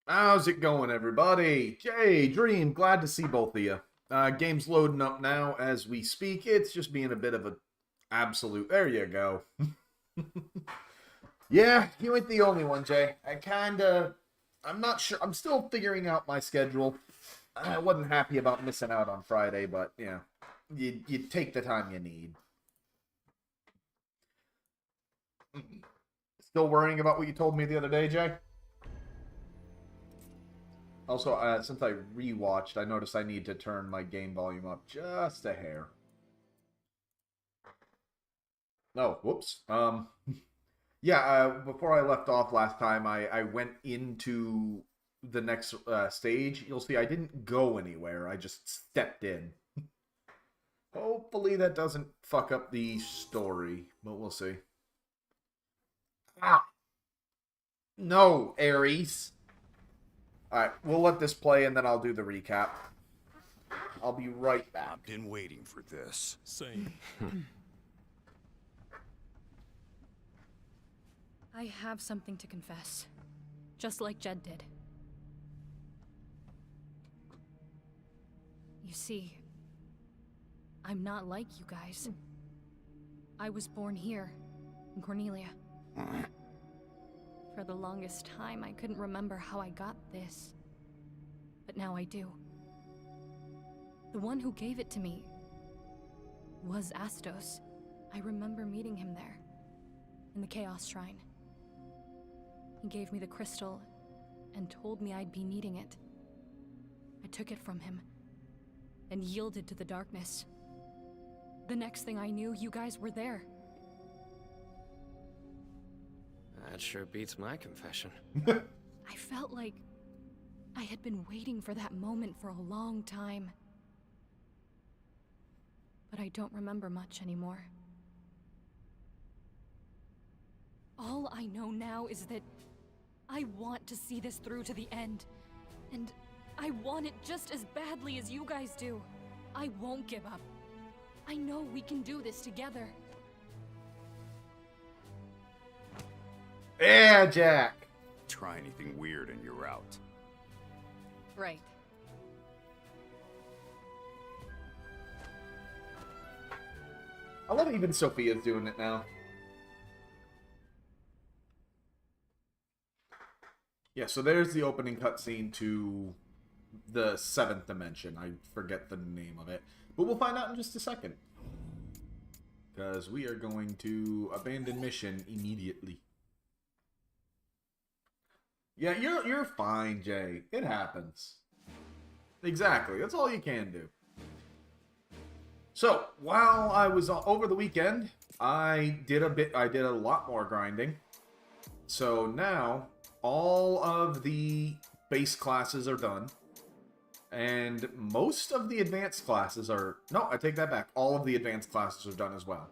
How's it going, everybody? Jay, Dream, glad to see both of you. Game's loading up now as we speak. It's just being a bit of a absolute. There you go. Yeah, you ain't the only one, Jay. I'm not sure. I'm still figuring out my schedule. I wasn't happy about missing out on Friday, but yeah, you take the time you need. Still worrying about what you told me the other day, Jay? Also, since I rewatched, I noticed I need to turn my game volume up just a hair. Oh, whoops. Yeah, before I left off last time, I went into the next stage. You'll see I didn't go anywhere. I just stepped in. Hopefully that doesn't fuck up the story, but we'll see. Ah! No, Ares. Alright, we'll let this play and then I'll do the recap. I'll be right back. I've been waiting for this. Same. I have something to confess. Just like Jed did. You see, I'm not like you guys. I was born here, in Cornelia. For the longest time, I couldn't remember how I got this. But now I do. The one who gave it to me was Astos. I remember meeting him there, in the Chaos Shrine. He gave me the crystal and told me I'd be needing it. I took it from him and yielded to the darkness. The next thing I knew, you guys were there. That sure beats my confession. I felt like I had been waiting for that moment for a long time. But I don't remember much anymore. All I know now is that I want to see this through to the end. And I want it just as badly as you guys do. I won't give up. I know we can do this together. Yeah, Jack. Try anything weird and you're out. Right. I love even Sophia's doing it now. Yeah, so there's the opening cutscene to the seventh dimension. I forget the name of it. But we'll find out in just a second. Because we are going to abandon mission immediately. Yeah, you're fine, Jay. It happens. Exactly. That's all you can do. So, while I was over the weekend, I did a lot more grinding. So now all of the base classes are done. And most of the advanced classes are... No, I take that back. All of the advanced classes are done as well.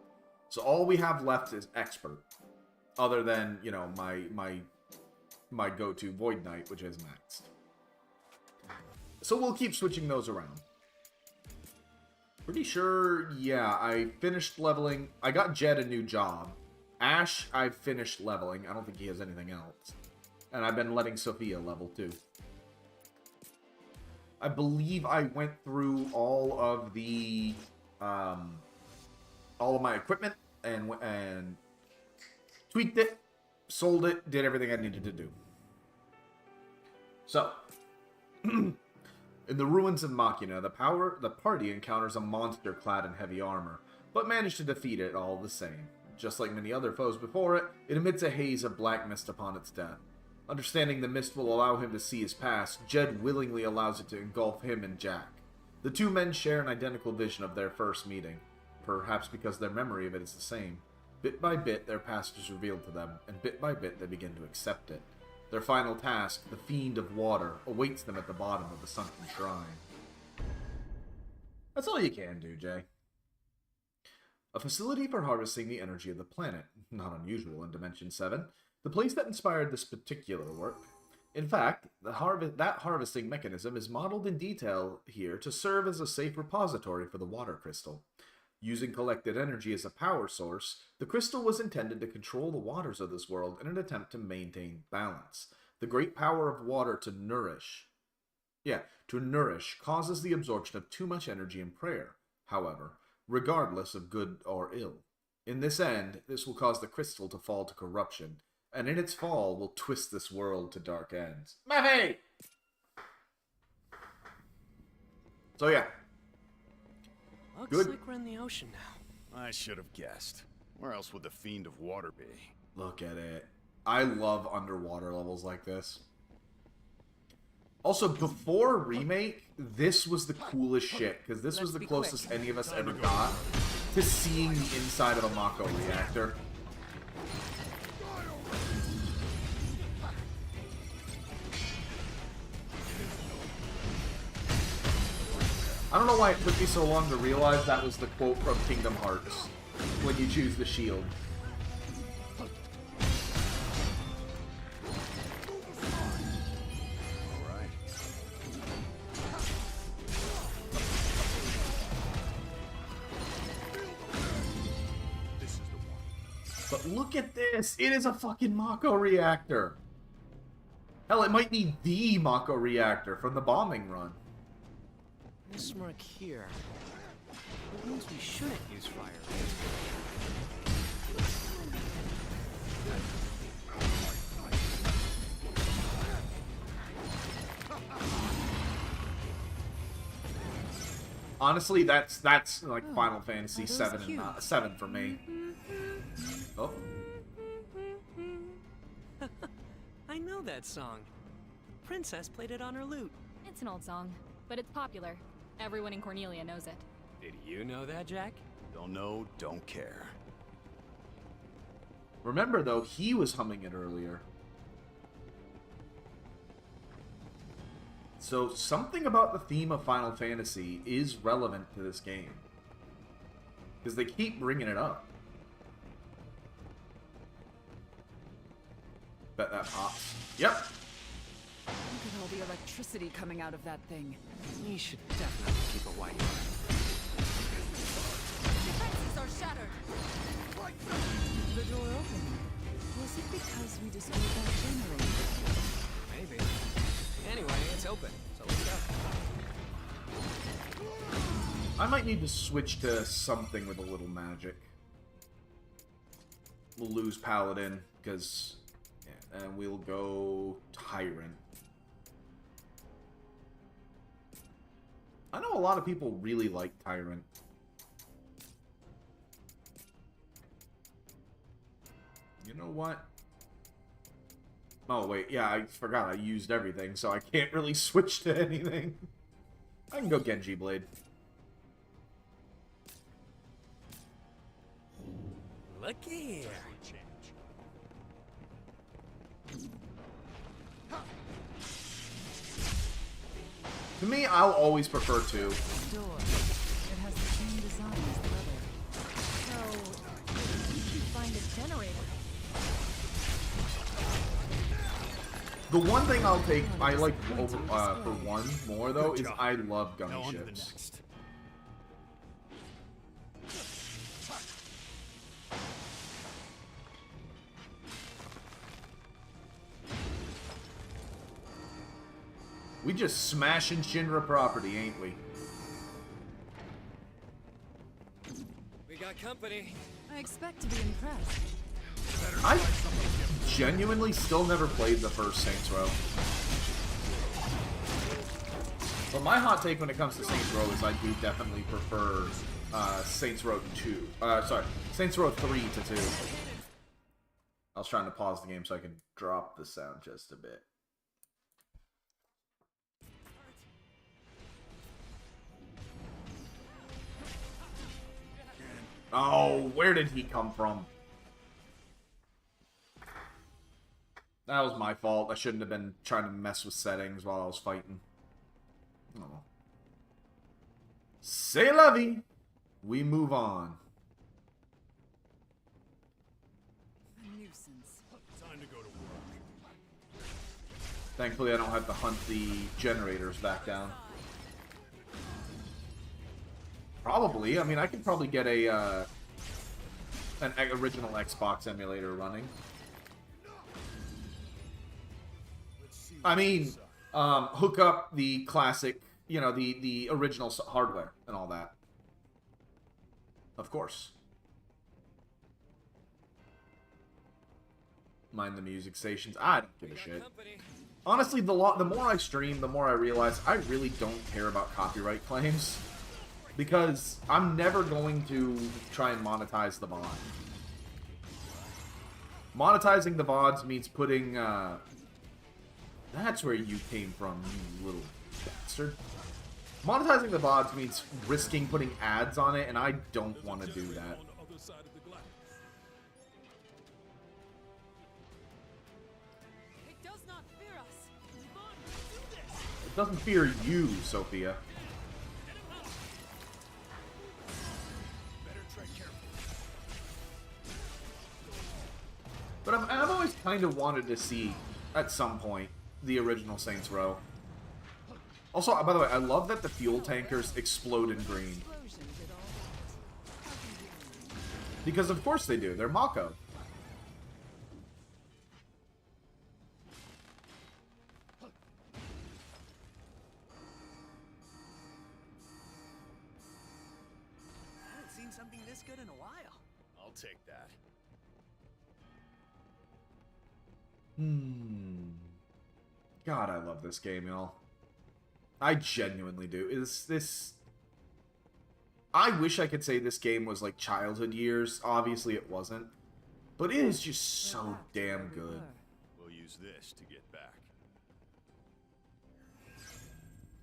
So all we have left is expert. Other than, you know, my go-to Void Knight, which is maxed. So we'll keep switching those around. Pretty sure, yeah, I finished leveling. I got Jed a new job. Ash, I finished leveling. I don't think he has anything else. And I've been letting Sophia level too. I believe I went through all of the, all of my equipment and tweaked it, sold it, did everything I needed to do. So, in the ruins of Machina, the party encounters a monster clad in heavy armor, but manage to defeat it all the same. Just like many other foes before it, it emits a haze of black mist upon its death. Understanding the mist will allow him to see his past, Jed willingly allows it to engulf him and Jack. The two men share an identical vision of their first meeting, perhaps because their memory of it is the same. Bit by bit, their past is revealed to them, and bit by bit they begin to accept it. Their final task, the Fiend of Water, awaits them at the bottom of the sunken shrine. That's all you can do, Jay. A facility for harvesting the energy of the planet. Not unusual in Dimension 7. The place that inspired this particular work. In fact, that harvesting mechanism is modeled in detail here to serve as a safe repository for the water crystal. Using collected energy as a power source, the crystal was intended to control the waters of this world in an attempt to maintain balance. The great power of water to nourish causes the absorption of too much energy in prayer, however, regardless of good or ill. In this end, this will cause the crystal to fall to corruption, and in its fall will twist this world to dark ends. Maffei! So yeah. Looks Good. like we're in the ocean now. I should have guessed. Where else would the Fiend of Water be? Look at it. I love underwater levels like this. Also, before Remake, this was the coolest shit, because this was the closest any of us ever got to seeing the inside of a Mako reactor. I don't know why it took me so long to realize that was the quote from Kingdom Hearts, when you choose the shield. But look at this! It is a fucking Mako reactor! Hell, it might be the Mako reactor from the bombing run. This mark here. It means we shouldn't use fire. Honestly, that's like Final Fantasy 7 and 7 for me. Oh. I know that song. Princess played it on her lute. It's an old song, but it's popular. Everyone in Cornelia knows it. Did you know that, Jack? Don't know, don't care. Remember, though, he was humming it earlier. So, something about the theme of Final Fantasy is relevant to this game. Because they keep bringing it up. Bet that pops. Yep. Look at all the electricity coming out of that thing. We should definitely keep a white eye. Defenses are shattered. The door opened. Was it because we destroyed that generator? Maybe. Anyway, it's open, so let's go. I might need to switch to something with a little magic. We'll lose Paladin, because... yeah, and we'll go Tyrant. I know a lot of people really like Tyrant. You know what? Oh, wait, yeah, I forgot I used everything, so I can't really switch to anything. I can go Genji Blade. Look here. To me, I'll always prefer 2. Door. It has the same design as the other. So, you find a generator. The one thing I'll take, I like over, for 1 more though, is I love gunny Now on to the ships. next. We just smashing Shinra property, ain't we? We got company. I expect to be impressed. I genuinely still never played the first Saints Row. But my hot take when it comes to Saints Row is I do definitely prefer Saints Row 2. Sorry, Saints Row 3 to 2. I was trying to pause the game so I could drop the sound just a bit. Oh, where did he come from? That was my fault. I shouldn't have been trying to mess with settings while I was fighting. Oh. C'est la vie! We move on. A nuisance. Time to go to work. Thankfully, I don't have to hunt the generators back down. Probably. I mean, I could probably get a an original Xbox emulator running. I mean, hook up the classic, you know, the original hardware and all that. Of course. Mind the music stations. I don't give a shit. Honestly, the more I stream, the more I realize I really don't care about copyright claims. Because I'm never going to try and monetize the VOD. Monetizing the VODs means putting, That's where you came from, you little bastard. Monetizing the VODs means risking putting ads on it, and I don't want to do that. It does not fear us. Come on, do this. It doesn't fear you, Sophia. Better tread carefully. But I've always kind of wanted to see, at some point, the original Saints Row. Also, by the way, I love that the fuel tankers explode in green. Explosion did all that. How can you Because of course they do. They're Mako. I haven't seen something this good in a while. I'll take that. God, I love this game, y'all. I genuinely do. Is this... I wish I could say this game was like childhood years. Obviously it wasn't. But it is just so relax damn where we good. were? We'll use this to get back.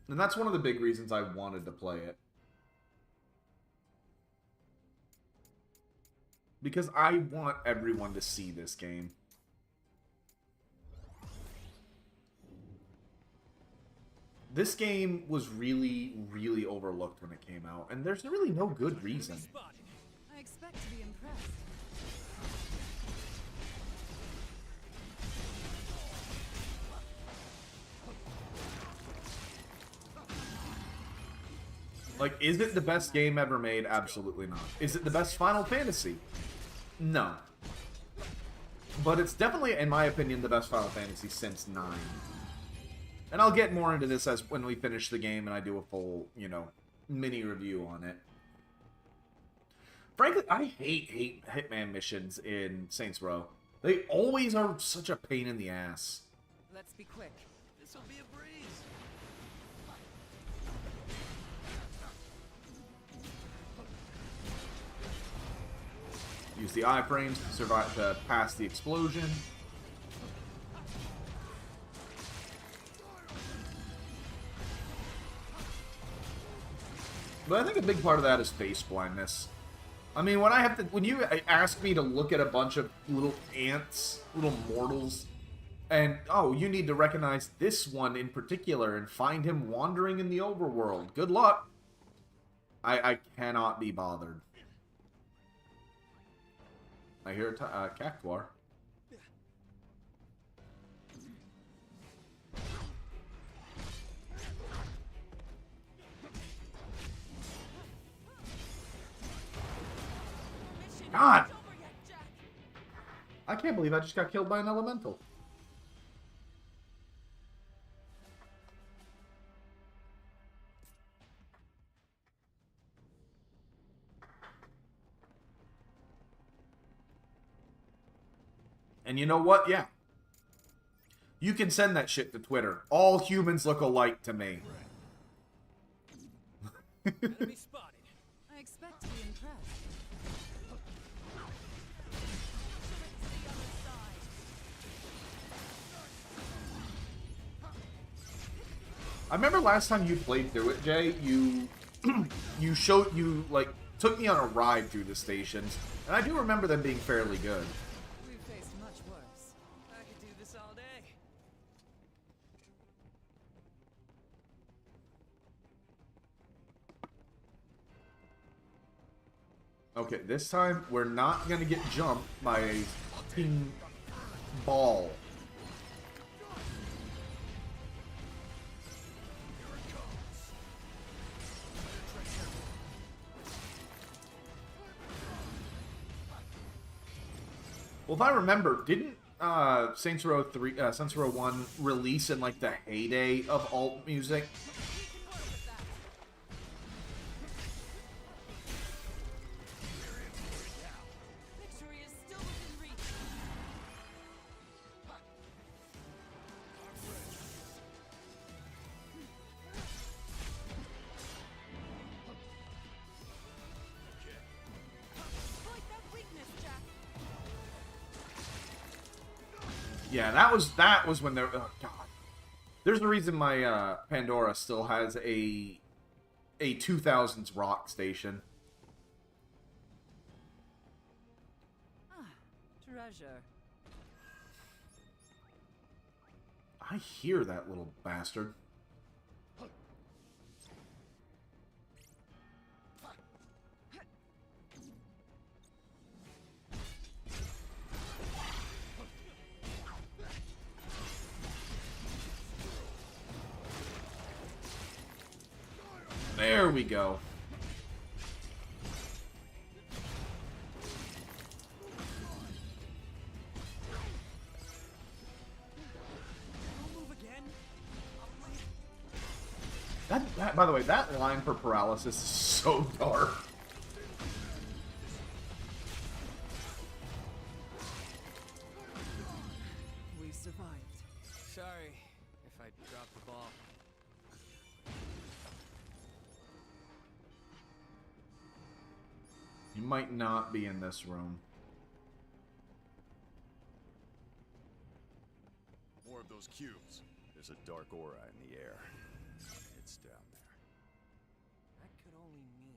And that's one of the big reasons I wanted to play it. Because I want everyone to see this game. This game was really, really overlooked when it came out, and there's really no good reason. I expect to be impressed. Like, is it the best game ever made? Absolutely not. Is it the best Final Fantasy? No. But it's definitely, in my opinion, the best Final Fantasy since 9. And I'll get more into this as when we finish the game and I do a full, you know, mini review on it. Frankly, I hate Hitman missions in Saints Row. They always are such a pain in the ass. Let's be quick. This'll be a breeze. Use the iframes to survive to pass the explosion. But I think a big part of that is face blindness. I mean, when you ask me to look at a bunch of little ants, little mortals, and, oh, you need to recognize this one in particular and find him wandering in the overworld. Good luck. I cannot be bothered. I hear a cactuar. God! I can't believe I just got killed by an elemental. And you know what? Yeah. You can send that shit to Twitter. All humans look alike to me. Enemy spotted. I expect to be impressed. I remember last time you played through it, Jay, you took me on a ride through the stations, and I do remember them being fairly good. We've faced much worse. I could do this all day. Okay, this time we're not gonna get jumped by a fucking ball. Well, if I remember, didn't Saints Row 3, Saints Row 1 release in like the heyday of alt music. Victory is still within reach. Exploit that weakness, Jack. Yeah, that was when there. Oh God, there's a reason my Pandora still has a 2000s rock station. Treasure. I hear that little bastard. There we go. Don't move again. That, by the way, that line for paralysis is so dark. We survived. Sorry if I dropped the ball. You might not be in this room. More of those cubes. There's a dark aura in the air. It's down there. That could only mean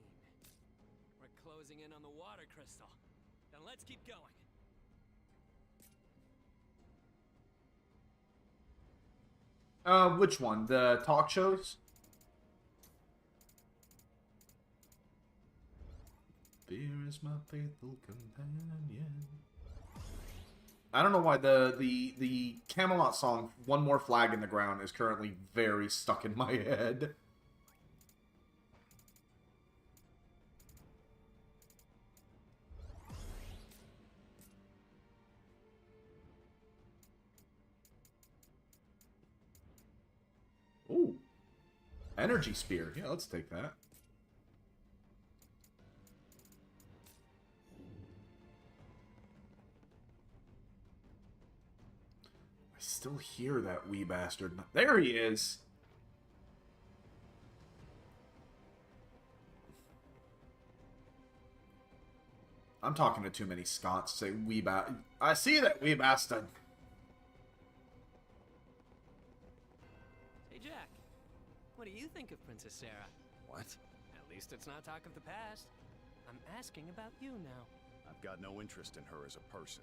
we're closing in on the water crystal. Then let's keep going. Which one? The talk shows? Fear is my faithful companion. I don't know why the Camelot song, One More Flag in the Ground, is currently very stuck in my head. Ooh. Energy Spear. Yeah, let's take that. I still hear that wee bastard. There he is! I'm talking to too many Scots to say wee ba- I see that wee bastard! Hey, Jack. What do you think of Princess Sarah? What? At least it's not talk of the past. I'm asking about you now. I've got no interest in her as a person.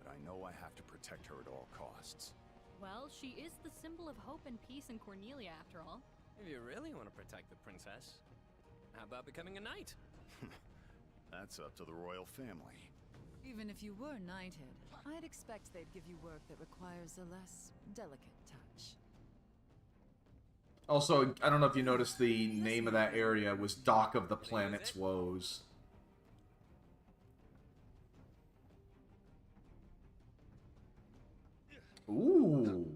But I know I have to protect her at all costs. Well, she is the symbol of hope and peace in Cornelia, after all. If you really want to protect the princess, how about becoming a knight? That's up to the royal family. Even if you were knighted, I'd expect they'd give you work that requires a less delicate touch. Also, I don't know if you noticed the name of that area was Dock of the Planet's Woes. Ooh.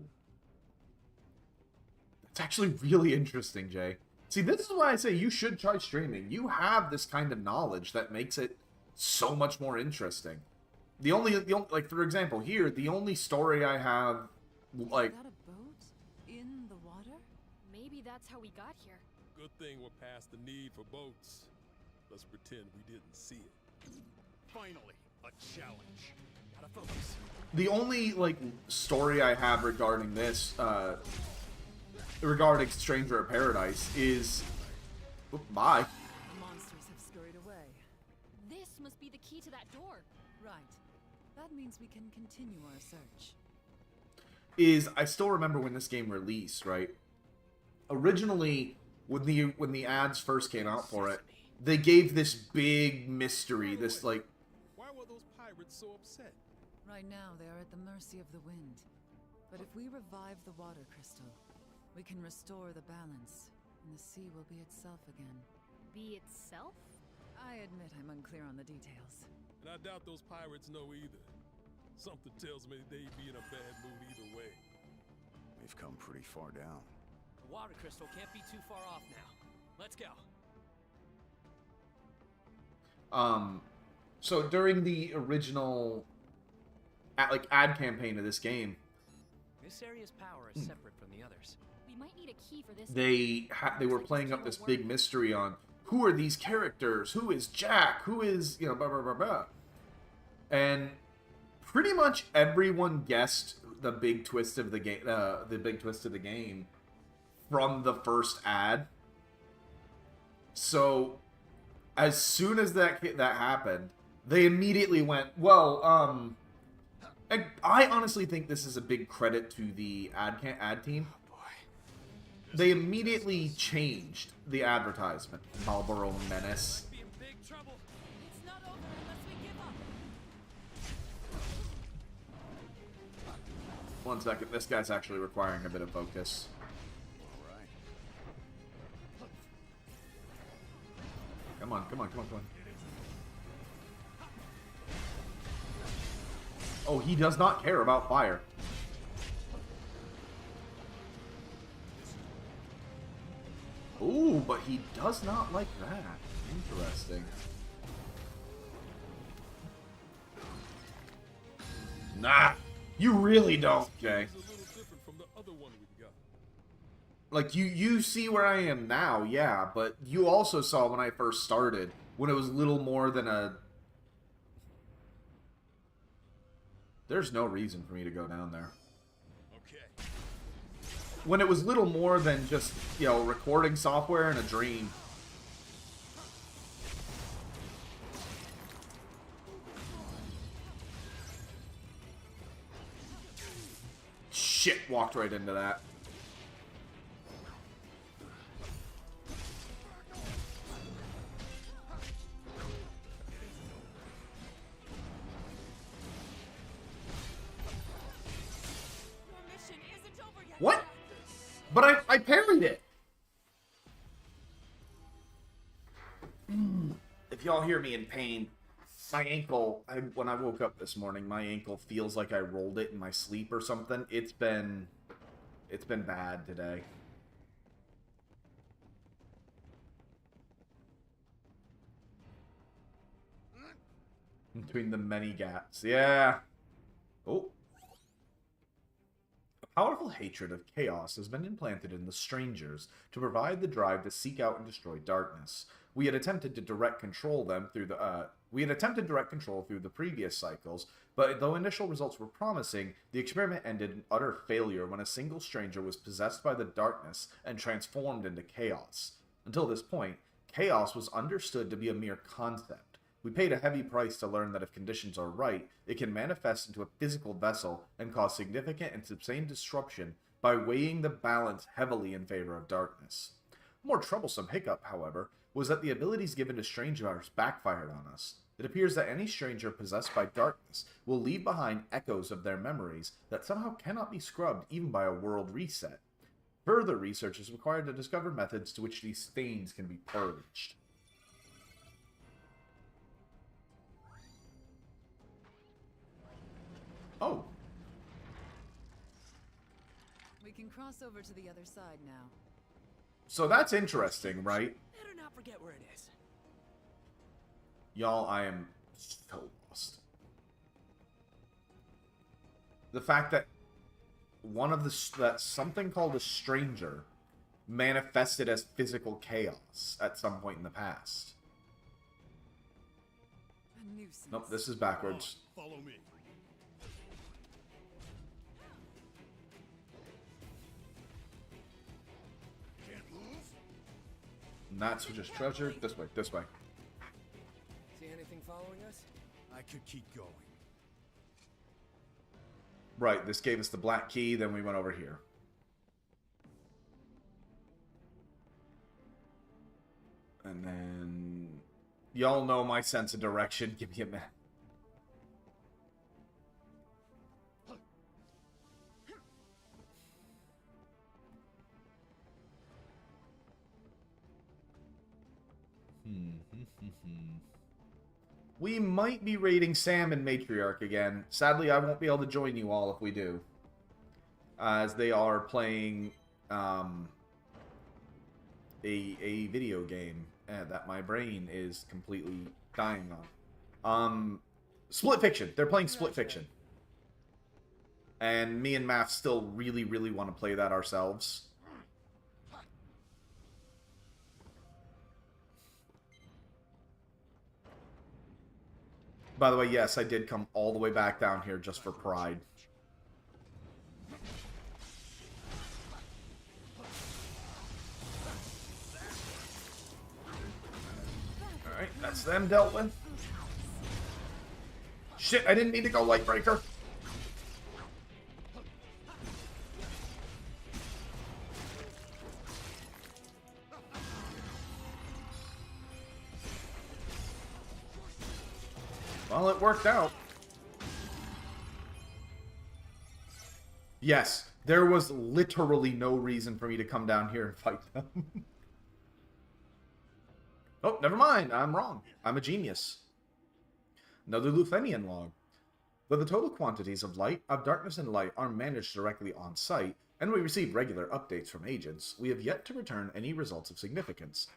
That's actually really interesting, Jay. See, this is why I say you should try streaming. You have this kind of knowledge that makes it so much more interesting. The only like, for example, here, the only story I have, like... Is that a boat? In the water? Maybe that's how we got here. Good thing we're past the need for boats. Let's pretend we didn't see it. Finally, a challenge. Out of focus. The only, like, story I have regarding this, regarding Stranger of Paradise is... Oop, bye. The monsters have scurried away. This must be the key to that door. Right. That means we can continue our search. Is, I still remember when this game released, right? Originally, when the ads first came out for it, they gave this big mystery, this, like... Why were those pirates so upset? Right now, they are at the mercy of the wind. But if we revive the water crystal, we can restore the balance, and the sea will be itself again. Be itself? I admit I'm unclear on the details. And I doubt those pirates know either. Something tells me they'd be in a bad mood either way. We've come pretty far down. The water crystal can't be too far off now. Let's go. So during the original ad campaign of this game, This area's power is separate from the others. We might need a key for this. they were playing up this big mystery on who are these characters, who is Jack, who is, you know, blah blah blah blah, and pretty much everyone guessed the big twist of the game, from the first ad. So as soon as that happened, they immediately went, well, and I honestly think this is a big credit to the ad team. They immediately changed the advertisement. Marlboro Menace. Be in big trouble. It's not over unless we give up. One second, this guy's actually requiring a bit of focus. All right. Come on, come on, come on, come on. Oh, he does not care about fire. Ooh, but he does not like that. Interesting. Nah, you really don't, Jay. It's a little different from the other one we've got. Like, you see where I am now, yeah, but you also saw when I first started, when it was little more than a... There's no reason for me to go down there. Okay. When it was little more than just, you know, recording software and a dream. Shit, walked right into that. Your mission isn't over yet. What? But I parried it. If y'all hear me in pain, my ankle, when I woke up this morning, my ankle feels like I rolled it in my sleep or something. It's been bad today. Between the many gaps. Yeah. Oh. A powerful hatred of chaos has been implanted in the strangers to provide the drive to seek out and destroy darkness. We had attempted direct control through the previous cycles, but though initial results were promising, the experiment ended in utter failure when a single stranger was possessed by the darkness and transformed into chaos. Until this point, chaos was understood to be a mere concept. We paid a heavy price to learn that if conditions are right, it can manifest into a physical vessel and cause significant and sustained disruption by weighing the balance heavily in favor of darkness. A more troublesome hiccup, however, was that the abilities given to strangers backfired on us. It appears that any stranger possessed by darkness will leave behind echoes of their memories that somehow cannot be scrubbed even by a world reset. Further research is required to discover methods to which these stains can be purged. Oh. We can cross over to the other side now. So that's interesting, right? Better not forget where it is. Y'all, I am so lost. The fact that that something called a stranger manifested as physical chaos at some point in the past. A nuisance. Nope, this is backwards. Follow me. Can't move? Not so just treasure. This way, this way. See anything following us? I could keep going. Right, this gave us the black key, then we went over here. And then... Y'all know my sense of direction. Give me a minute. We might be raiding Sam and Matriarch again. Sadly, I won't be able to join you all if we do. As they are playing a video game that my brain is completely dying on. Split Fiction. They're playing Split Fiction. And me and Math still really, really want to play that ourselves. By the way, yes, I did come all the way back down here just for pride. Alright, that's them dealt with. Shit, I didn't mean to go Lightbreaker. Well, it worked out. Yes, there was literally no reason for me to come down here and fight them. Oh, never mind. I'm wrong. I'm a genius. Another Luthenian log. Though the total quantities of darkness and light are managed directly on site, and we receive regular updates from agents, we have yet to return any results of significance.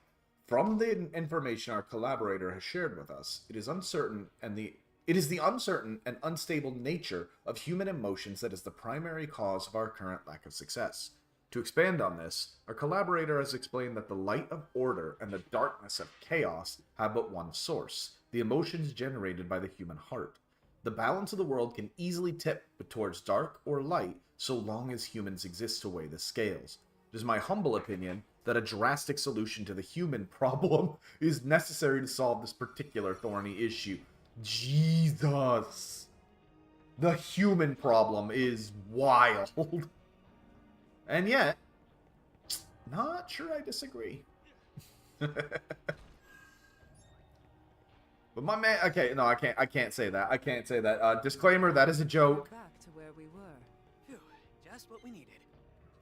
From the information our collaborator has shared with us, it is the uncertain and unstable nature of human emotions that is the primary cause of our current lack of success. To expand on this, our collaborator has explained that the light of order and the darkness of chaos have but one source, the emotions generated by the human heart. The balance of the world can easily tip towards dark or light so long as humans exist to weigh the scales. It is my humble opinion that a drastic solution to the human problem is necessary to solve this particular thorny issue. Jesus! The human problem is wild. And yet, not sure I disagree. But my man, okay, no, I can't say that. I can't say that. Disclaimer, that is a joke. Back to where we were. Phew, just what we needed.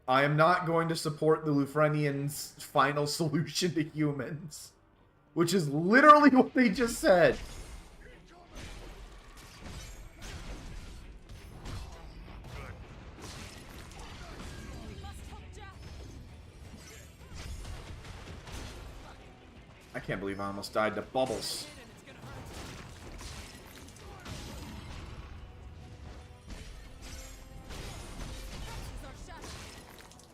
I am not going to support the Luthrenians' final solution to humans. Which is literally what they just said. I can't believe I almost died to bubbles.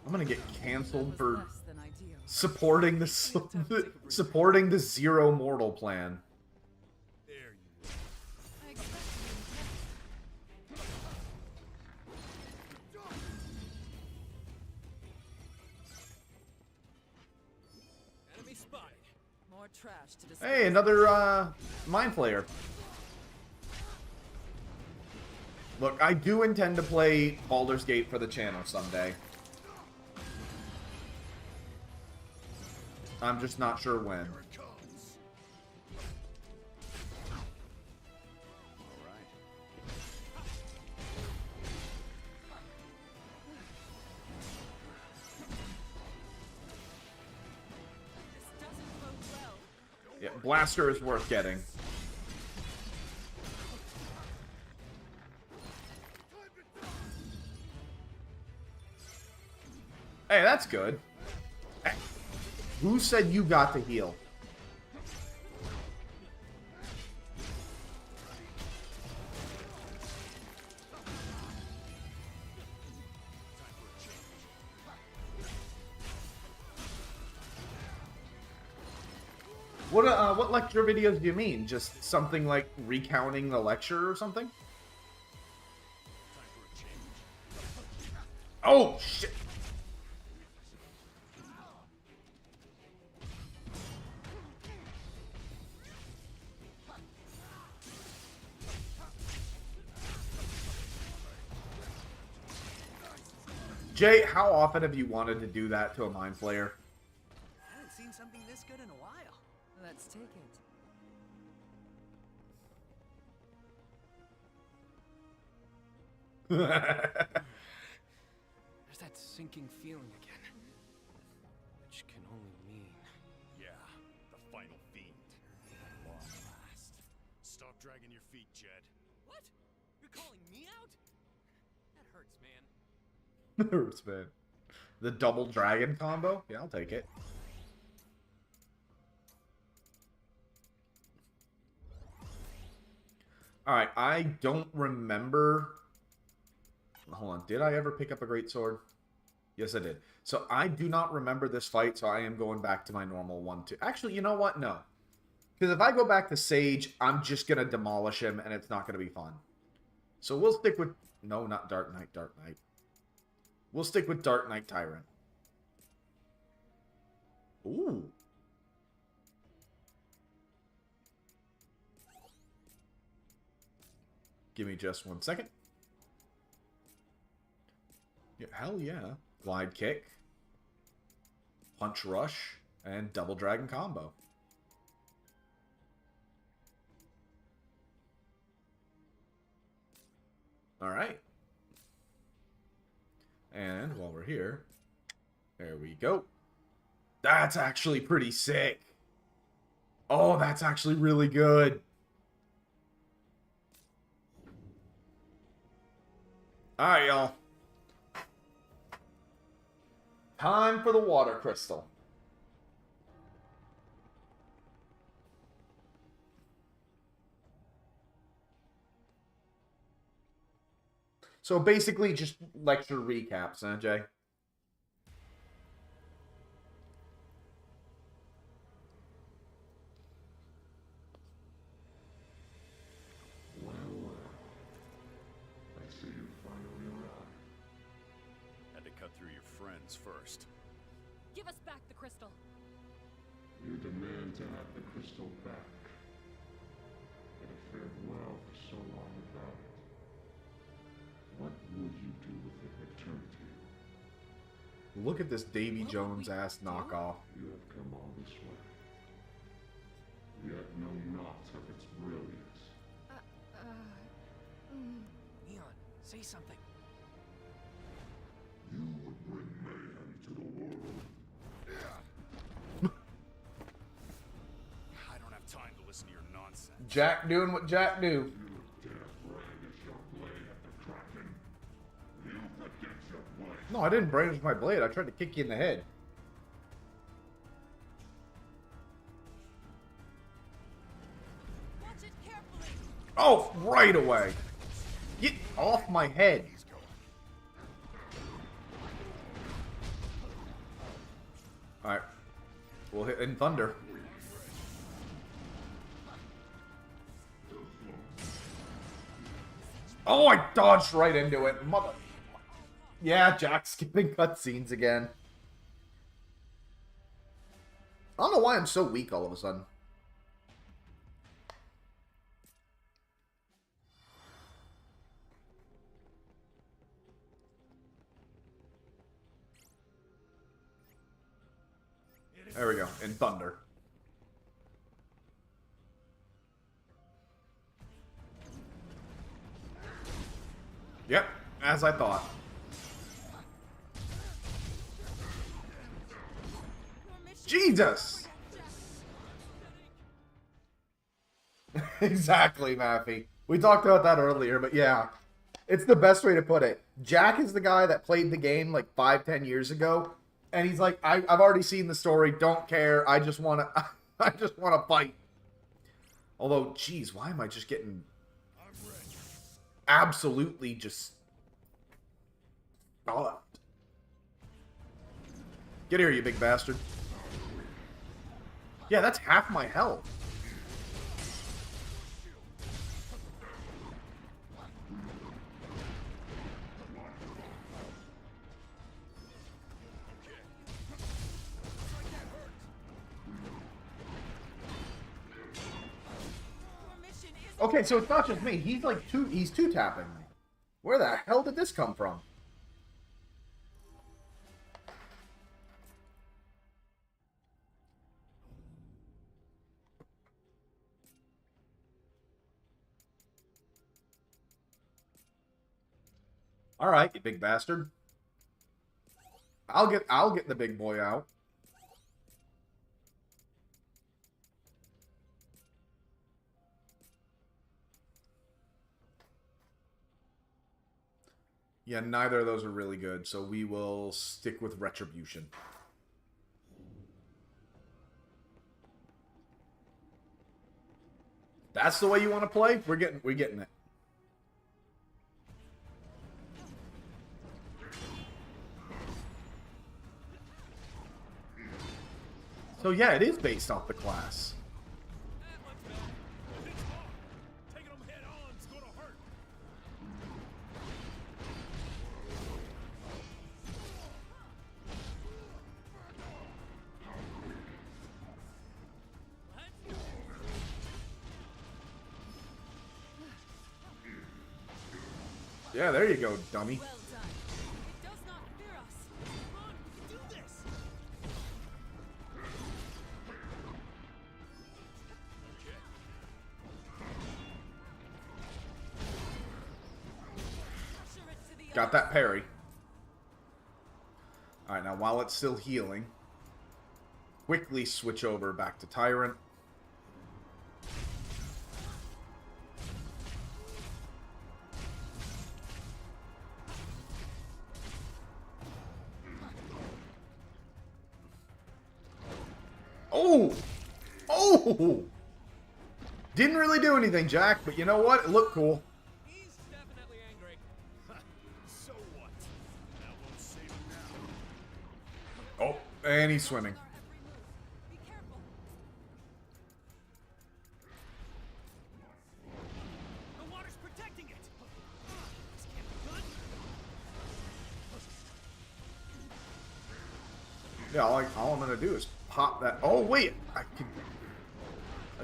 I'm gonna get canceled for supporting the zero mortal plan. There you Enemy spotted. More trash to discuss. Hey, another Mind Flayer. Look, I do intend to play Baldur's Gate for the channel someday. I'm just not sure when. Here it comes. All right. This doesn't bode well. Yeah, Blaster is worth getting. Hey, that's good. Hey, who said you got to heal? What lecture videos do you mean? Just something like recounting the lecture or something? Oh, shit! Jay, how often have you wanted to do that to a Mind Flayer? I haven't seen something this good in a while. Let's take it. There's that sinking feeling again. Which can only mean... Yeah, the final fiend. At long last. Start dragging your feet, Jed. What? You're calling me out? That hurts, man. Hurts, man. The double dragon combo? Yeah, I'll take it. Alright, I don't remember... Hold on, did I ever pick up a greatsword? Yes, I did. So I do not remember this fight, so I am going back to my normal 1-2. Actually, you know what? No. Because if I go back to Sage, I'm just going to demolish him, and it's not going to be fun. So we'll stick with... No, not Dark Knight, Dark Knight. We'll stick with Dark Knight Tyrant. Ooh. Give me just 1 second. Yeah, hell yeah. Glide kick. Punch rush. And double dragon combo. Alright. And while we're here, there we go. That's actually pretty sick. Oh, that's actually really good. Alright, y'all. Time for the water crystal. So basically just lecture recaps, huh, Jay? Had to cut through your friends first. Give us back the crystal. You demand to have the crystal back. It have fared well for so long without it. What would you do if it returned to you? Look at this Davy Jones ass knockoff. You have come all this way, yet know not of its brilliance. Neon, say something. You would bring mayhem to the world. I don't have time to listen to your nonsense. Jack doing what Jack do. You dare brandish your blade at the Kraken. You forget your blade. No, I didn't brandish my blade. I tried to kick you in the head. Watch it carefully. Oh, right away. Get off my head. Alright. We'll hit in thunder. Oh, I dodged right into it. Mother... Yeah, Jack skipping cutscenes again. I don't know why I'm so weak all of a sudden. There we go, in thunder. Yep, as I thought. Jesus! Exactly, Maffy. We talked about that earlier, but yeah. It's the best way to put it. Jack is the guy that played the game like 5-10 years ago, and he's like, I've already seen the story, don't care, I just want to I just want to fight. Although, geez, why am I just getting absolutely just fucked? Get here, you big bastard. Yeah, that's half my health. Okay, so it's not just me. He's like he's two-tapping me. Where the hell did this come from? All right, you big bastard. I'll get the big boy out. Yeah, neither of those are really good, so we will stick with Retribution. That's the way you want to play? We're getting it. So yeah, it is based off the class. Taking them head on is gonna hurt. Yeah, there you go, dummy. Well done. It does not fear us. Come on, we can do this. Usher it to the Got that parry. Alright, now while it's still healing, quickly switch over back to Tyrant. Oh! Oh! Didn't really do anything, Jack, but you know what? It looked cool. He's definitely angry. So what? That won't save him now. Oh, and he's swimming. our every move. Be careful. The water's protecting it. This can't be good. Yeah, all I'm gonna do is pop that. Oh wait, I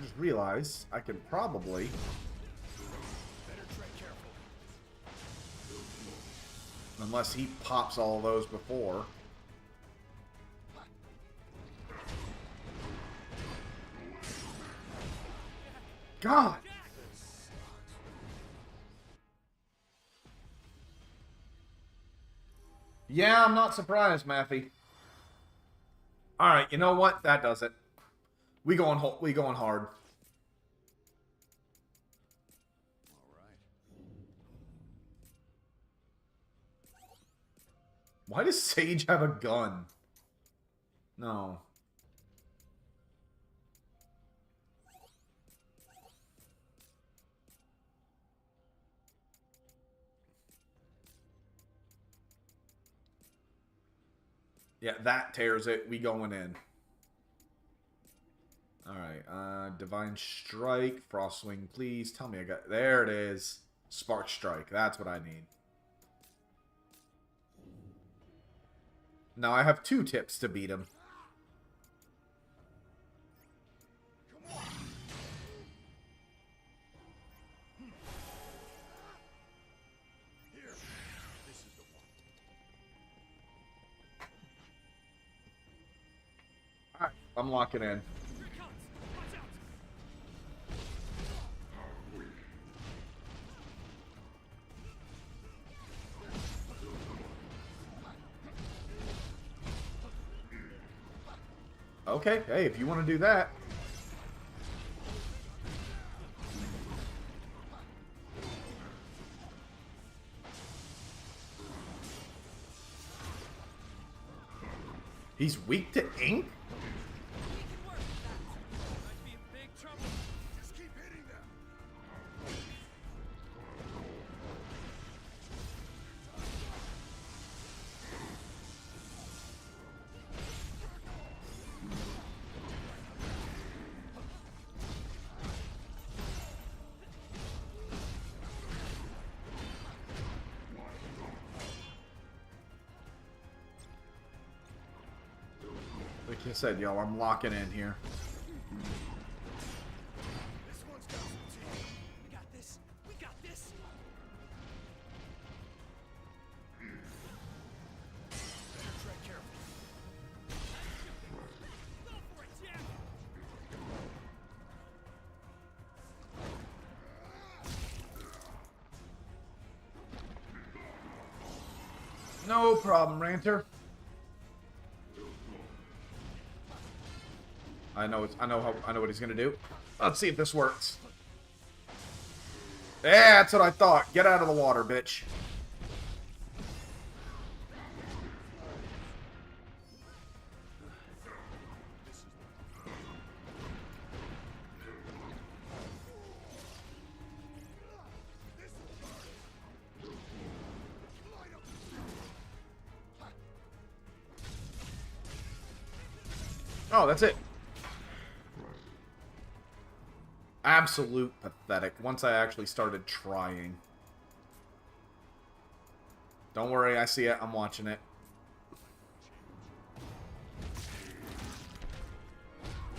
just realized I can probably. Better tread careful. Unless he pops all of those before. God! Yeah, I'm not surprised, Matthew. Alright, you know what? That does it. We going hard. All right. Why does Sage have a gun? No. Yeah, that tears it. We going in. Alright, Divine Strike, Frostwing, please. Tell me I got... There it is. Spark Strike. That's what I need. Now I have 2 tips to beat him. Here. This is the one. Alright, I'm locking in. Here it comes. Watch out. Okay, hey, if you want to do that. He's weak to ink? We can work with that. Might be in big trouble. Just keep hitting them. Like I said, y'all, I'm locking in here. This one's got some teeth. We got this. We got this. Better tread careful. Go for it, Jack. No problem, Ranter. I know what he's gonna do. Let's see if this works. Yeah, that's what I thought. Get out of the water, bitch. Oh, that's it. Absolute pathetic. Once I actually started trying. Don't worry, I see it. I'm watching it.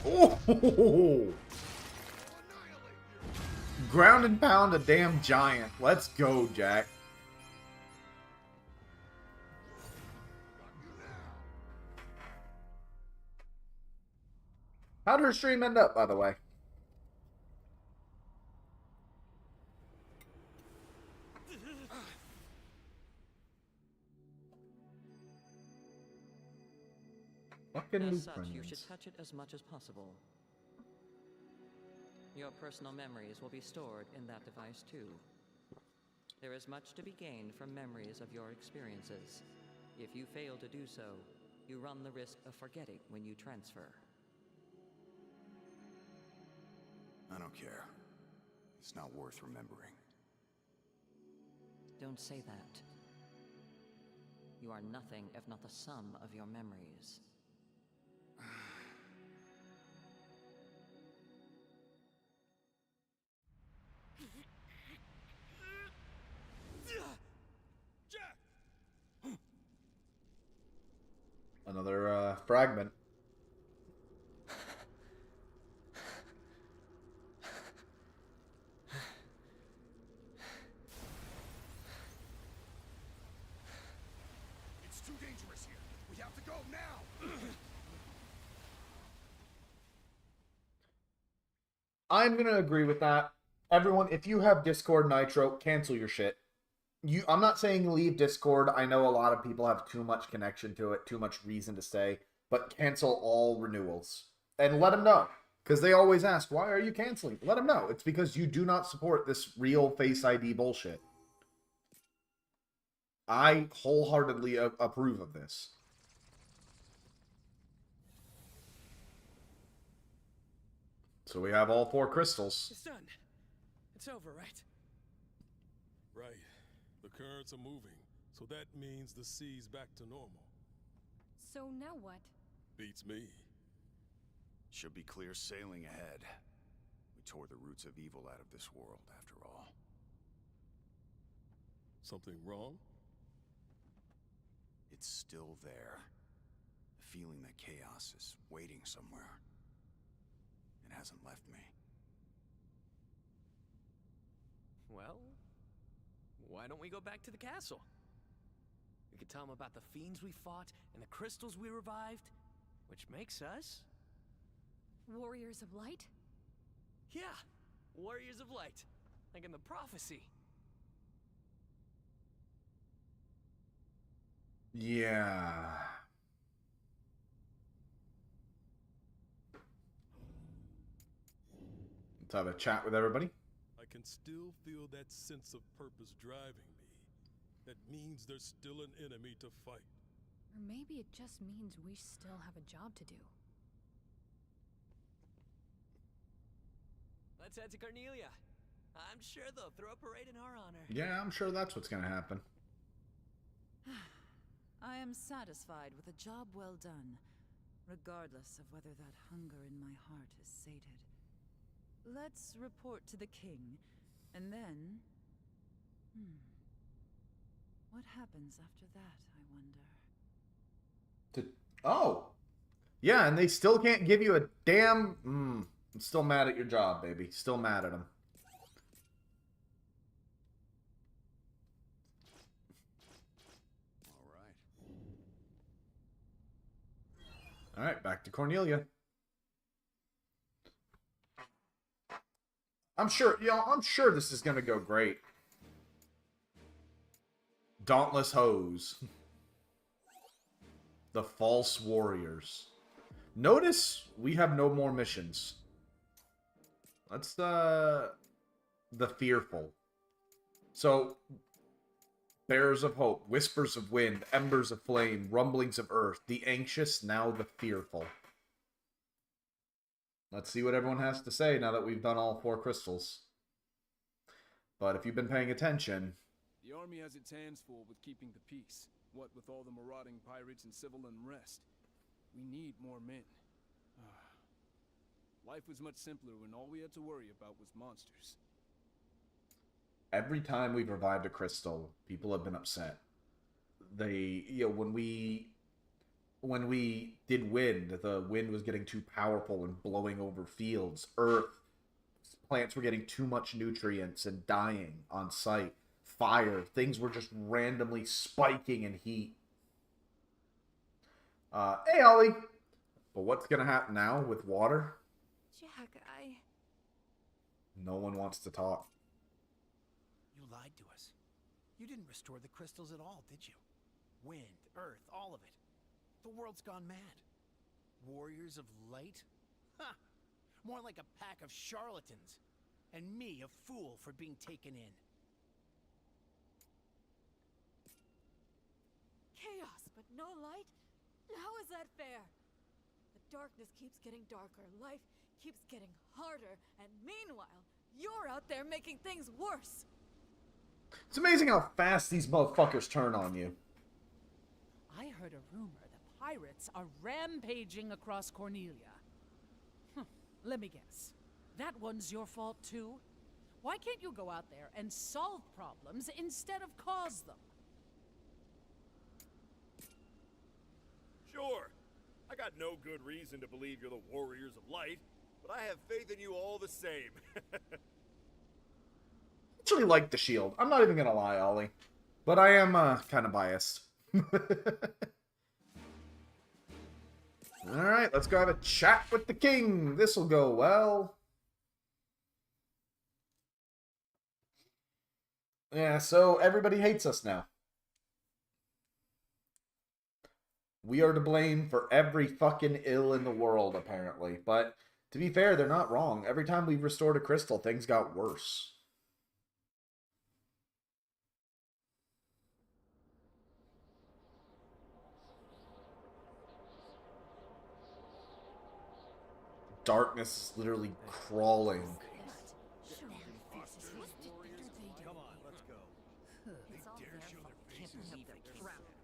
Oh! Ground and pound a damn giant. Let's go, Jack. How'd her stream end up, by the way? Fucking As such, you Ukrainians. should touch it as much as possible. Your personal memories will be stored in that device too. There is much to be gained from memories of your experiences. If you fail to do so, you run the risk of forgetting when you transfer. I don't care. It's not worth remembering. Don't say that. You are nothing if not the sum of your memories. Jack! Another fragment. It's too dangerous here. We have to go now. I'm gonna agree with that. Everyone, if you have Discord Nitro, cancel your shit. I'm not saying leave Discord. I know a lot of people have too much connection to it, too much reason to stay, but cancel all renewals. And let them know. Because they always ask, why are you canceling? Let them know. It's because you do not support this real Face ID bullshit. I wholeheartedly approve of this. So we have all 4 crystals. It's done. It's over, right? Right. The currents are moving, so that means the sea's back to normal. So now what? Beats me. Should be clear sailing ahead. We tore the roots of evil out of this world, after all. Something wrong? It's still there. The feeling that chaos is waiting somewhere. It hasn't left me. Well, why don't we go back to the castle? We could tell them about the fiends we fought and the crystals we revived, which makes us... Warriors of Light? Yeah, Warriors of Light, like in the prophecy. Yeah. Let's have a chat with everybody. I can still feel that sense of purpose driving me. That means there's still an enemy to fight. Or maybe it just means we still have a job to do. Let's head to Cornelia. I'm sure they'll throw a parade in our honor. Yeah, I'm sure that's what's going to happen. I am satisfied with a job well done, regardless of whether that hunger in my heart is sated. Let's report to the king, and then... What happens after that, I wonder? Oh! Yeah, and they still can't give you a damn... I'm still mad at your job, baby. Still mad at him. Alright, back to Cornelia. I'm sure this is gonna go great. Dauntless Hose. The False Warriors. Notice we have no more missions. Let's, the Fearful. So, Bearers of Hope, Whispers of Wind, Embers of Flame, Rumblings of Earth, the Anxious, now the Fearful. Let's see what everyone has to say now that we've done all 4 crystals. But if you've been paying attention... The army has its hands full with keeping the peace. What with all the marauding pirates and civil unrest. We need more men. Life was much simpler when all we had to worry about was monsters. Every time we've revived a crystal, people have been upset. They, when we did wind, the wind was getting too powerful and blowing over fields. Earth, plants were getting too much nutrients and dying on sight. Fire, things were just randomly spiking in heat. Hey, Ollie. But what's gonna happen now with water? Jack, No one wants to talk. You lied to us. You didn't restore the crystals at all, did you? Wind, earth, all of it. The world's gone mad. Warriors of light? Ha! More like a pack of charlatans. And me, a fool for being taken in. Chaos, but no light? How is that fair? The darkness keeps getting darker, life keeps getting harder, and meanwhile, you're out there making things worse. It's amazing how fast these motherfuckers turn on you. I heard a rumor the pirates are rampaging across Cornelia. Let me guess. That one's your fault too? Why can't you go out there and solve problems instead of cause them? Sure. I got no good reason to believe you're the Warriors of Light, but I have faith in you all the same. Actually like the shield. I'm not even gonna lie, Ollie. But I am kind of biased. Alright, let's go have a chat with the king. This'll go well. Yeah, so everybody hates us now. We are to blame for every fucking ill in the world, apparently. But, to be fair, they're not wrong. Every time we've restored a crystal, things got worse. Darkness is literally crawling.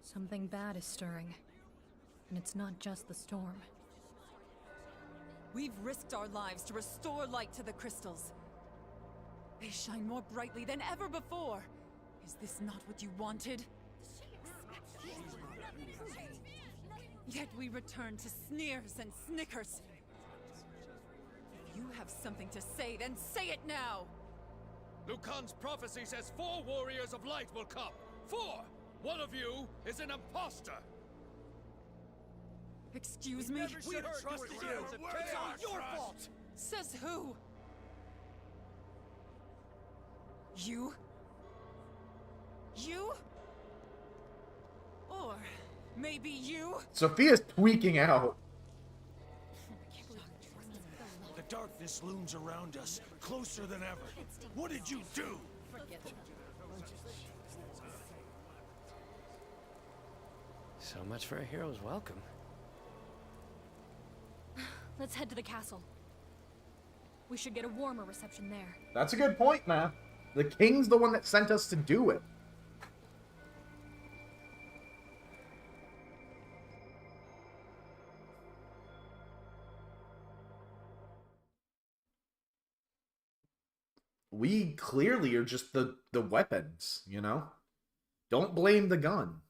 Something bad is stirring. And it's not just the storm. We've risked our lives to restore light to the crystals. They shine more brightly than ever before. Is this not what you wanted? Yet we return to sneers and snickers. If you have something to say, then say it now! Lucan's prophecy says 4 warriors of light will come. 4! One of you is an imposter! Excuse me? We trusted you! It's all your fault! Says who? You? You? Or maybe you? Sophia's tweaking out. The darkness looms around us, closer than ever. What did you do? So much for a hero's welcome. Let's head to the castle. We should get a warmer reception there. That's a good point, man. The king's the one that sent us to do it. We clearly are just the weapons, you know? Don't blame the gun.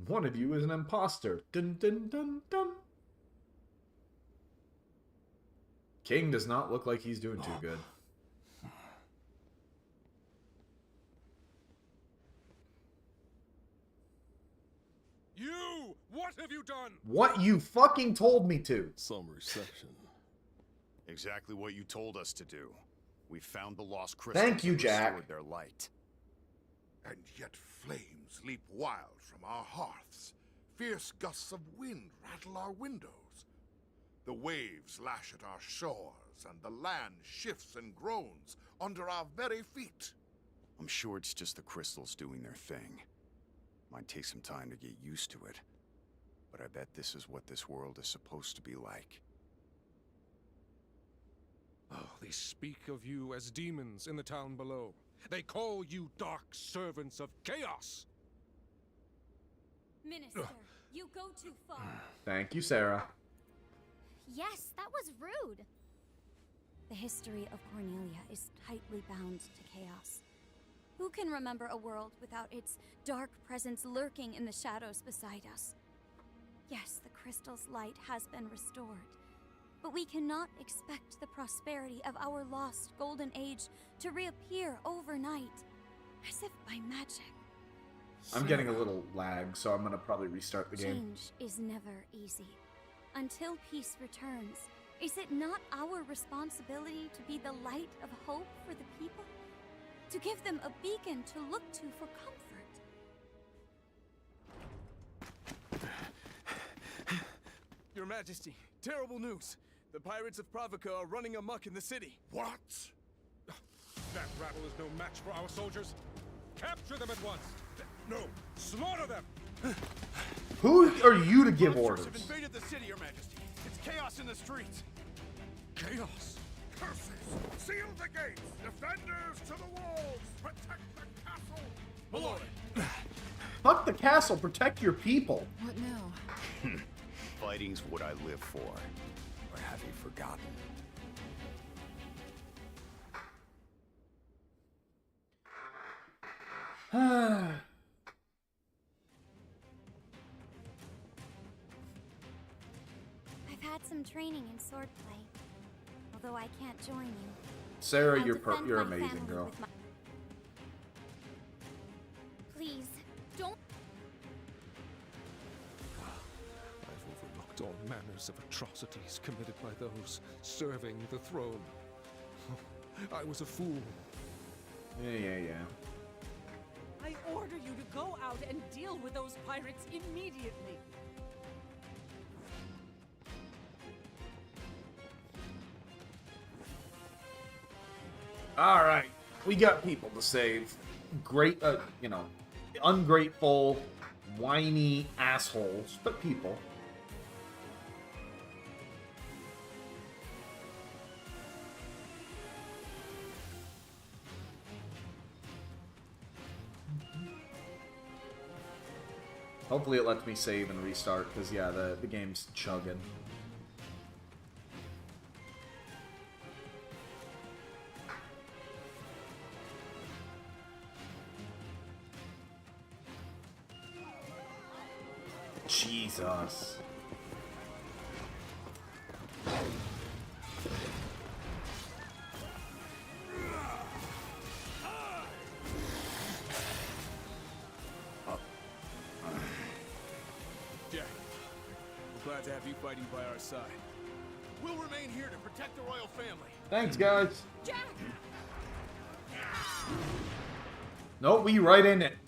One of you is an imposter. Dun dun dun dun. King does not look like he's doing too good. You! What have you done? What you fucking told me to. Some reception. Exactly what you told us to do. We found the lost crystals. Thank you, and Jack. restored their light. And yet flames leap wild from our hearths. Fierce gusts of wind rattle our windows. The waves lash at our shores, and the land shifts and groans under our very feet. I'm sure it's just the crystals doing their thing. Might take some time to get used to it. But I bet this is what this world is supposed to be like. Oh, they speak of you as demons in the town below. They call you dark servants of chaos. Minister, you go too far. Thank you, Sarah. Yes, that was rude. The history of Cornelia is tightly bound to chaos. Who can remember a world without its dark presence lurking in the shadows beside us? Yes, the crystal's light has been restored, but we cannot expect the prosperity of our lost golden age to reappear overnight, as if by magic. I'm getting a little lag, so I'm gonna probably restart the game. Change is never easy. Until peace returns, is it not our responsibility to be the light of hope for the people? To give them a beacon to look to for comfort? Your Majesty, terrible news. The pirates of Pravica are running amok in the city. What? That rabble is no match for our soldiers. Capture them at once. No, slaughter them. Who are you to give orders? Monsters have invaded the city, Your Majesty. It's chaos in the streets. Chaos. Curses! Seal the gates! Defenders to the walls! Protect the castle! My lord. Fuck the castle, protect your people. What now? Fighting's what I live for. Or have you forgotten? I've had some training in swordplay, although I can't join you. Sarah, I'll you're defend you're my amazing, family girl. with my... Please, don't... I've overlooked all manners of atrocities committed by those serving the throne. I was a fool. Yeah. I order you to go out and deal with those pirates immediately. All right, we got people to save. Great, ungrateful, whiny assholes, but people. Hopefully it lets me save and restart, because, yeah, the game's chugging. Jesus. Jack, we're glad to have you fighting by our side. We'll remain here to protect the royal family. Thanks, guys. Jack! Nope, we right in it.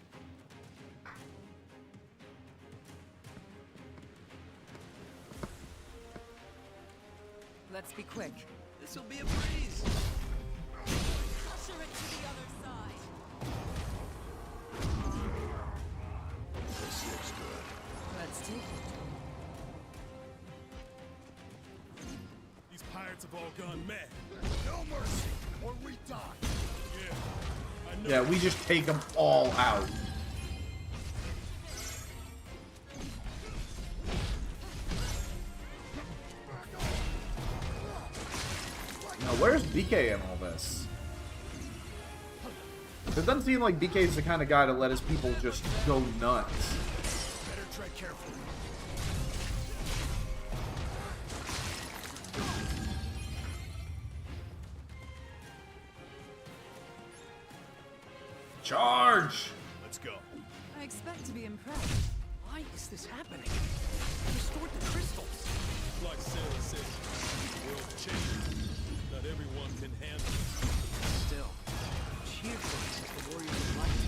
Let's be quick. This'll be a breeze. Usher it to the other side. This looks good. Let's take it. These pirates have all gone mad. No mercy, or we die! Yeah, I know. Yeah, we just take them all out. Now, where's BK in all this? It doesn't seem like BK is the kind of guy to let his people just go nuts. Better tread carefully. Charge! Let's go. I expect to be impressed. Why is this happening? Restored the crystals. Like Sarah said, the world changes. Not everyone can handle it. Still, cheerfulness is the warriors of light.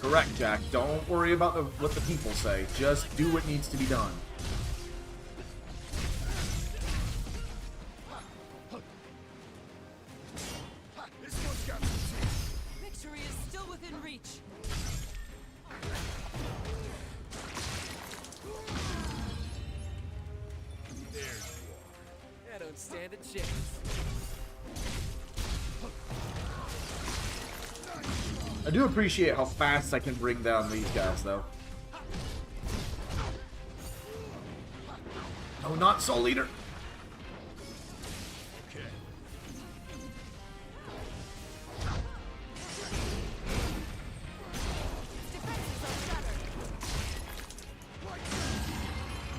Correct, Jack. Don't worry about what the people say. Just do what needs to be done. This one's got some teeth. Victory is still within reach. There you are. I don't stand a chance. I do appreciate how fast I can bring down these guys, though. No, not Soul Eater.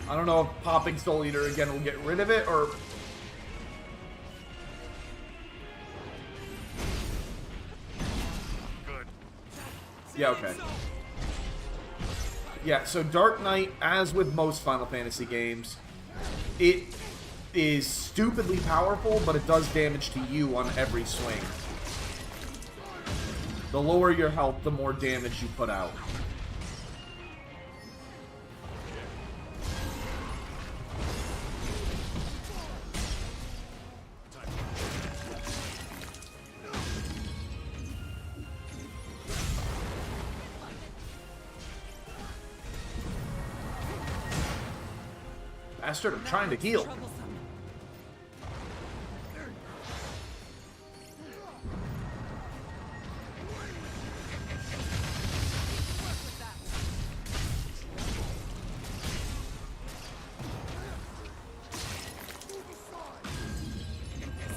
I don't know if popping Soul Eater again will get rid of it, or... Good. Yeah, okay. Yeah, so Dark Knight, as with most Final Fantasy games, it is stupidly powerful, but it does damage to you on every swing. The lower your health, the more damage you put out. Bastard, I'm trying to heal.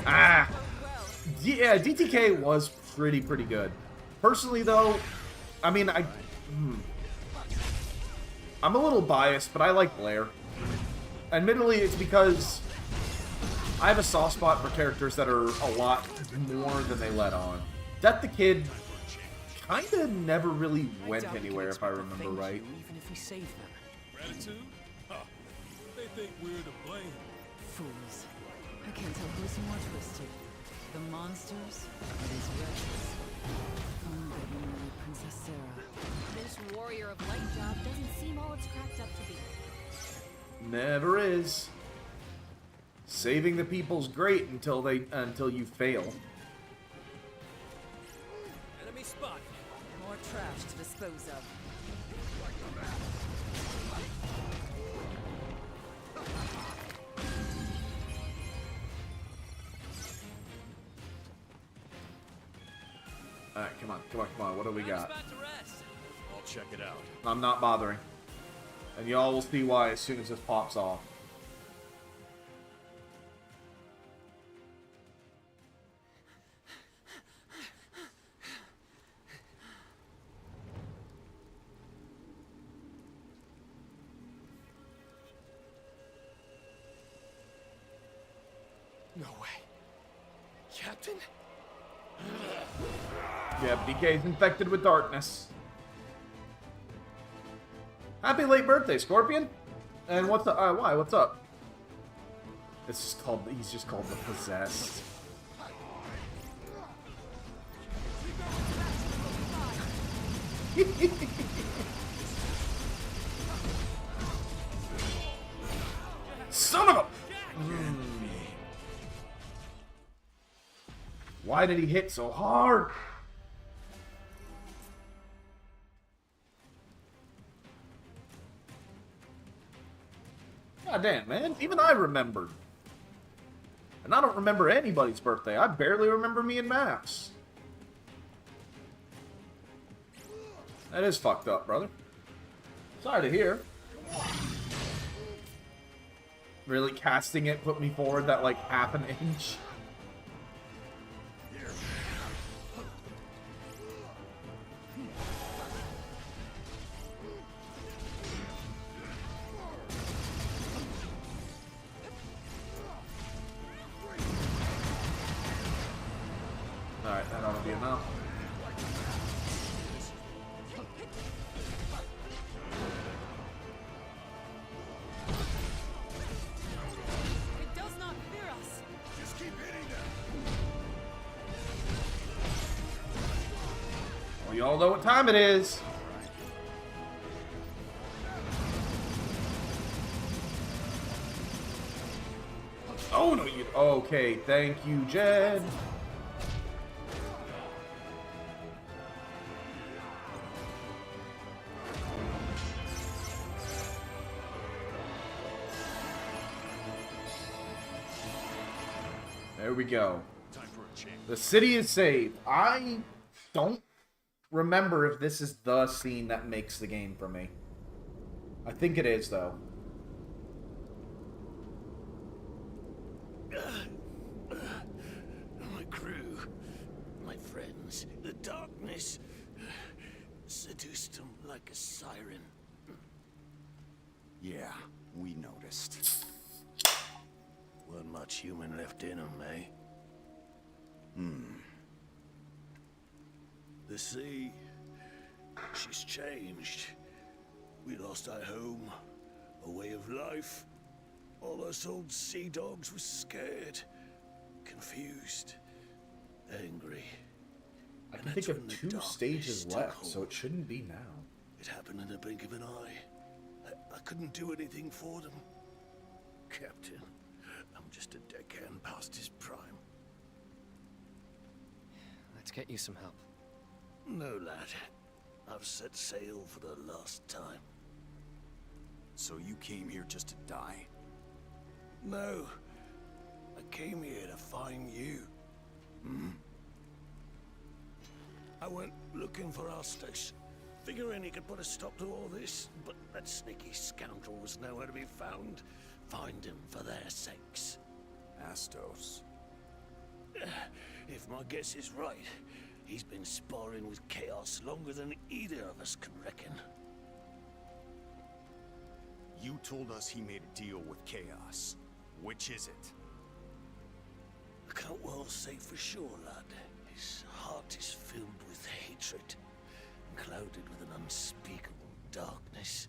Ah! Yeah, DTK was pretty good. Personally, though, I mean, I'm a little biased, but I like Blair. Admittedly, it's because I have a soft spot for characters that are a lot more than they let on. Death the Kid kinda never really went anywhere, if I remember right. Even if we save them. Gratitude? Huh. They think we're to blame. Fools. I can't tell who's more twisted. The monsters or these wretches. Unbelievable Princess Sarah. This warrior of light job doesn't seem all it's cracked up to be. Never is. Saving the people's great until you fail. Enemy spot. More trash to dispose of. Alright, come on. What do we got? I'll check it out. I'm not bothering. And y'all will see why as soon as this pops off. No way. Captain? Yeah, DK's infected with darkness. Happy late birthday, Scorpion! And what's up? Why? What's up? It's just called. He's just called the Possessed. Son of a! Why did he hit so hard? God damn, man. Even I remembered. And I don't remember anybody's birthday. I barely remember me and Max. That is fucked up, brother. Sorry to hear. Really casting it put me forward that, like, half an inch. Alright, that ought to be enough. It does not fear us. Just keep hitting them. Well, y'all know what time it is. Oh, no, you... Okay, thank you, Jed. Here we go. Time for a change. The city is saved. I don't remember if this is the scene that makes the game for me. I think it is, though. My crew, my friends, the darkness seduced them like a siren. Yeah, we noticed. Weren't much human left in them, eh? The sea, she's changed. We lost our home, a way of life. All us old sea dogs were scared, confused, angry. I can think of 2 stages left, so it shouldn't be now. It happened in the blink of an eye. I couldn't do anything for them. Captain, I'm just a deckhand past his prime. Let's get you some help. No, lad. I've set sail for the last time. So you came here just to die? No. I came here to find you. I went looking for Astos, figuring he could put a stop to all this, but that sneaky scoundrel was nowhere to be found. Find him for their sakes. Astos. If my guess is right, he's been sparring with Chaos longer than either of us can reckon. You told us he made a deal with Chaos. Which is it? I can't well say for sure, lad. His heart is filled with hatred, clouded with an unspeakable darkness.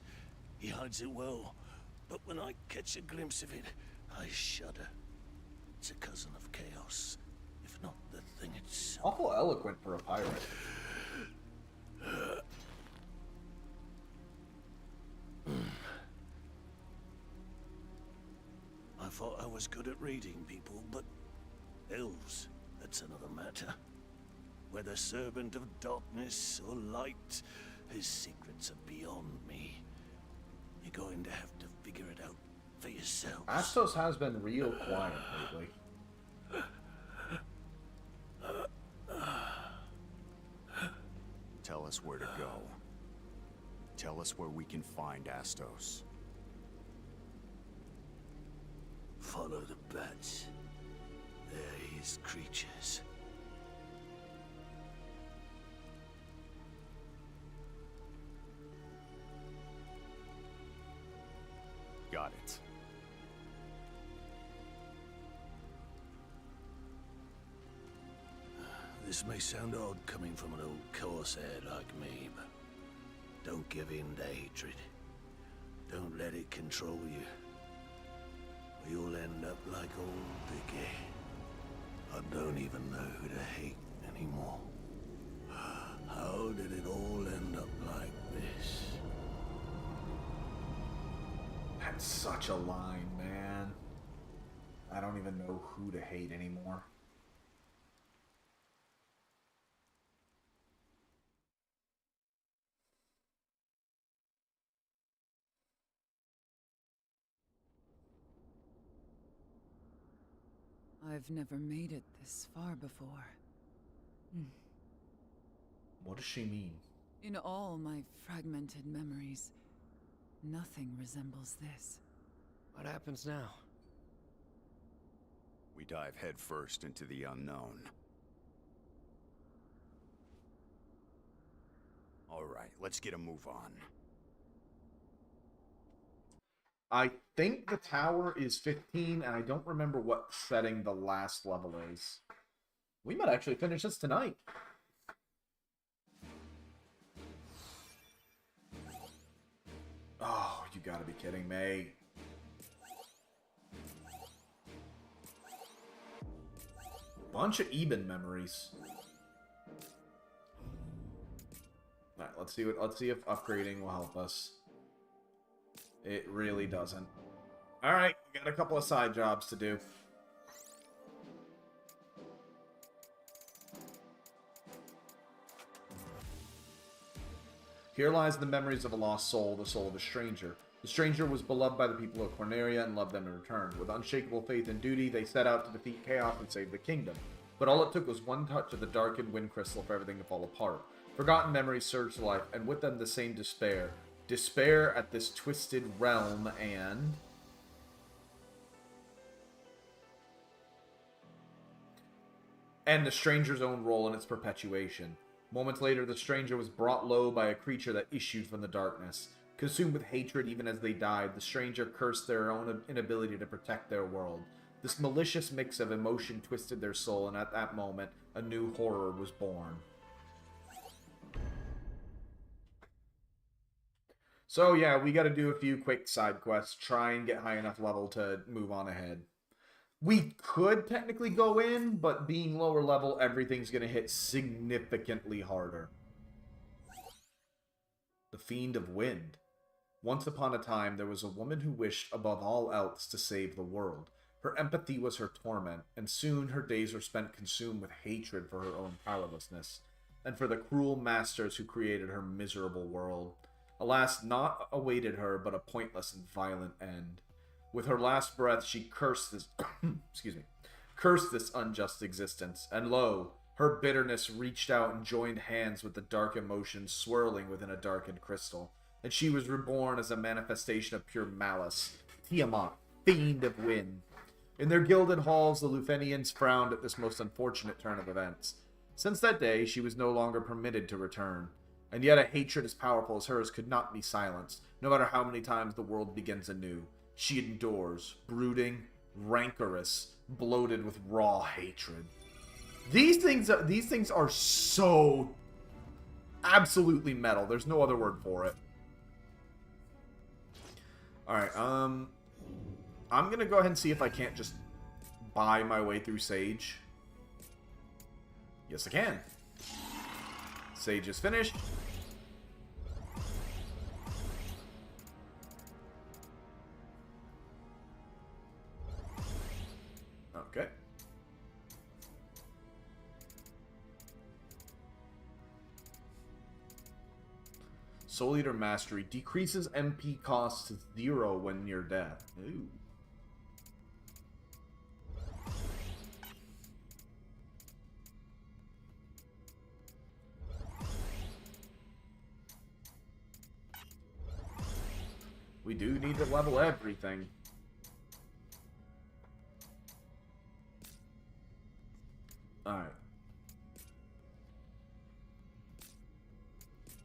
He hides it well, but when I catch a glimpse of it, I shudder. It's a cousin of Chaos, if not the thing itself. Awful eloquent for a pirate. I thought I was good at reading people, but elves, that's another matter. Whether servant of darkness or light, his secrets are beyond me. You're going to have to figure it out for yourselves. Astos has been real quiet lately. Tell us where to go. Tell us where we can find Astos. Follow the bats. They're his creatures. Got it. This may sound odd coming from an old corsair like me, but don't give in to hatred. Don't let it control you. Or you'll end up like old Vicky. I don't even know who to hate anymore. How did it all end up like this? That's such a line, man. I don't even know who to hate anymore. I've never made it this far before. What does she mean? In all my fragmented memories, nothing resembles this. What happens now? We dive headfirst into the unknown. All right, let's get a move on. I think the tower is 15, and I don't remember what setting the last level is. We might actually finish this tonight. Oh, you gotta be kidding me. Bunch of Eben memories. Alright, let's see if upgrading will help us. It really doesn't. Alright, we got a couple of side jobs to do. Here lies the memories of a lost soul, the soul of a stranger. The stranger was beloved by the people of Cornelia and loved them in return. With unshakable faith and duty, they set out to defeat chaos and save the kingdom. But all it took was one touch of the darkened wind crystal for everything to fall apart. Forgotten memories surged to life, and with them the same despair. Despair at this twisted realm and the stranger's own role in its perpetuation. Moments later, the stranger was brought low by a creature that issued from the darkness. Consumed with hatred even as they died, the stranger cursed their own inability to protect their world. This malicious mix of emotion twisted their soul, and at that moment, a new horror was born. So yeah, we gotta do a few quick side quests, try and get high enough level to move on ahead. We could technically go in, but being lower level, everything's gonna hit significantly harder. The Fiend of Wind. Once upon a time, there was a woman who wished above all else to save the world. Her empathy was her torment, and soon her days were spent consumed with hatred for her own powerlessness, and for the cruel masters who created her miserable world. Alas, naught awaited her but a pointless and violent end. With her last breath, she cursed this cursed this unjust existence, and lo, her bitterness reached out and joined hands with the dark emotions swirling within a darkened crystal, and she was reborn as a manifestation of pure malice, Tiamat, Fiend of Wind. In their gilded halls, the Lufenians frowned at this most unfortunate turn of events. Since that day, she was no longer permitted to return, and yet a hatred as powerful as hers could not be silenced, no matter how many times the world begins anew. She endures, brooding, rancorous, bloated with raw hatred. These things are so absolutely metal. There's no other word for it. Alright, I'm gonna go ahead and see if I can't just buy my way through Sage. Yes, I can. Sage is finished. Okay. Soul Eater Mastery decreases MP cost to 0 when near death. Ooh. We do need to level everything. Alright.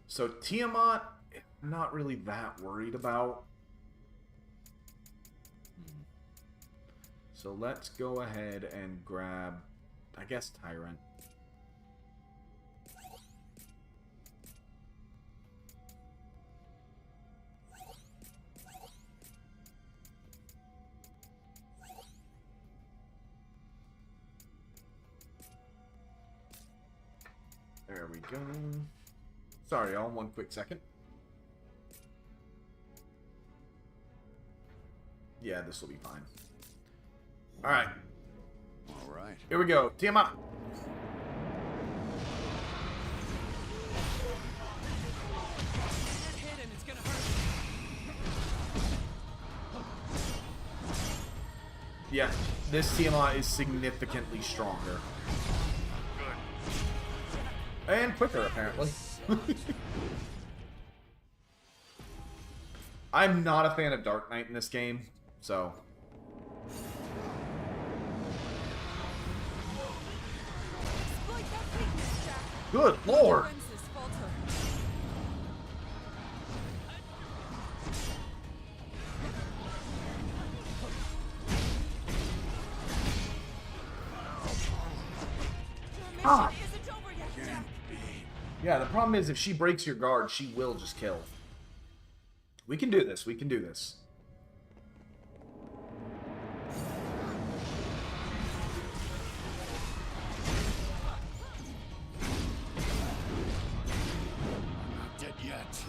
So Tiamat, I'm not really that worried about. So let's go ahead and grab, I guess, Tyrant. There we go. Sorry, y'all. One quick second. Yeah, this will be fine. Alright. Alright. Here we go. Tiamat. Yeah, this Tiamat is significantly stronger. And quicker, apparently. I'm not a fan of Dark Knight in this game, so... Good lord! Ah! Yeah, the problem is if she breaks your guard, she will just kill. We can do this. We can do this. Not dead yet.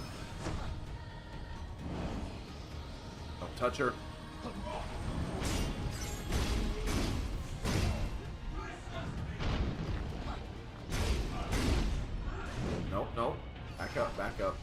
Don't touch her. Nope, nope. Back up, back up.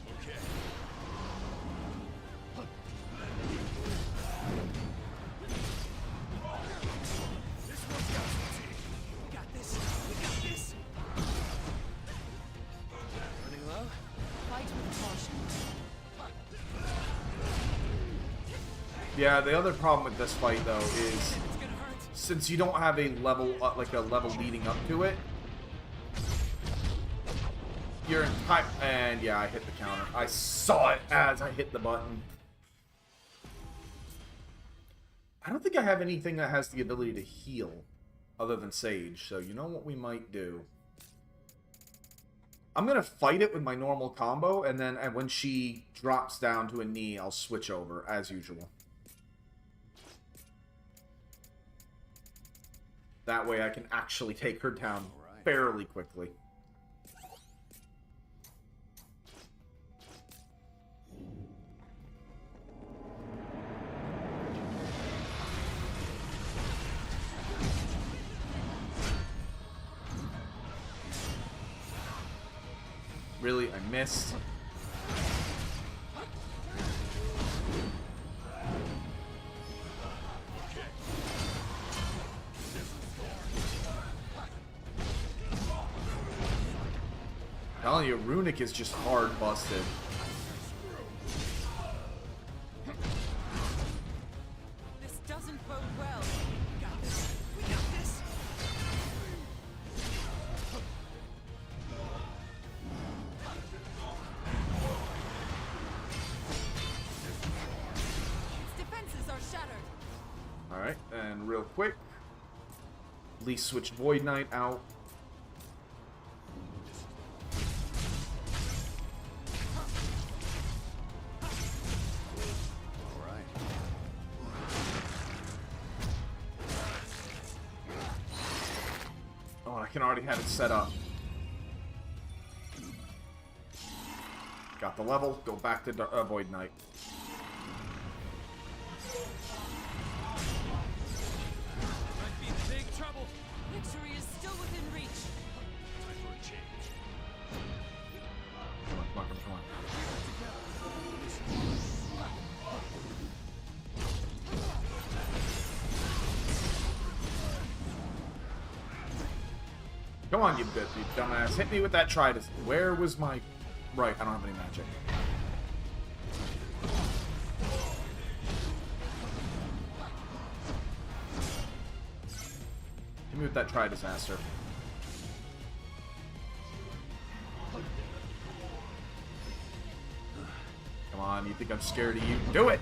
Yeah, the other problem with this fight, though, is since you don't have a level, like a level leading up to it, your entire... And yeah, I hit the counter. I saw it as I hit the button. I don't think I have anything that has the ability to heal other than Sage, so you know what we might do? I'm going to fight it with my normal combo, and then when she drops down to a knee, I'll switch over, as usual. That way I can actually take her down fairly quickly. Really, I missed. Telling you, Runic is just hard busted. This doesn't bode well. We got this. We got this. Its defenses are shattered. Alright, and real quick. At least switch Void Knight out. I can already have it set up. Got the level. Go back to Void Knight. Might be in big trouble. Victory is still within reach. Time for a change. Come on, come on, come on. Come on, you dumbass. Hit me with that trident. Where was my... Right, I don't have any magic. Hit me with that Tri-Disaster. Come on, you think I'm scared of you? Do it!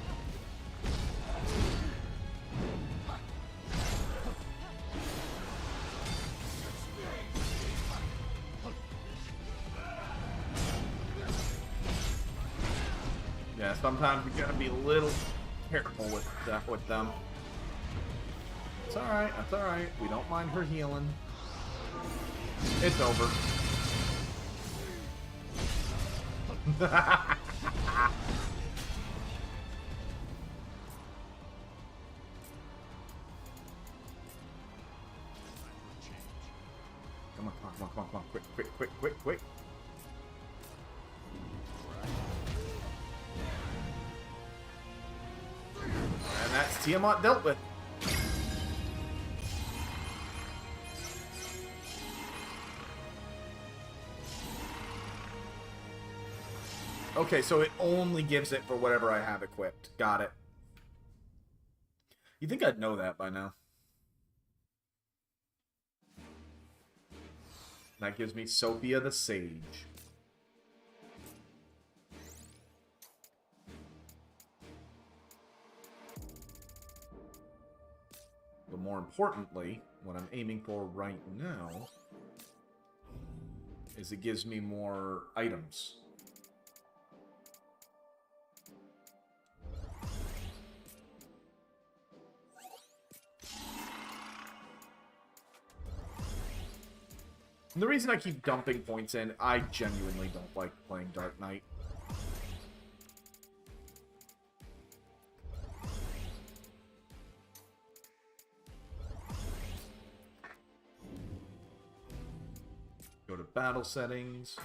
Yeah, sometimes we gotta be a little careful with them. It's alright, that's alright. We don't mind her healing. It's over. Come on, come on, come on, come on, come on. Quick, quick, quick, quick, quick. And that's Tiamat dealt with. Okay, so it only gives it for whatever I have equipped. Got it. You think I'd know that by now? That gives me Sophia the Sage. But more importantly, what I'm aiming for right now is it gives me more items. And the reason I keep dumping points in, I genuinely don't like playing Dark Knight. Go to battle settings.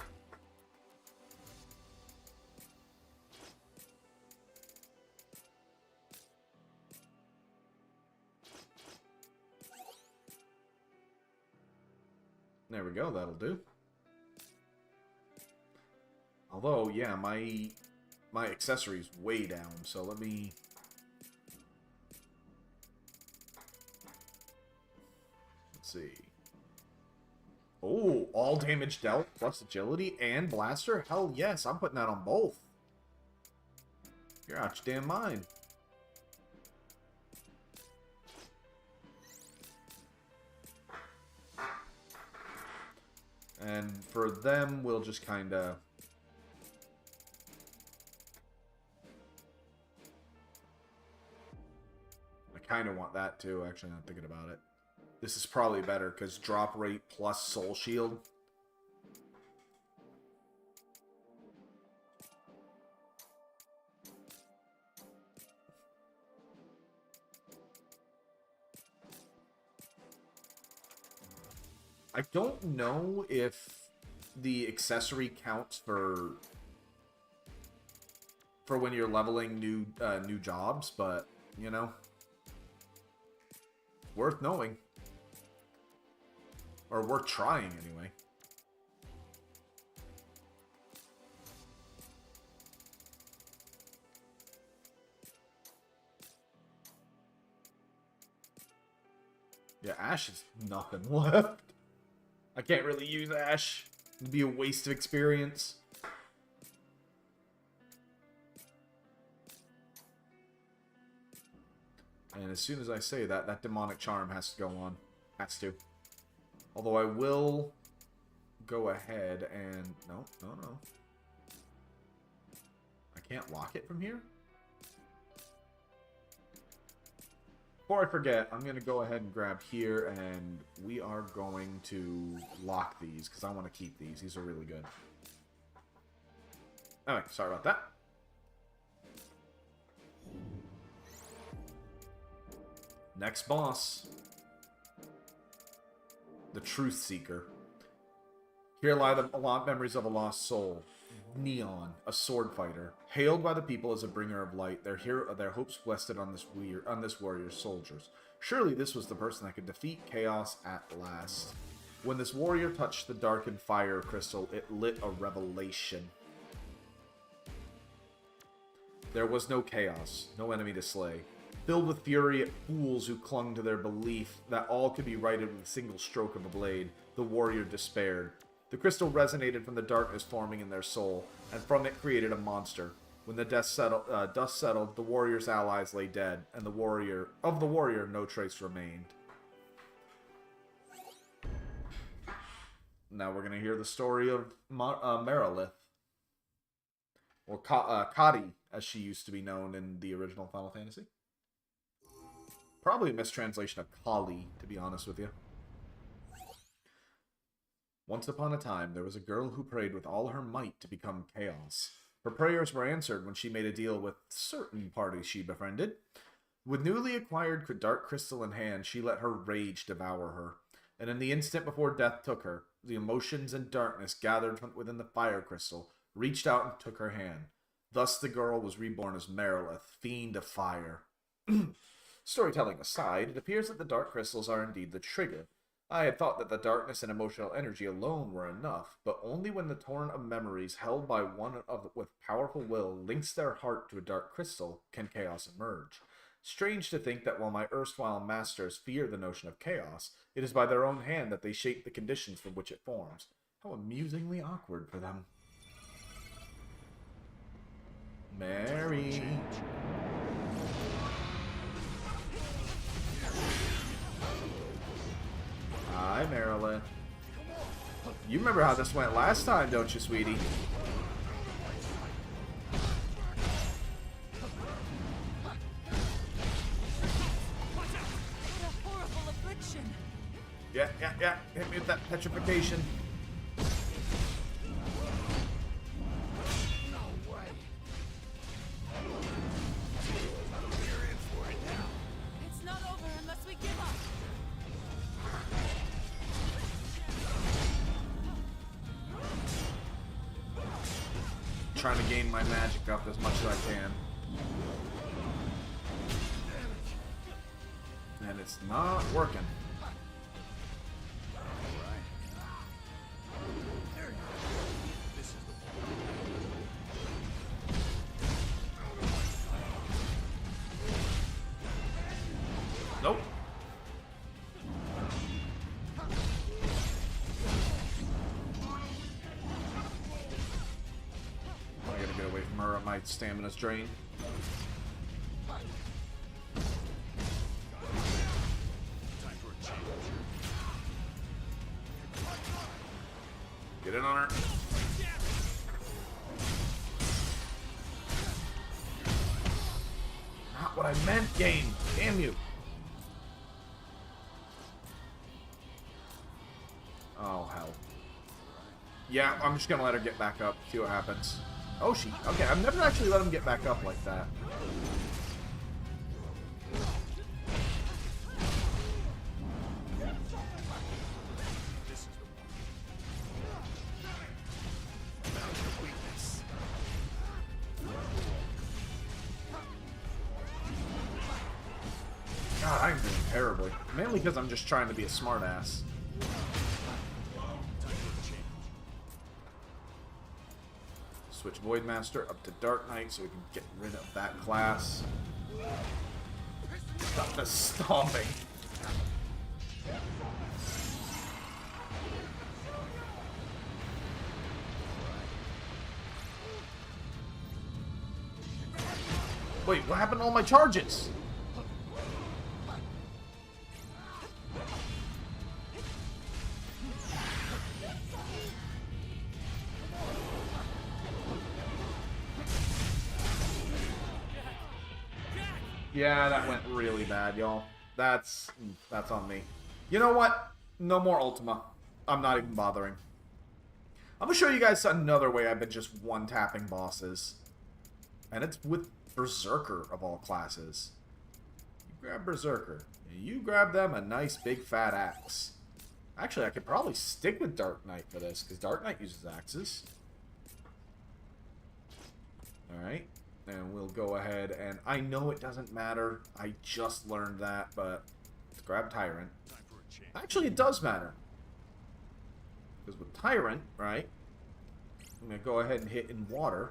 There we go, that'll do. Although, yeah, my accessory's way down, so let me see. Oh, all damage dealt plus agility and blaster? Hell yes, I'm putting that on both. You're out your damn mind. And for them, we'll just kind of... I kind of want that too, actually, now I'm thinking about it. This is probably better, because drop rate plus soul shield. I don't know if the accessory counts for when you're leveling new jobs, but you know, worth knowing, or worth trying anyway. Yeah, Ash is nothing left. I can't really use Ash. It'd be a waste of experience. And as soon as I say that, that demonic charm has to go on. Has to. Although I will go ahead and... No. I can't lock it from here? Before I forget, I'm going to go ahead and grab here, and we are going to lock these, because I want to keep these. These are really good. Anyway, sorry about that. Next boss. The Truth Seeker. Here lie the memories of a lost soul. Neon, a sword fighter, hailed by the people as a bringer of light, their hopes rested on this warrior's soldiers. Surely this was the person that could defeat chaos at last. When this warrior touched the darkened fire crystal, it lit a revelation. There was no chaos, no enemy to slay. Filled with fury at fools who clung to their belief that all could be righted with a single stroke of a blade, the warrior despaired. The crystal resonated from the darkness forming in their soul, and from it created a monster. When the dust settled, the warrior's allies lay dead, and of the warrior no trace remained. Now we're going to hear the story of Merilith. Or Kadi, as she used to be known in the original Final Fantasy. Probably a mistranslation of Kali, to be honest with you. Once upon a time, there was a girl who prayed with all her might to become chaos. Her prayers were answered when she made a deal with certain parties she befriended. With newly acquired dark crystal in hand, she let her rage devour her. And in the instant before death took her, the emotions and darkness gathered within the fire crystal reached out and took her hand. Thus the girl was reborn as Merilith, Fiend of Fire. Storytelling aside, it appears that the dark crystals are indeed the trigger. I had thought that the darkness and emotional energy alone were enough, but only when the torrent of memories held by one with powerful will links their heart to a dark crystal can chaos emerge. Strange to think that while my erstwhile masters fear the notion of chaos, it is by their own hand that they shape the conditions from which it forms. How amusingly awkward for them. Mary. Hi, Merilith. You remember how this went last time, don't you, sweetie? What a horrible affliction. Yeah. Hit me with that petrification. No way. We're in for it now. It's not over unless we give up. Trying to gain my magic up as much as I can. And it's not working. Nope. stamina's drained. Get in on her. Not what I meant, game. Damn you. Oh, hell. Yeah, I'm just gonna let her get back up. See what happens. Oh, she... Okay, I've never actually let him get back up like that. God, I'm doing terribly. Mainly because I'm just trying to be a smartass. Switch Voidmaster up to Dark Knight so we can get rid of that class. Stop the stomping. Wait, what happened to all my charges? Yeah, that went really bad, y'all. That's on me. You know what? No more Ultima. I'm not even bothering. I'm gonna show you guys another way I've been just one-tapping bosses. And it's with Berserker of all classes. You grab Berserker. You grab them a nice big fat axe. Actually, I could probably stick with Dark Knight for this, because Dark Knight uses axes. Alright. And we'll go ahead and... I know it doesn't matter. I just learned that, but... Let's grab Tyrant. Actually, it does matter. Because with Tyrant, right... I'm going to go ahead and hit in water.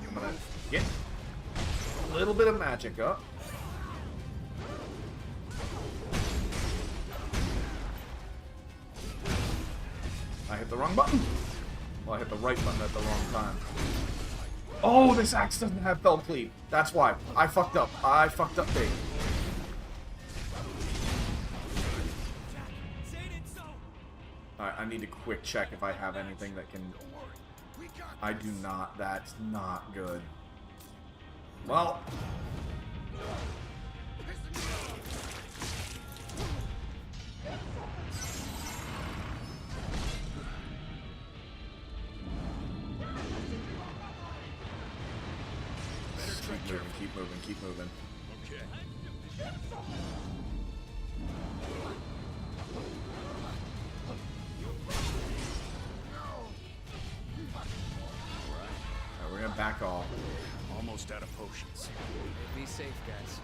I'm going to get a little bit of magic up. I hit the wrong button. Well, I hit the right button at the wrong time. Oh, this axe doesn't have Fell Cleave. That's why. I fucked up. I fucked up big. Alright, I need to quick check if I have anything that can... I do not. That's not good. Well... Keep moving, keep moving. Okay. Alright, we're gonna back off. Almost out of potions. Be safe, guys.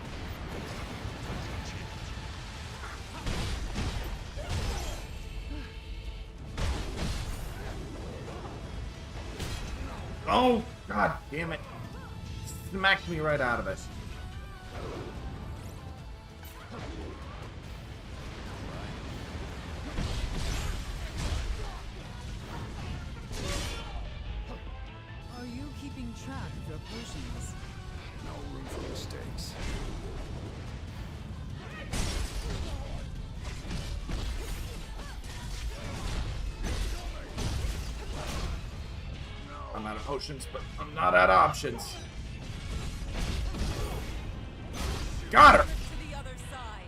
Oh, god damn it. Smacked me right out of it. Are you keeping track of your potions? No room for mistakes. I'm out of potions, but I'm not out of options. Got her! To the other side.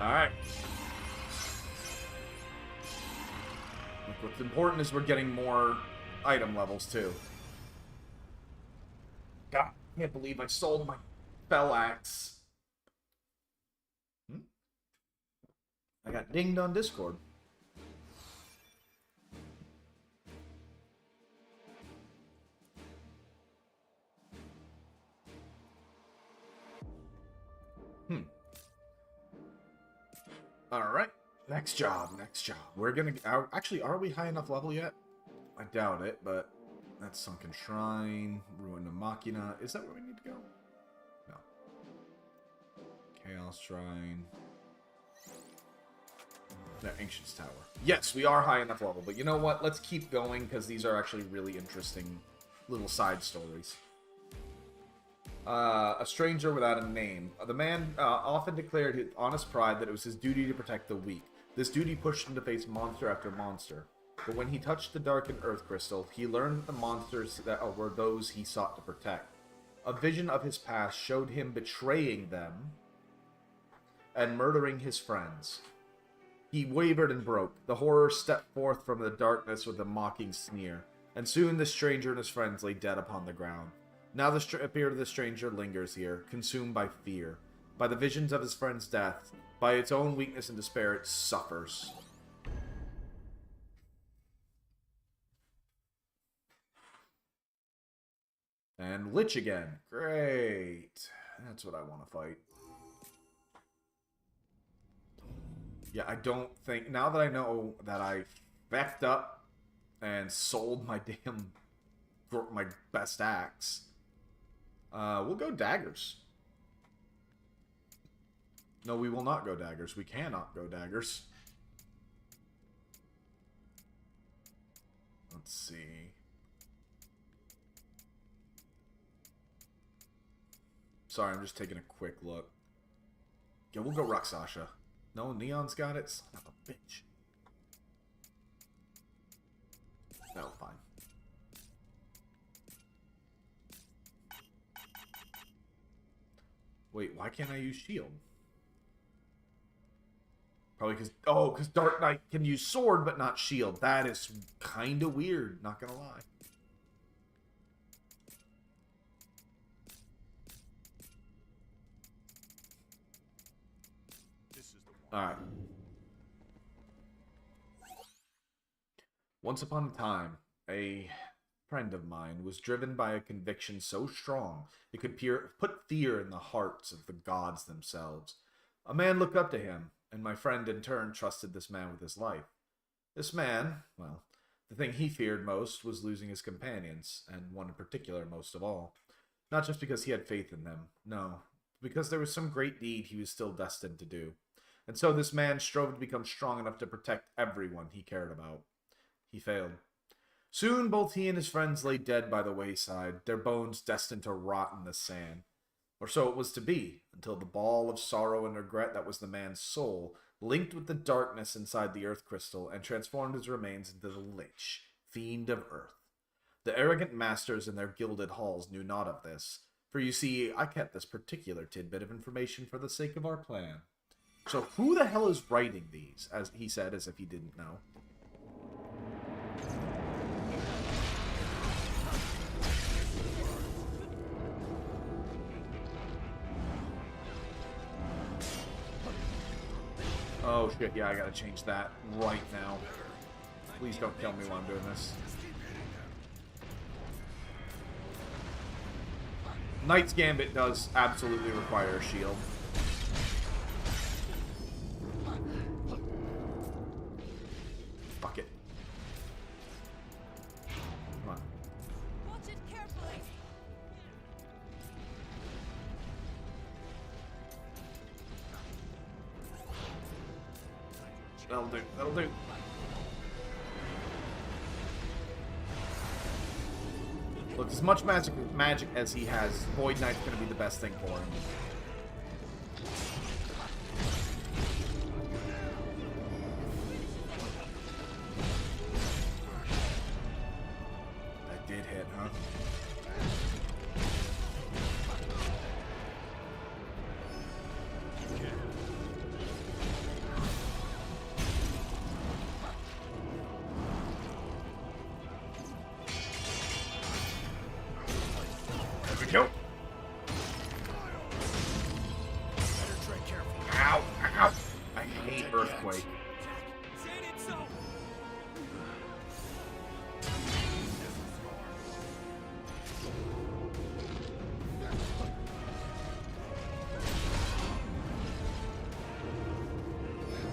Alright. What's important is we're getting more item levels, too. God, I can't believe I sold my Fell Axe. I got dinged on Discord. Alright. Next job. We're gonna... actually, are we high enough level yet? I doubt it, but... That's Sunken Shrine, Ruin of Machina. Is that where we need to go? No. Chaos Shrine. That Ancient's Tower. Yes, we are high enough level, but you know what? Let's keep going, because these are actually really interesting little side stories. A stranger without a name. The man often declared with honest pride that it was his duty to protect the weak. This duty pushed him to face monster after monster. But when he touched the darkened earth crystal, he learned that the monsters that were those he sought to protect. A vision of his past showed him betraying them and murdering his friends. He wavered and broke. The horror stepped forth from the darkness with a mocking sneer, and soon the stranger and his friends lay dead upon the ground. Now the spirit of the stranger lingers here, consumed by fear. By the visions of his friend's death, by its own weakness and despair, it suffers. And Lich again. Great. That's what I want to fight. Yeah, I don't think... Now that I know that I fecked up and sold my damn... my best axe, we'll go daggers. No, we will not go daggers. We cannot go daggers. Let's see. Sorry, I'm just taking a quick look. Yeah, we'll go Raksasha. No, Neon's got it. Son of a bitch. No, fine. Wait, why can't I use shield? Probably because... Oh, because Dark Knight can use sword, but not shield. That is kind of weird, not gonna lie. Alright. Once upon a time, a friend of mine was driven by a conviction so strong it could put fear in the hearts of the gods themselves. A man looked up to him, and my friend in turn trusted this man with his life. This man, well, the thing he feared most was losing his companions, and one in particular most of all. Not just because he had faith in them, no, because there was some great deed he was still destined to do. And so this man strove to become strong enough to protect everyone he cared about. He failed. Soon both he and his friends lay dead by the wayside, their bones destined to rot in the sand. Or so it was to be, until the ball of sorrow and regret that was the man's soul linked with the darkness inside the earth crystal and transformed his remains into the Lich, fiend of earth. The arrogant masters in their gilded halls knew not of this, for you see, I kept this particular tidbit of information for the sake of our plan. So who the hell is writing these? As he said, as if he didn't know. Oh shit, yeah, I gotta change that right now. Please don't kill me while I'm doing this. Knight's Gambit does absolutely require a shield. Fuck it. Come on. Watch it carefully. That'll do. That'll do. Look, as much magic as he has, Void Knight's gonna be the best thing for him. That did hit, huh? There we go. Ow! Ow! I hate Earthquake.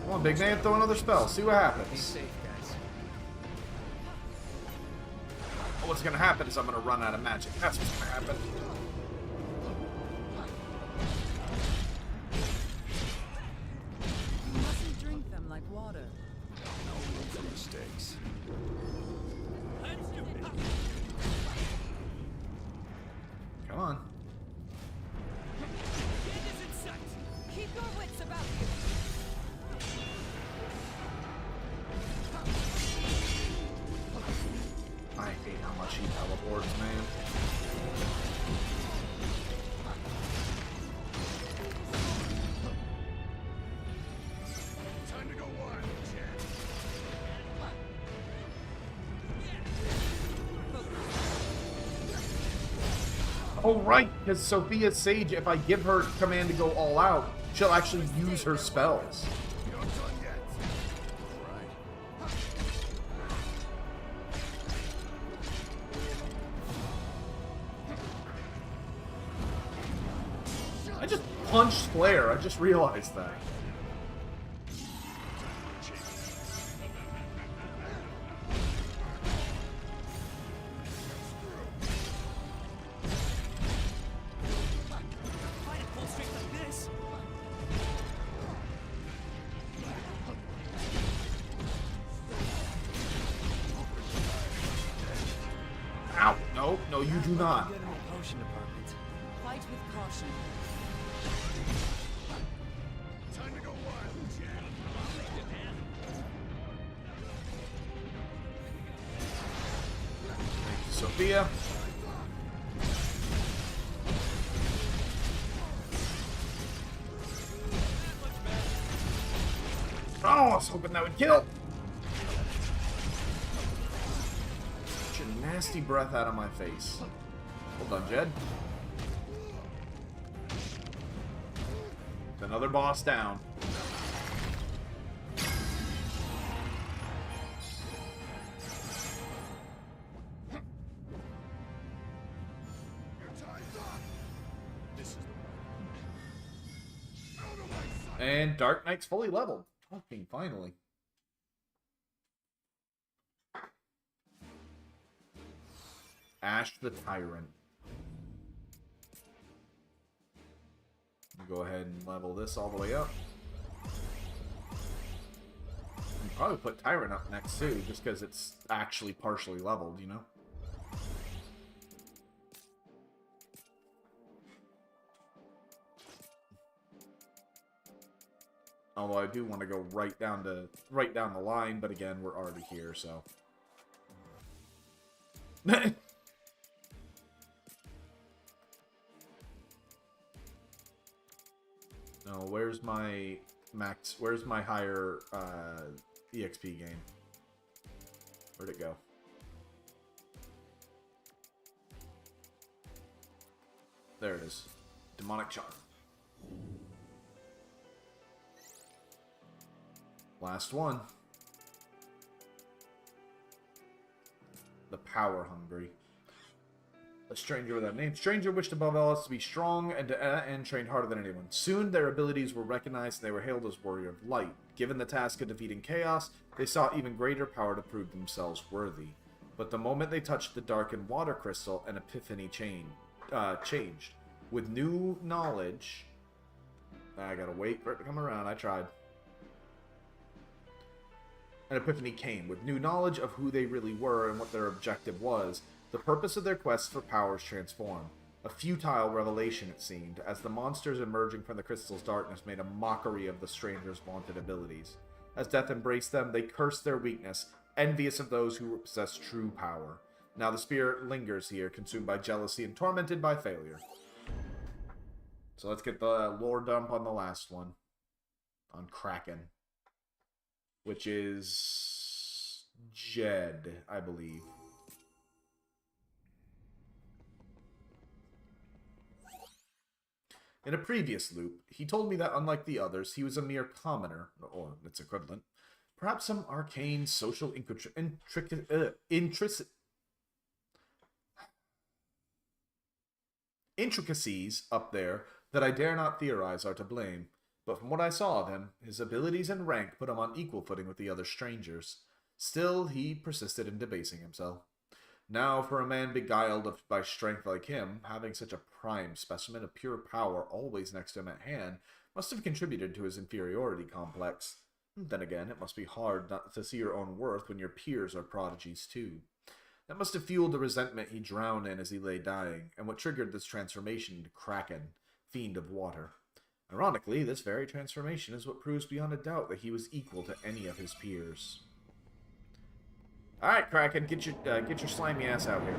Come on, big man, throw another spell. See what Be happens. safe, guys. What's gonna happen is I'm gonna run out of magic. That's what's gonna happen. You mustn't drink them like water. No room for mistakes. Come on. Keep your wits about you. I hate how much he teleports, man. Time to go wild, Chad. Oh, right, because Sophia's Sage, if I give her command to go all out, she'll actually use her spells. You're not done yet. I just punched Flare, I just realized that. Ow, no, no, you do not. Good in the potion department. Fight with caution. Time to go wild, Chad. Thank you, Sophia. Oh, I was hoping that would kill. Get your nasty breath out of my face. Well done, Jed. Another boss down. And Dark Knight's fully leveled. Fucking finally. Ash the Tyrant. Go ahead and level this all the way up. And probably put Tyrant up next too, just because it's actually partially leveled, you know? Although I do want to go right down the line, but again, we're already here, so. No, where's my max? Where's my higher EXP gain? Where'd it go? There it is. Demonic Charm. Last one. The Power Hungry. A stranger without name. Stranger wished above all else to be strong and trained harder than anyone. Soon their abilities were recognized and they were hailed as Warrior of Light. Given the task of defeating chaos, they sought even greater power to prove themselves worthy. But the moment they touched the darkened water crystal, an epiphany changed. With new knowledge... I gotta wait for it to come around. I tried. An epiphany came. With new knowledge of who they really were and what their objective was, the purpose of their quest for powers transformed. A futile revelation, it seemed, as the monsters emerging from the crystal's darkness made a mockery of the stranger's vaunted abilities. As death embraced them, they cursed their weakness, envious of those who possess true power. Now the spirit lingers here, consumed by jealousy and tormented by failure. So let's get the lore dump on the last one. On Kraken. Which is... Jed, I believe. In a previous loop, he told me that unlike the others, he was a mere commoner, or its equivalent. Perhaps some arcane social intricacies up there that I dare not theorize are to blame. but from what I saw of him, his abilities and rank put him on equal footing with the other strangers. Still, he persisted in debasing himself. Now, for a man beguiled by strength like him, having such a prime specimen of pure power always next to him at hand must have contributed to his inferiority complex. Then again, it must be hard not to see your own worth when your peers are prodigies too. That must have fueled the resentment he drowned in as he lay dying, and what triggered this transformation into Kraken, fiend of water. Ironically, this very transformation is what proves beyond a doubt that he was equal to any of his peers. Alright, Kraken, get your slimy ass out here.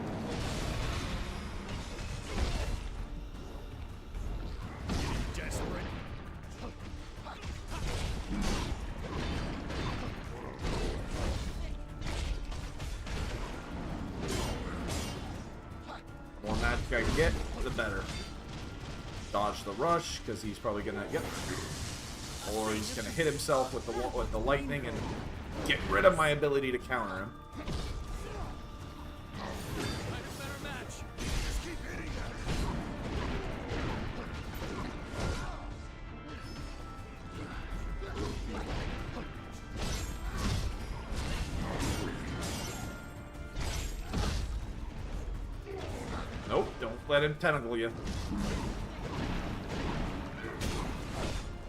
Desperate. The more magic I can get, the better. Dodge the rush, because he's probably gonna, yep. Or he's gonna hit himself with the lightning and get rid of my ability to counter him. Nope, don't let him tentacle you.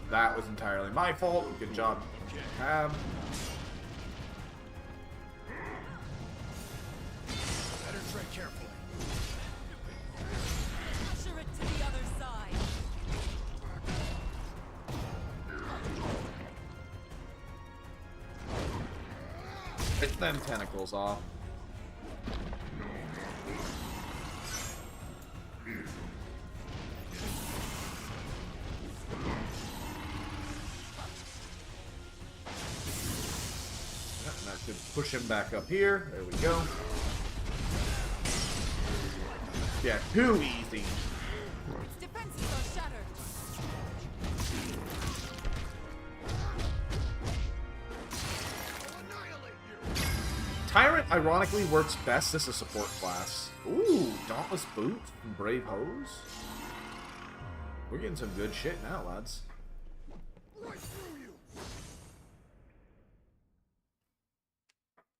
That was entirely my fault. Good job, Cav. Better tread carefully. Usher it to the other side. Hit them tentacles off. Push him back up here. There we go. Yeah, too easy. Its defenses are shattered. Tyrant, ironically, works best as a support class. Ooh, Dauntless Boot from Brave Hose. We're getting some good shit now, lads.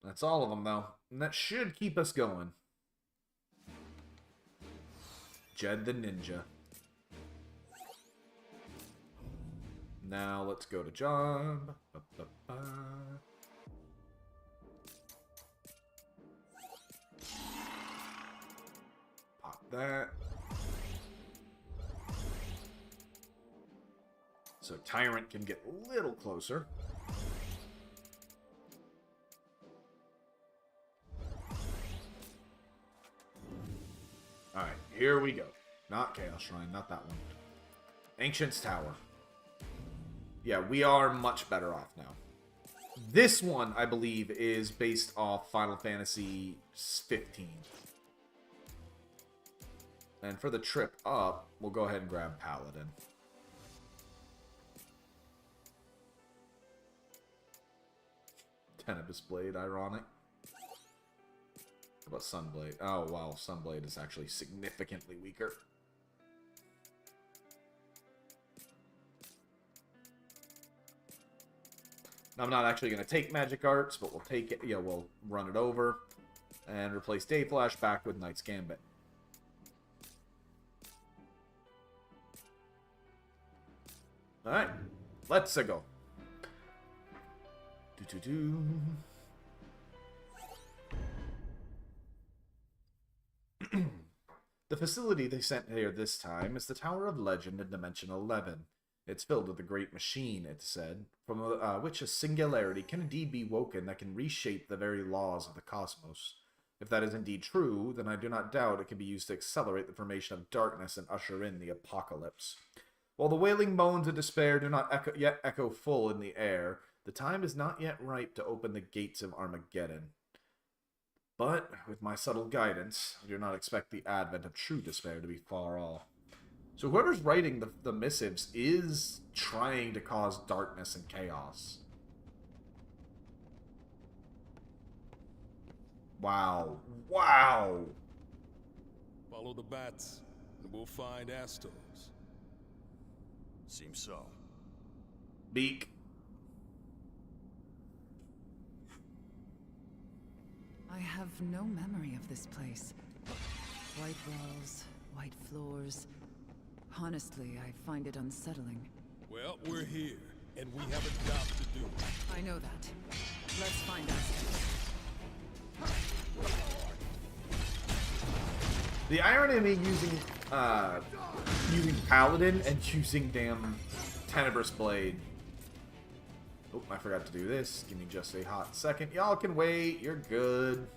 That's all of them, though. And that should keep us going. Jed the Ninja. Now let's go to job. Pop that. So Tyrant can get a little closer. Alright, here we go. Not Chaos Shrine, not that one. Ancient's Tower. Yeah, we are much better off now. This one, I believe, is based off Final Fantasy 15. And for the trip up, we'll go ahead and grab Paladin. Tenebris Blade, ironic. How about Sunblade? Oh, wow, Sunblade is actually significantly weaker. I'm not actually going to take Magic Arts, but we'll take it. Yeah, we'll run it over and replace Day Flash back with Knight's Gambit. Alright, let's go. The facility they sent here this time is the Tower of Legend in Dimension 11. It's filled with a great machine, it said, from which a singularity can indeed be woken that can reshape the very laws of the cosmos. If that is indeed true, then I do not doubt it can be used to accelerate the formation of darkness and usher in the apocalypse. While the wailing moans of despair do not yet echo full in the air, the time is not yet ripe to open the gates of Armageddon. But, with my subtle guidance, I do not expect the advent of true despair to be far off. So whoever's writing the missives is trying to cause darkness and chaos. Wow. Wow! Follow the bats, and we'll find Astos. Seems so. Beak. I have no memory of this place. White walls, white floors. Honestly, I find it unsettling. Well, we're here, and we have a job to do. I know that. Let's find out. The irony of me using Paladin and using damn Tenebrous Blade. Oh, I forgot to do this. Give me just a hot second. Y'all can wait. You're good.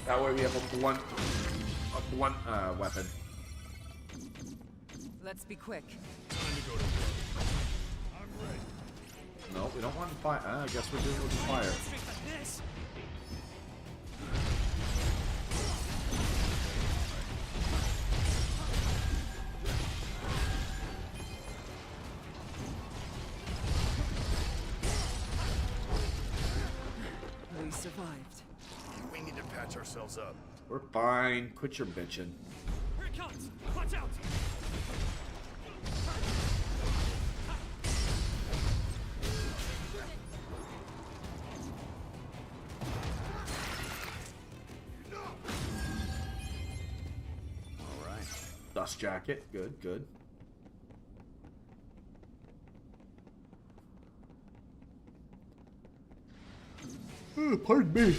That way we have a blunt weapon. Let's be quick. Time to go to work. I'm ready. No, we don't want to fire. I guess we're doing it with fire. We survived. We need to patch ourselves up. We're fine. Quit your bitching. Here it comes! Watch out! Alright. Dust jacket. Good, good. Pardon me.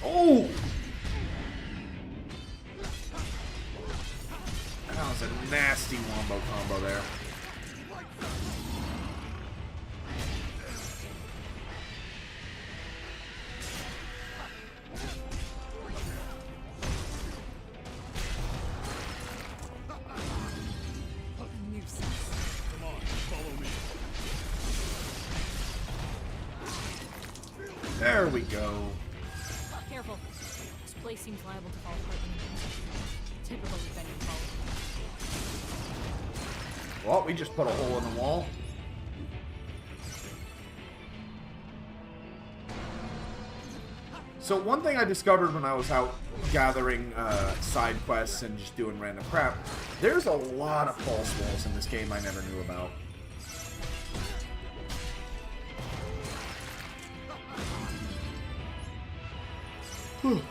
Oh! That was a nasty wombo combo there. Come on, follow me. There we go. Careful. This place seems liable to fall apart anytime. Typical defending fall. Well, we just put a hole in the wall. So one thing I discovered when I was out gathering side quests and just doing random crap, there's a lot of false walls in this game I never knew about.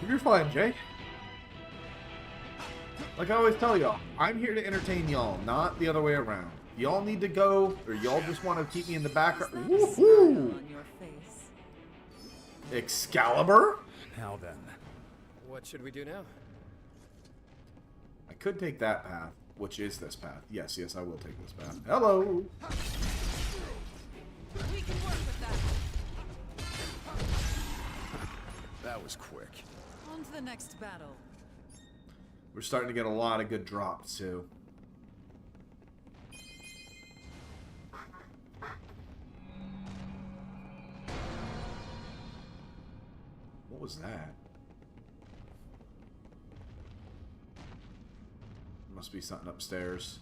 You're fine, Jay. Like I always tell y'all, I'm here to entertain y'all, not the other way around. Y'all need to go, or y'all just want to keep me in the background. Woohoo! Excalibur? Now then. What should we do now? I could take that path, which is this path. Yes, yes, I will take this path. Hello! We can work with that. That was quick. On to the next battle. We're starting to get a lot of good drops, too. What was that? Must be something upstairs.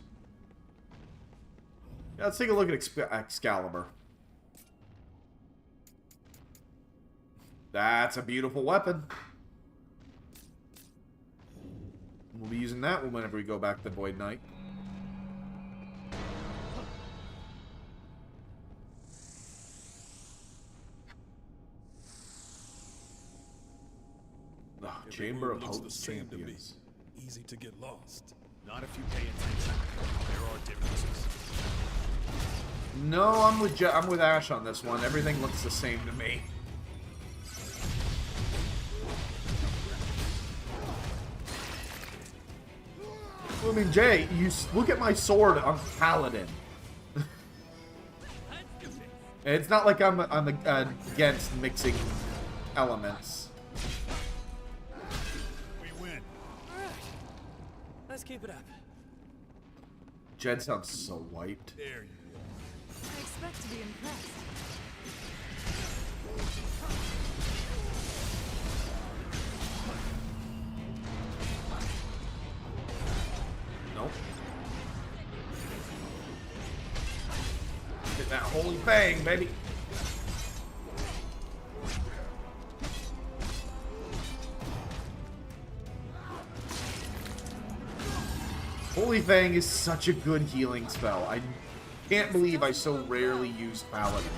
Yeah, let's take a look at Excalibur. That's a beautiful weapon. We'll be using that whenever we go back to Void Knight. The Chamber of Hope Champions. Easy to get lost. Not if you pay attention. There are differences. No, I'm with Ash on this one. Everything looks the same to me. I mean, Jay, you look at my sword on Paladin. It's not like I'm against mixing elements. We win. Alright. Let's keep it up. Jed sounds so wiped. There you go. I expect to be impressed. Nope. Hit that holy bang, baby. Holy Fang is such a good healing spell. I can't believe I so rarely use Paladin.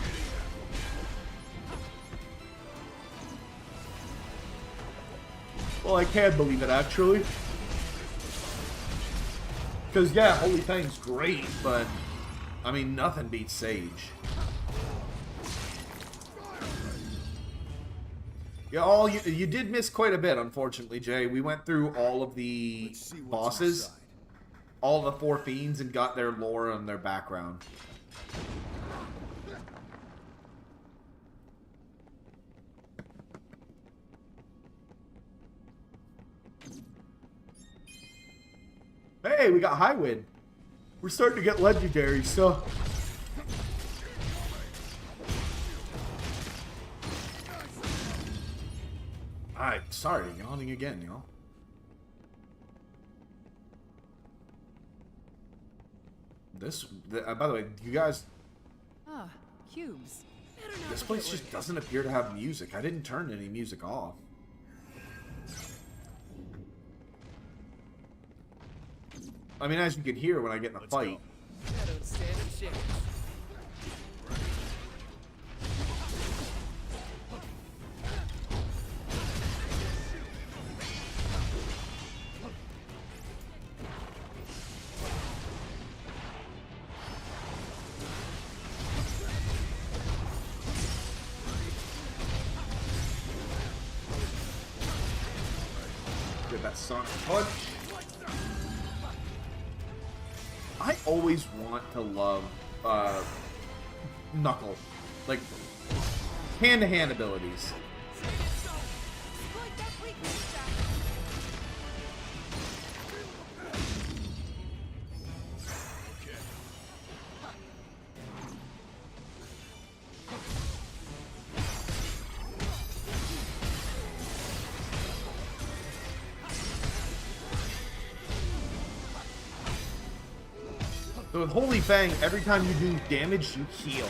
Well, I can believe it, actually. Because, yeah, Holy Fang's great, but, I mean, nothing beats Sage. Yeah, you did miss quite a bit, unfortunately, Jay. We went through all of the bosses, all the 4 fiends, and got their lore and their background. Hey, we got Highwind. We're starting to get legendary stuff. Alright, sorry, yawning again, y'all. By the way, you guys... Ah, cubes. This place just doesn't appear to have music. I didn't turn any music off. I mean, as you can hear when I get in a fight. I don't stand a chance. Get that sonic punch. I always want to love Knuckle. Like, hand-to-hand abilities. So with Holy Fang, every time you do damage, you heal.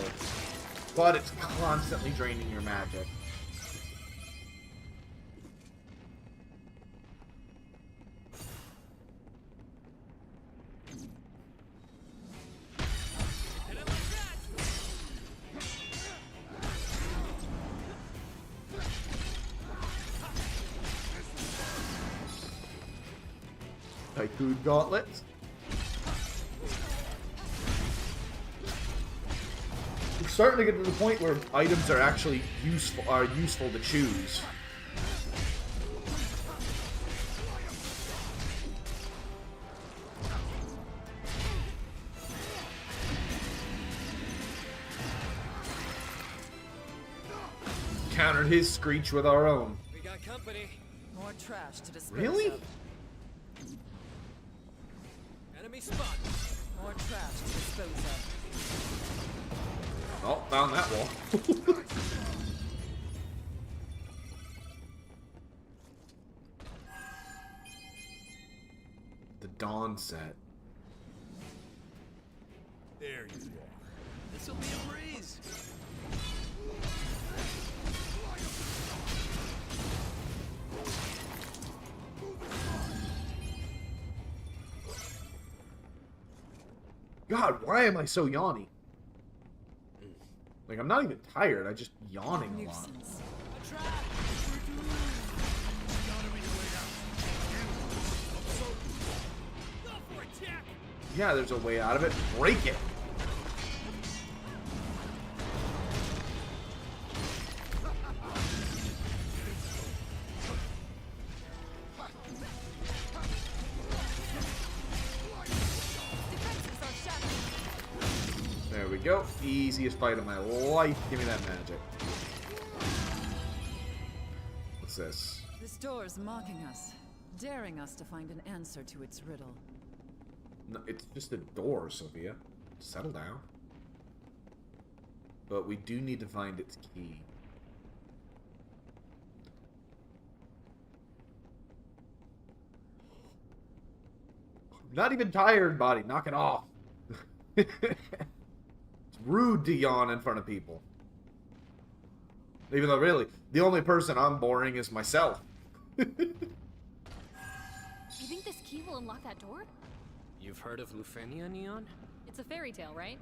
But it's constantly draining your magic. Tycoon gauntlets. We're starting to get to the point where items are actually useful to choose. Countered his screech with our own. We got company. More trash to dispose Really? of. Enemy spot. More trash to dispose of. Oh, found that wall. The Dawn set. There you are. This'll be a breeze. God, why am I so yawny? Like, I'm not even tired, I'm just yawning a lot. Yeah, there's a way out of it. Break it! There we go. Easiest fight of my life. Give me that magic. What's this? This door's mocking us, daring us to find an answer to its riddle. No, it's just a door, Sophia. Settle down. But we do need to find its key. I'm not even tired, body. Knock it off. It's rude to yawn in front of people. Even though, really, the only person I'm boring is myself. You think this key will unlock that door? You've heard of Lufenia, Neon? It's a fairy tale, right?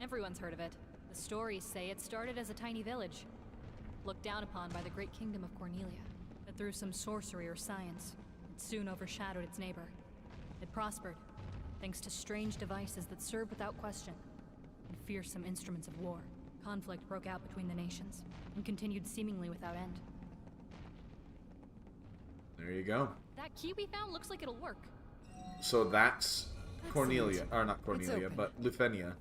Everyone's heard of it. The stories say it started as a tiny village, looked down upon by the great kingdom of Cornelia. But through some sorcery or science, it soon overshadowed its neighbor. It prospered, thanks to strange devices that served without question, and fearsome instruments of war. Conflict broke out between the nations, and continued seemingly without end. There you go. That key we found looks like it'll work. So that's Cornelia, or not Cornelia, open. but Lufenia.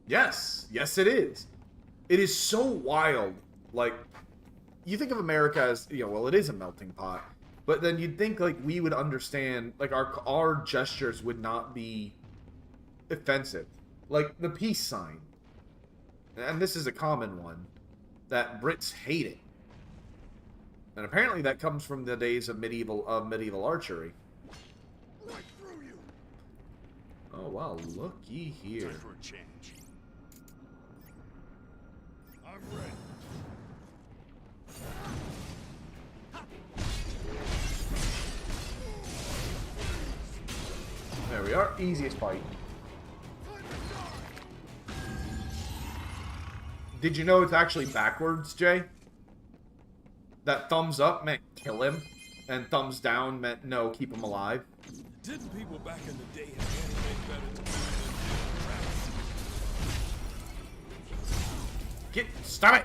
Yes, yes it is. It is so wild. Like, you think of America as, you know, well, it is a melting pot. But then you'd think, like, we would understand, like, our gestures would not be offensive. Like, the peace sign. And this is a common one. That Brits hate it. And apparently that comes from the days of medieval archery. Right through you. Oh, wow, looky here. Time for a change. I'm ready. There we are. Easiest fight. Did you know it's actually backwards, Jay? That thumbs up meant kill him, and thumbs down meant no, keep him alive. Didn't people back in the day have anything better to do than Stop it!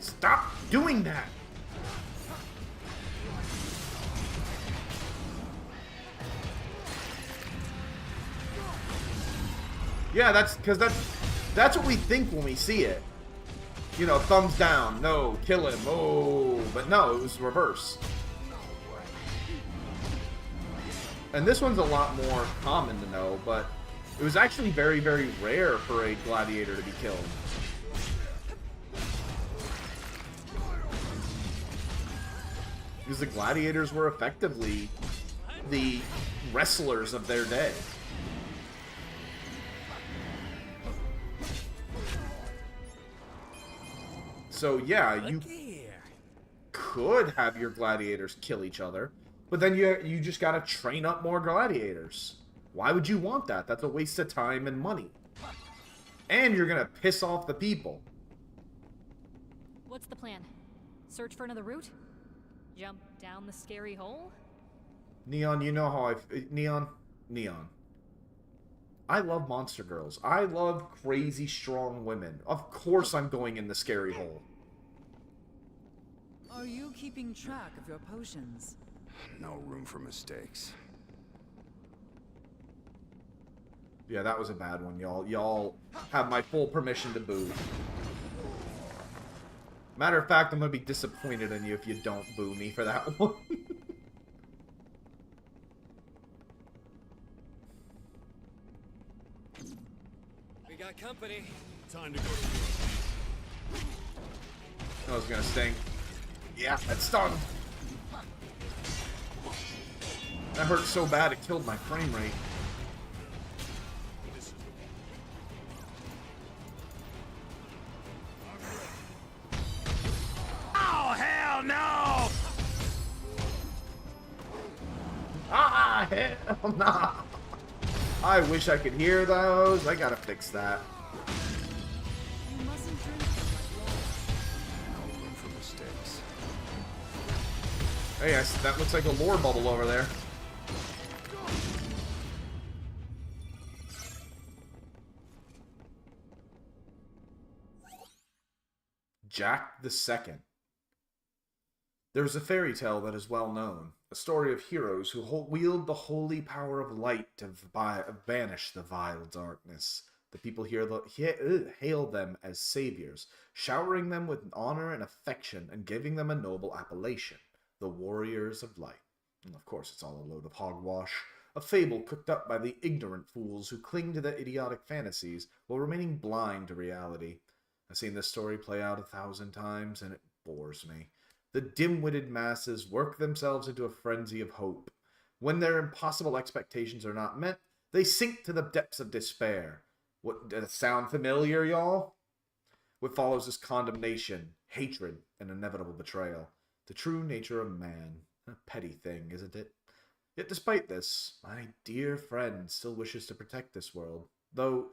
Stop doing that! Yeah, that's because that's what we think when we see it. You know, thumbs down, no, kill him, oh, but no, it was reverse. And this one's a lot more common to know, but it was actually very, very rare for a gladiator to be killed. Because the gladiators were effectively the wrestlers of their day. So yeah, you could have your gladiators kill each other, but then you just gotta train up more gladiators. Why would you want that? That's a waste of time and money. And you're gonna piss off the people. What's the plan? Search for another route? Jump down the scary hole? Neon, you know how Neon. I love monster girls. I love crazy strong women. Of course I'm going in the scary hole. Are you keeping track of your potions? No room for mistakes. Yeah, that was a bad one, y'all. Y'all have my full permission to boo. Matter of fact, I'm gonna be disappointed in you if you don't boo me for that one. We got company. Time to go to work. I was gonna sting. Yeah, that stung. That hurt so bad it killed my frame rate. Oh, hell no! Ah, hell nah. I wish I could hear those. I gotta fix that. You mustn't drink No room for mistakes. Hey, that looks like a lore bubble over there. Jack the Second. There's a fairy tale that is well known, a story of heroes who wield the holy power of light to banish the vile darkness. The people hail them as saviors, showering them with honor and affection and giving them a noble appellation, the Warriors of Light. And of course, it's all a load of hogwash, a fable cooked up by the ignorant fools who cling to their idiotic fantasies while remaining blind to reality. I've seen this story play out 1,000 times, and it bores me. The dim-witted masses work themselves into a frenzy of hope. When their impossible expectations are not met, they sink to the depths of despair. What, does it sound familiar, y'all? What follows is condemnation, hatred, and inevitable betrayal. The true nature of man. A petty thing, isn't it? Yet despite this, my dear friend still wishes to protect this world. Though,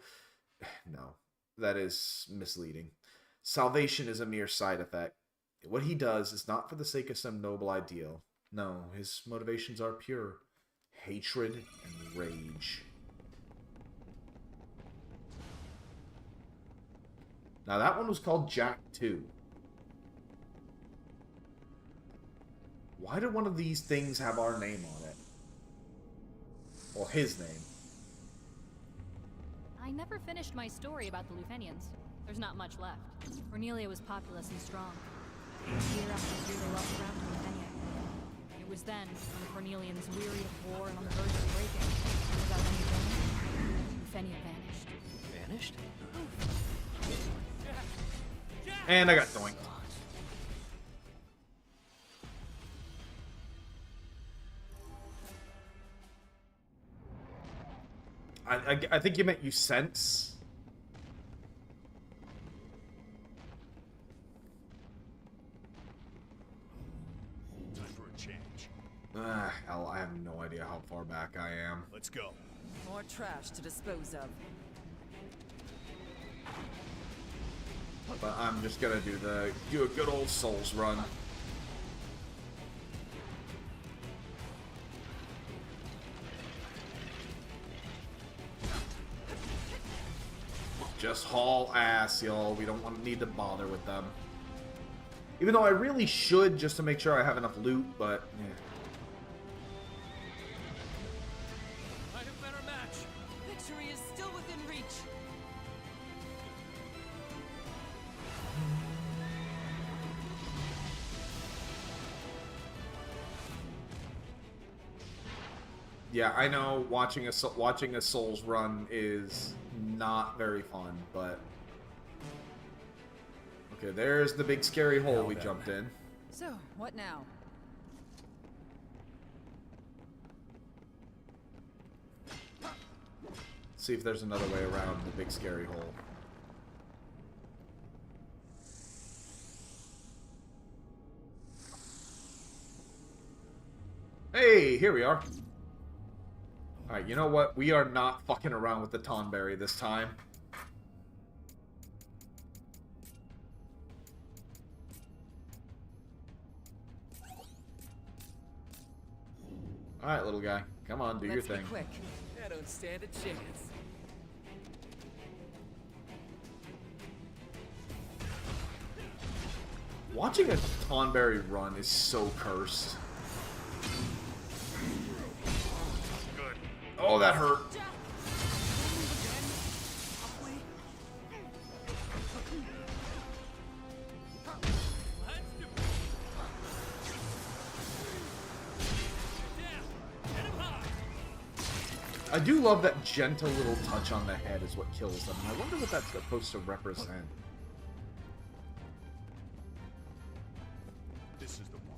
no, that is misleading. Salvation is a mere side effect. What he does is not for the sake of some noble ideal. No, his motivations are pure. Hatred and rage. Now that one was called Jack 2. Why did one of these things have our name on it? Well, his name. I never finished my story about the Lufenians. There's not much left. Cornelia was populous and strong. Year after year they lost ground to Lufenia. It was then, when the Cornelians, weary of war and on the verge of breaking, without any warning, Lufenia vanished. Vanished? And I got doinked. I think you meant you sense. Time for a change. Hell, I have no idea how far back I am. Let's go. More trash to dispose of. But I'm just gonna do a good old Souls run. Just haul ass, y'all. We don't need to bother with them. Even though I really should, just to make sure I have enough loot, but yeah. I have better match. Victory is still within reach. Yeah, I know watching a Souls run is not very fun, but okay, there's the big scary hole we jumped in. So, what now? See if there's another way around the big scary hole. Hey, here we are. Alright, you know what? We are not fucking around with the Tonberry this time. Alright, little guy. Come on, do your thing. Quick. I don't stand a chance. Watching a Tonberry run is so cursed. Good. Oh, that hurt. I do love that gentle little touch on the head is what kills them. And I wonder what that's supposed to represent. This is the one.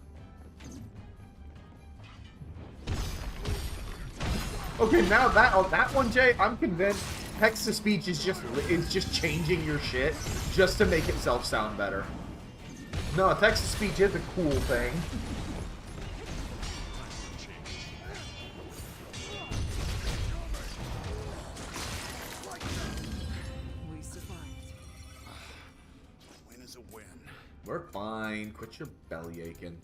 Okay, now that one, Jay, I'm convinced text-to-speech is just changing your shit just to make itself sound better. No, text-to-speech is a cool thing. We survived. Win is a win. We're fine. Quit your belly aching.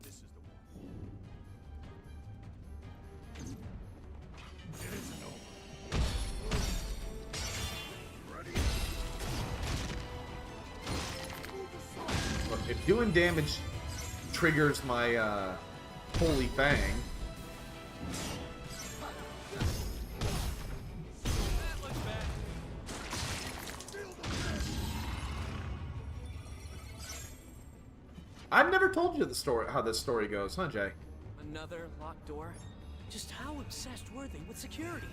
This is the one. It isn't over. Ready? Look, if doing damage triggers my Holy Fang. I've never told you the story, how this story goes, huh, Jay? Another locked door? Just how obsessed were they with security?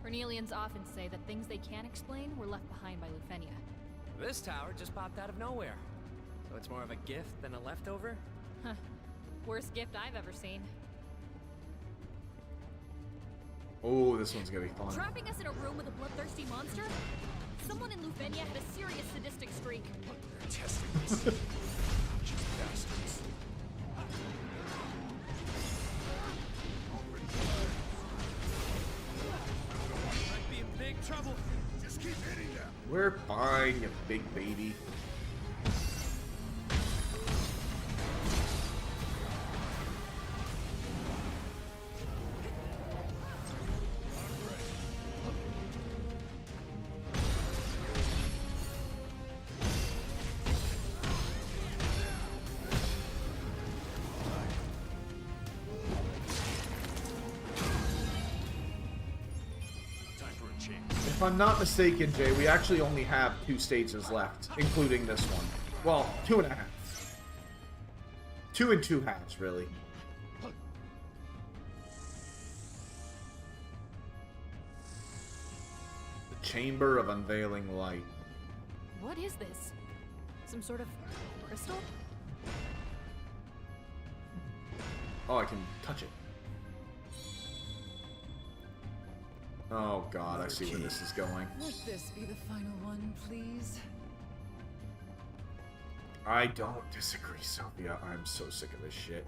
Cornelians often say that things they can't explain were left behind by Lufenia. This tower just popped out of nowhere. So it's more of a gift than a leftover? Huh. Worst gift I've ever seen. Oh, this one's gonna be fun. Trapping us in a room with a bloodthirsty monster? Someone in Lufenia had a serious sadistic streak. They're testing us. Just bastards. Might be in big trouble. Just keep hitting them. We're fine, you big baby. If I'm not mistaken, Jay, we actually only have 2 stages left, including this one. Well, 2.5. 2 and 2 halves, really. The Chamber of Unveiling Light. What is this? Some sort of crystal? Oh, I can touch it. Oh god, I see where this is going. Let this be the final one, please. I don't disagree, Sophia. I'm so sick of this shit.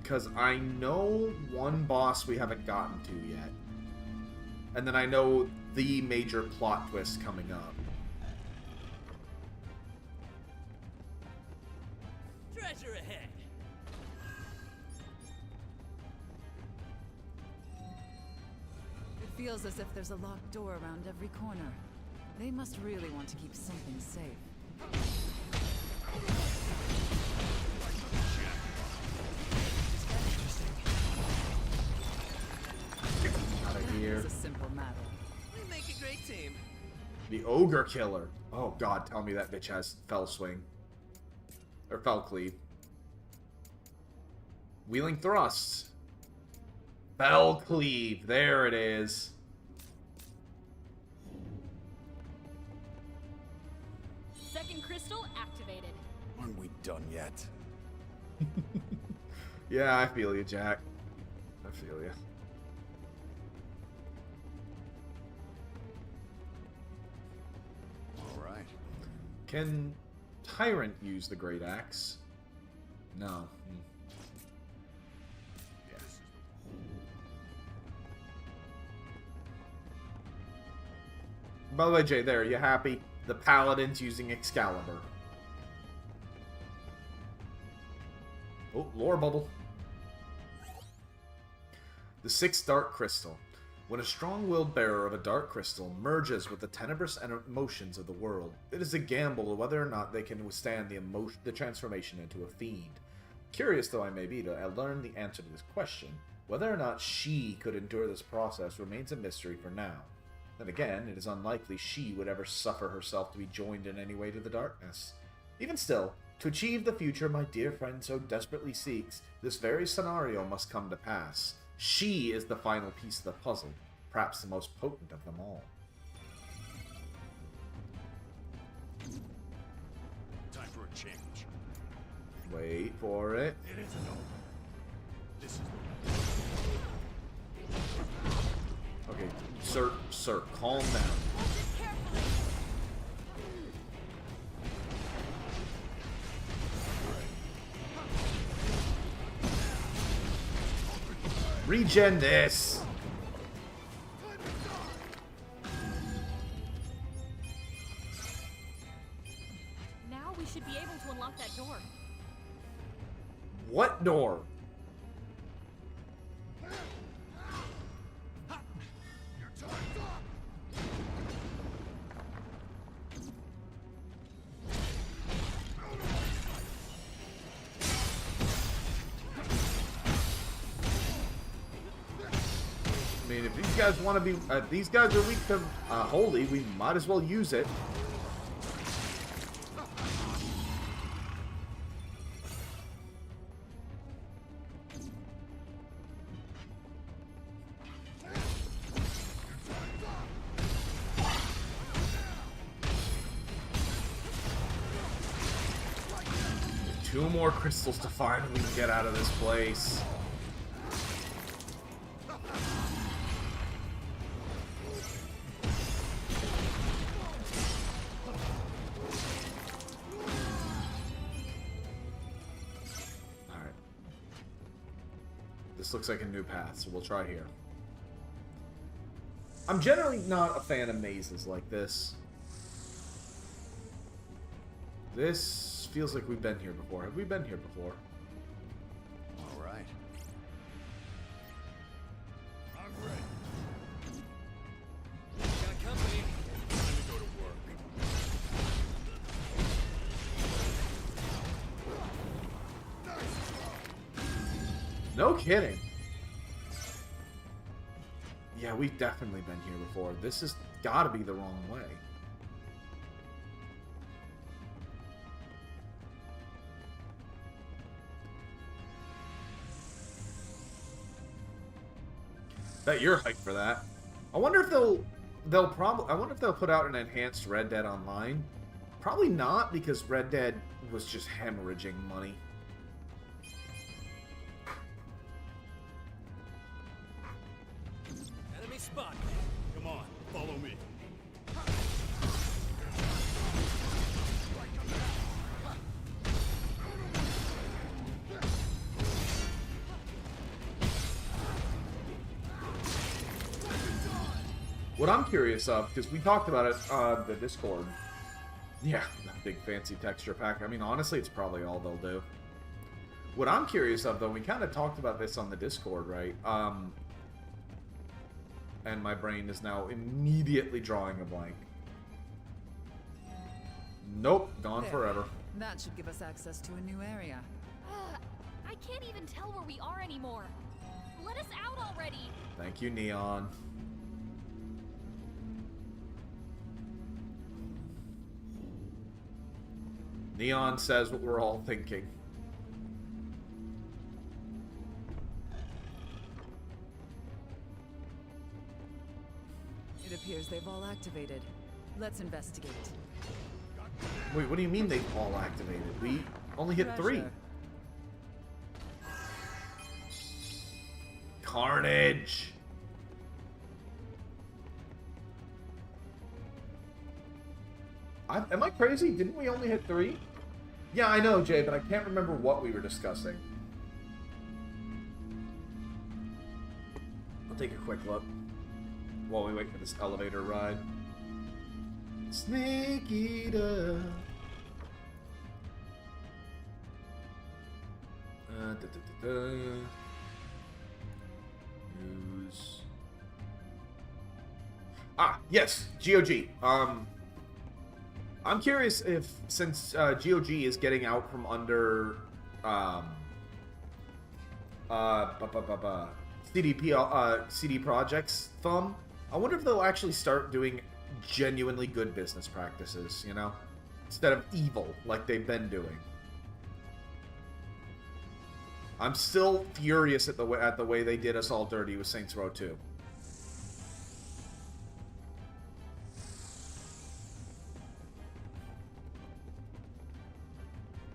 Because I know one boss we haven't gotten to yet. And then I know the major plot twist coming up. Treasure ahead. It feels as if there's a locked door around every corner. They must really want to keep something safe. Out of here. It's a simple matter. We make a great team. The Ogre Killer. Oh god, tell me that bitch has Fell Swing. Or Fell Cleave. Wheeling Thrusts. Fell Cleave. There it is. Second crystal activated. Aren't we done yet? Yeah, I feel you, Jack. I feel you. Alright. Can Tyrant use the Great Axe? No. Hmm. Yes. By the way, Jay, there, you happy? The Paladin's using Excalibur. Oh, lore bubble. The Sixth Dark Crystal. When a strong-willed bearer of a dark crystal merges with the tenebrous emotions of the world, it is a gamble whether or not they can withstand the transformation into a fiend. Curious though I may be to learn the answer to this question, whether or not she could endure this process remains a mystery for now. Then again, it is unlikely she would ever suffer herself to be joined in any way to the darkness. Even still, to achieve the future my dear friend so desperately seeks, this very scenario must come to pass. She is the final piece of the puzzle, perhaps the most potent of them all. Time for a change. Wait for it. It is enough. This is Okay, sir, calm down. Regen this! Now we should be able to unlock that door. What door? I mean, if these guys want to be, these guys are weak to holy, we might as well use it. 2 more crystals to finally get out of this place. Alright. This looks like a new path, so we'll try here. I'm generally not a fan of mazes like this. This feels like we've been here before. Have we been here before? All right. I'm ready. Got company. Time to go to work. No kidding. Yeah, we've definitely been here before. This has got to be the wrong way. Bet you're hyped for that. I wonder if I wonder if they'll put out an enhanced Red Dead Online. Probably not, because Red Dead was just hemorrhaging money. Enemy spot. Come on, follow me. What I'm curious of, because we talked about it on the Discord. Yeah, that big fancy texture pack. I mean, honestly, it's probably all they'll do. What I'm curious of, though, we kind of talked about this on the Discord, right? And my brain is now immediately drawing a blank. Nope, gone There. forever. That should give us access to a new area. I can't even tell where we are anymore. Let us out already. Thank you, Neon. Neon says what we're all thinking. It appears they've all activated. Let's investigate. Wait, what do you mean they've all activated? We only hit 3. Treasure. Carnage! Am I crazy? Didn't we only hit 3? Yeah, I know, Jay, but I can't remember what we were discussing. I'll take a quick look while we wait for this elevator ride. Snake Eater. News. Ah, yes, GOG. I'm curious if, since GOG is getting out from under CD Projekt's thumb, I wonder if they'll actually start doing genuinely good business practices, you know? Instead of evil, like they've been doing. I'm still furious at the way they did us all dirty with Saints Row 2.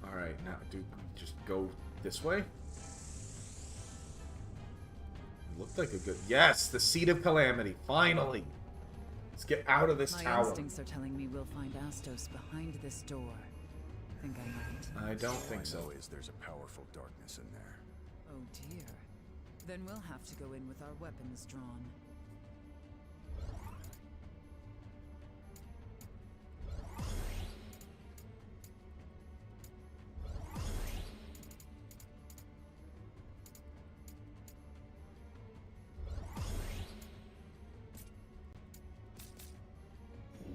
Alright, now do we just go this way? It looked like a good... Yes! The Seat of Calamity! Finally! Let's get out of this tower. My instincts are telling me we'll find Astos behind this door. Think I'm right? I don't think so. All I know is there's a powerful darkness in there. Oh dear. Then we'll have to go in with our weapons drawn.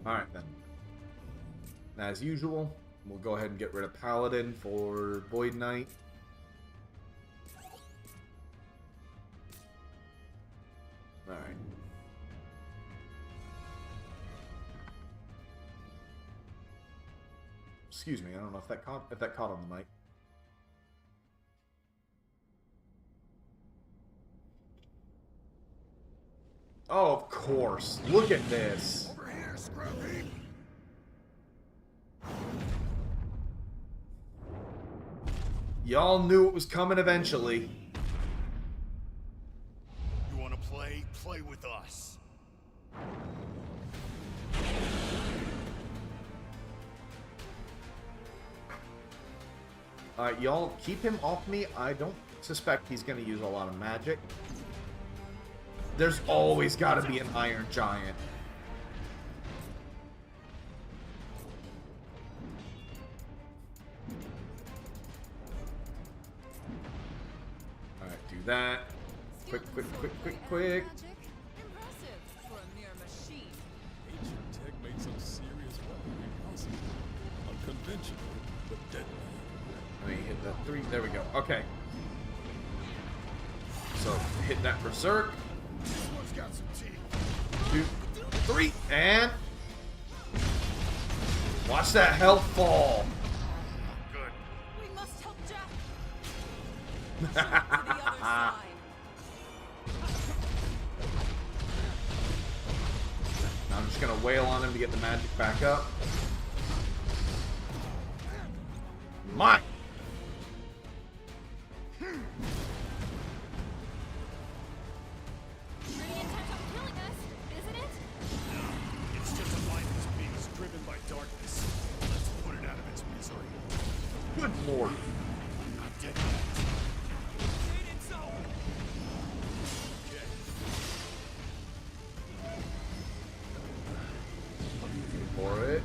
Alright then. As usual, we'll go ahead and get rid of Paladin for Void Knight. Alright. Excuse me, I don't know if that caught on the mic. Oh, of course. Look at this. Over here, Scruffy! Y'all knew it was coming eventually. You wanna play? Play with us. Alright, y'all, keep him off me. I don't suspect he's going to use a lot of magic. There's always got to be an Iron Giant. Alright, do that. Quick. Impressive for a mere machine. Ancient tech made some serious weapon impossible. Unconventional, but deadly. Let me hit that 3. There we go. Okay. So, hit that Berserk. This one's got some teeth. 2, 3, and... watch that health fall. Good. We must help Jack. Jump to the other side. Now I'm just gonna wail on him to get the magic back up. Mine! Pretty intent on killing us, isn't it? It's just a mindless beast driven by darkness. Let's put it out of its misery. Good lord. I'm dead yet. Made it so. Okay. For it.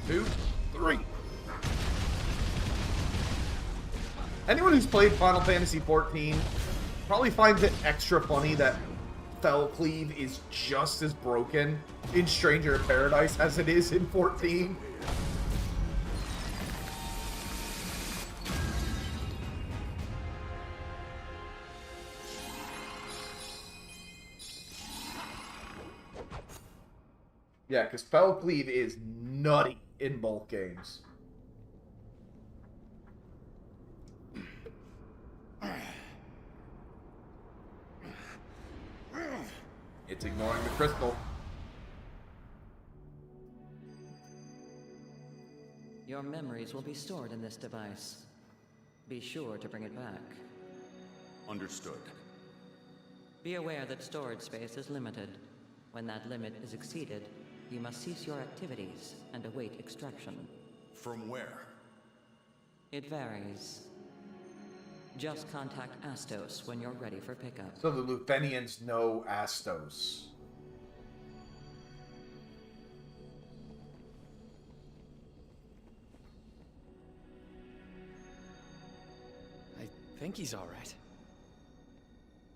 2, 3. Anyone who's played Final Fantasy XIV probably finds it extra funny that Fellcleave is just as broken in Stranger in Paradise as it is in 14. Yeah, because Fellcleave is nutty in both games. It's ignoring the crystal. Your memories will be stored in this device. Be sure to bring it back. Understood. Be aware that storage space is limited. When that limit is exceeded, you must cease your activities and await extraction. From where? It varies. Just contact Astos when you're ready for pickup. So the Luthenians know Astos. I think he's alright.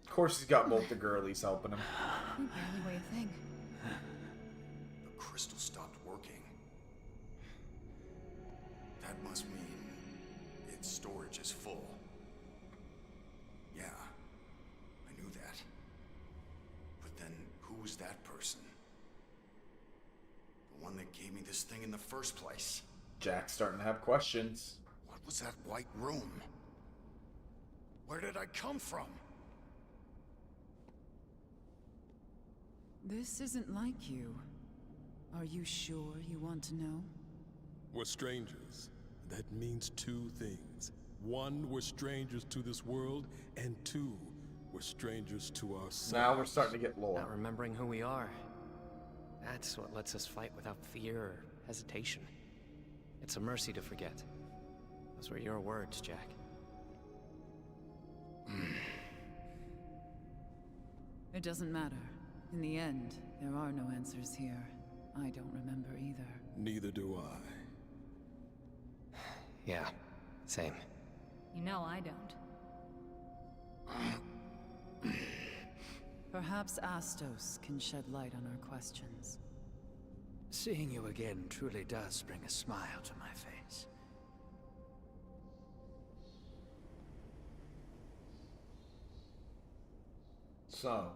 Of course he's got both the girlies helping him. You barely weigh a thing. The crystal stopped working. That must mean its storage is full. Yeah, I knew that. But then, who was that person? The one that gave me this thing in the first place? Jack's starting to have questions. What was that white room? Where did I come from? This isn't like you. Are you sure you want to know? We're strangers. That means two things. One, we're strangers to this world, and two, we're strangers to ourselves. Now we're starting to get lore. Not remembering who we are. That's what lets us fight without fear or hesitation. It's a mercy to forget. Those were your words, Jack. It doesn't matter. In the end, there are no answers here. I don't remember either. Neither do I. Yeah, same. You know I don't. Perhaps Astos can shed light on our questions. Seeing you again truly does bring a smile to my face. So,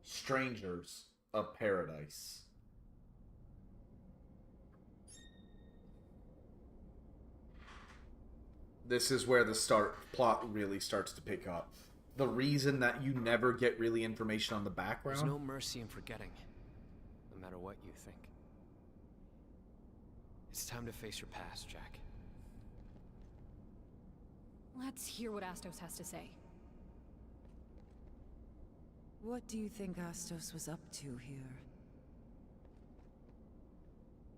Strangers of Paradise. This is where the plot really starts to pick up. The reason that you never get really information on the background. There's no mercy in forgetting, no matter what you think. It's time to face your past, Jack. Let's hear what Astos has to say. What do you think Astos was up to here?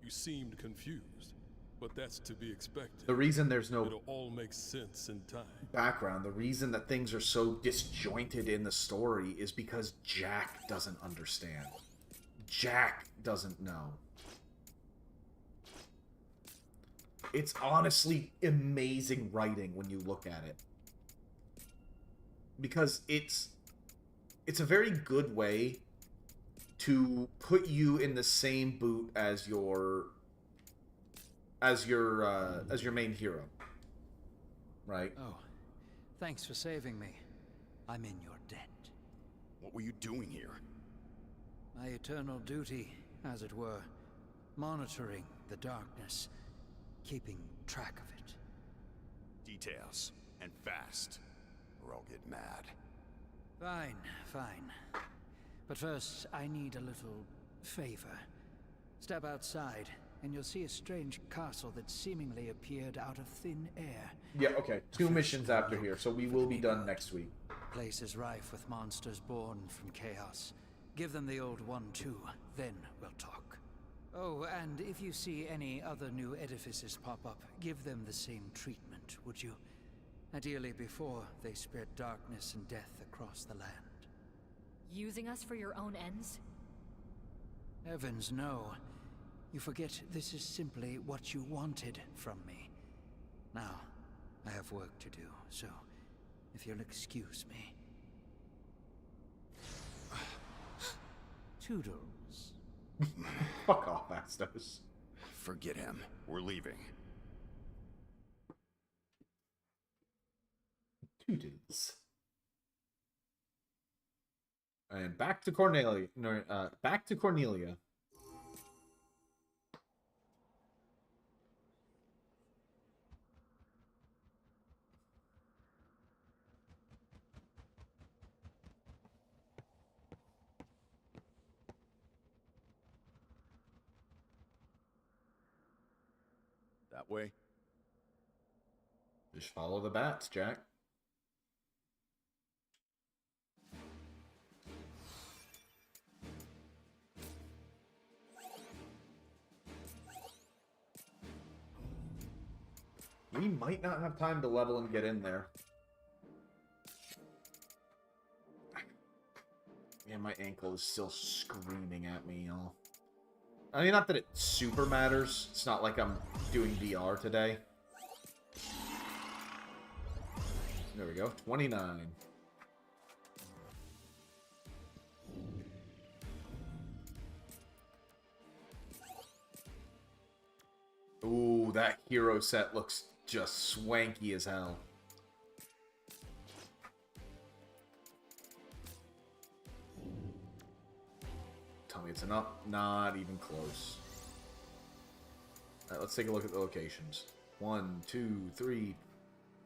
You seemed confused, but that's to be expected. The reason there's no It'll all make sense in time. background, the reason that things are so disjointed in the story is because Jack doesn't understand. Jack doesn't know. It's honestly amazing writing when you look at it. Because it's a very good way to put you in the same boot as your main hero. Right? Oh, thanks for saving me. I'm in your debt. What were you doing here? My eternal duty, as it were. Monitoring the darkness. Keeping track of it. Details. And fast. Or I'll get mad. Fine, fine. But first, I need a little favor. Step outside, and you'll see a strange castle that seemingly appeared out of thin air. Yeah, okay. 2 missions after here, so we will be done next week. Place is rife with monsters born from chaos. Give them the old one too, then we'll talk. Oh, and if you see any other new edifices pop up, give them the same treatment, would you? Ideally before they spread darkness and death across the land. Using us for your own ends? Heavens, no. You forget this is simply what you wanted from me. Now, I have work to do, so if you'll excuse me. Toodles. Fuck off, Astos. Forget him. We're leaving. Toodles. And back to Cornelia. No, back to Cornelia. That way? Just follow the bats, Jack. We might not have time to level and get in there. Yeah, my ankle is still screaming at me, y'all. I mean, not that it super matters. It's not like I'm doing VR today. There we go. 29. Ooh, that hero set looks just swanky as hell. Tell me it's enough. Not even close. Alright, let's take a look at the locations. 1, 2, 3.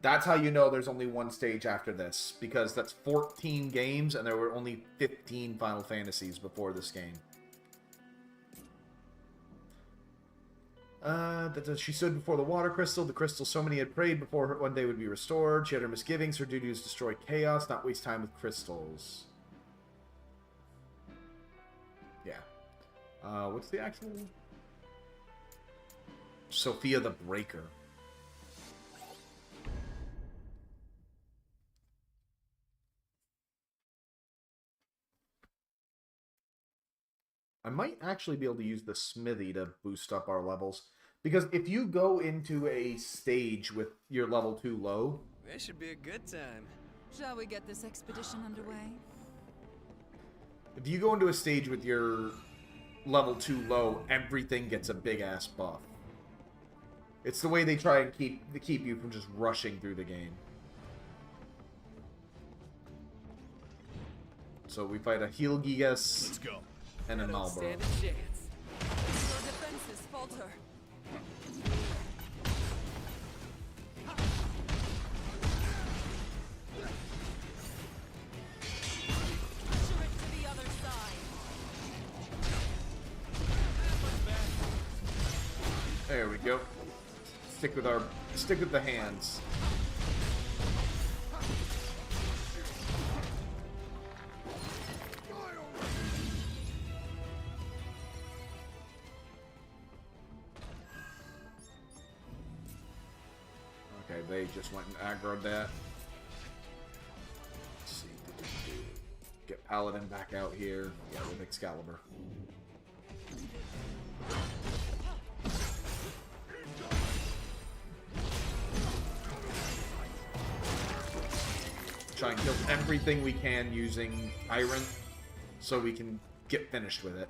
That's how you know there's only one stage after this. Because that's 14 games, and there were only 15 Final Fantasies before this game. She stood before the water crystal. The crystal so many had prayed before one day would be restored. She had her misgivings. Her duty was to destroy chaos, not waste time with crystals. Yeah. What's the actual... Sophia the Breaker. I might actually be able to use the smithy to boost up our levels. Because if you go into a stage with your level 2 low... This should be a good time. Shall we get this expedition underway? If you go into a stage with your level 2 low, everything gets a big-ass buff. It's the way they try and keep you from just rushing through the game. So we fight a Heelgigas. Let's go. And a Malboro. Stand a chance. Your defenses falter. Pressure it to the other side. There we go. Stick with the hands. Okay, they just went and aggroed that. Let's see, get Paladin back out here. Yeah, with Excalibur. Try and kill everything we can using Tyrant so we can get finished with it.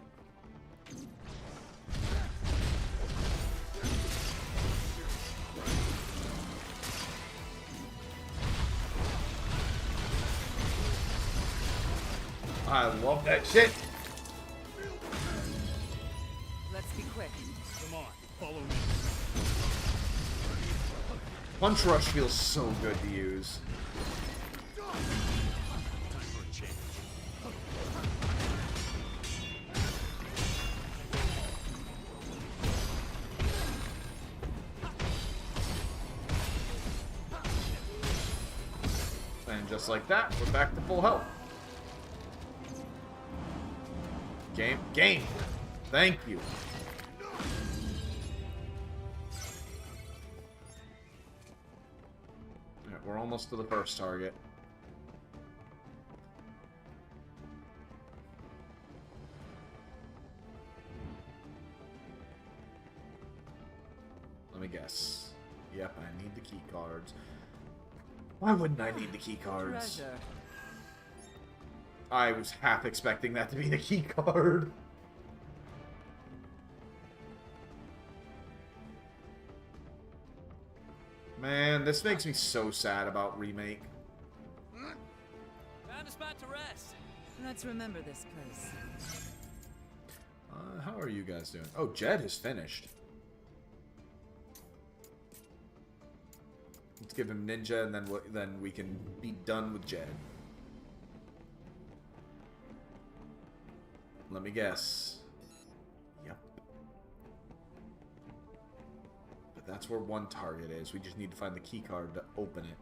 I love that shit. Let's be quick. Come on, follow me. Punch Rush feels so good to use. Time for a change. And just like that, we're back to full health. Game. Thank you. Alright, we're almost to the first target. Let me guess. Yep, I need the key cards. Why wouldn't I need the key cards? Treasure. I was half expecting that to be the key card. Man, this makes me so sad about Remake. Found a spot to rest. Let's remember this place. How are you guys doing? Oh, Jed has finished. Let's give him Ninja, and then we can be done with Jed. Let me guess. Yep. But that's where one target is. We just need to find the key card to open it.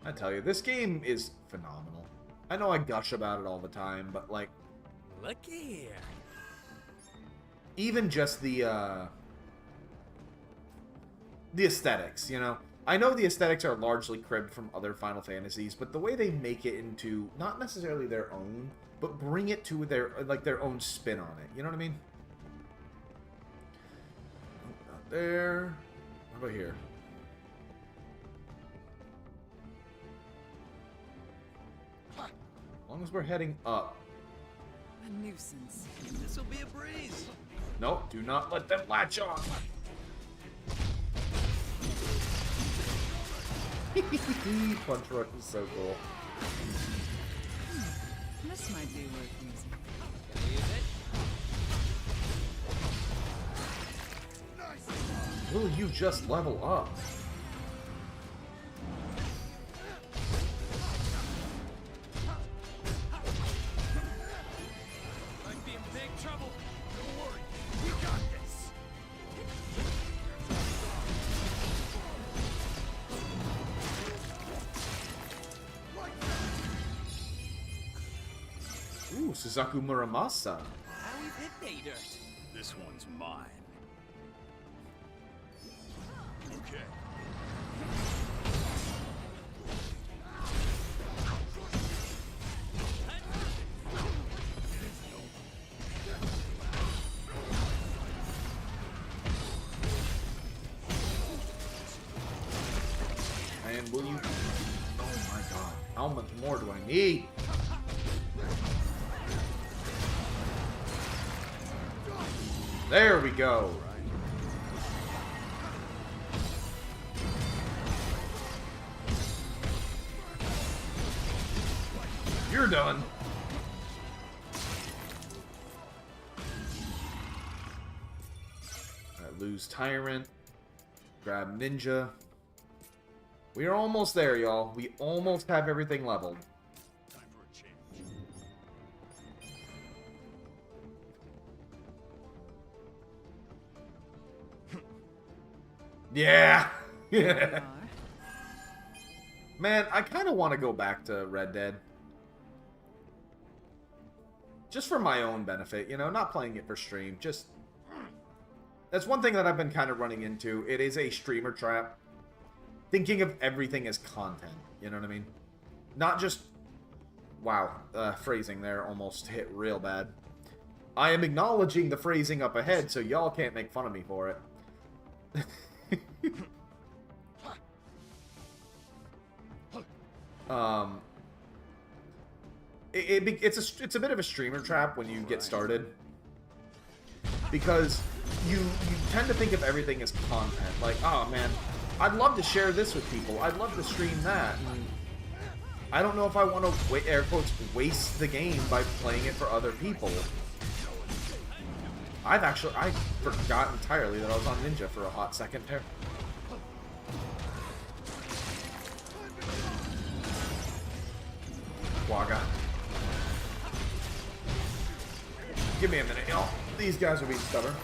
I tell you, this game is phenomenal. I know I gush about it all the time, but like... Looky here. Even just the aesthetics, you know? I know the aesthetics are largely cribbed from other Final Fantasies, but the way they make it into, not necessarily their own, but bring it to their own spin on it. You know what I mean? Not there. How about here? As long as we're heading up. A nuisance. This'll be a breeze. Nope, do not let them latch on. Punch Rush is so cool. This might be worth using. Gotta use it. Will you just level up? Might be in big trouble. Don't worry, we got this. Ooh, Suzaku Muramasa. Now we've hit pay dirt. This one's mine. Okay. And will you... Oh my god. How much more do I need? There we go. You're done. Alright, lose Tyrant. Grab Ninja. We are almost there, y'all. We almost have everything leveled. Time for a change. Yeah! Yeah. Man, I kind of want to go back to Red Dead. Just for my own benefit, you know, not playing it for stream. Just... That's one thing that I've been kind of running into. It is a streamer trap. Thinking of everything as content. You know what I mean? Not just... Wow. Phrasing there almost hit real bad. I am acknowledging the phrasing up ahead, so y'all can't make fun of me for it. It's a bit of a streamer trap when you get started, because you tend to think of everything as content. Like, oh man, I'd love to share this with people. I'd love to stream that. And I don't know if I want to air quotes waste the game by playing it for other people. I forgot entirely that I was on Ninja for a hot second there. Waga. Give me a minute, y'all. These guys are being stubborn.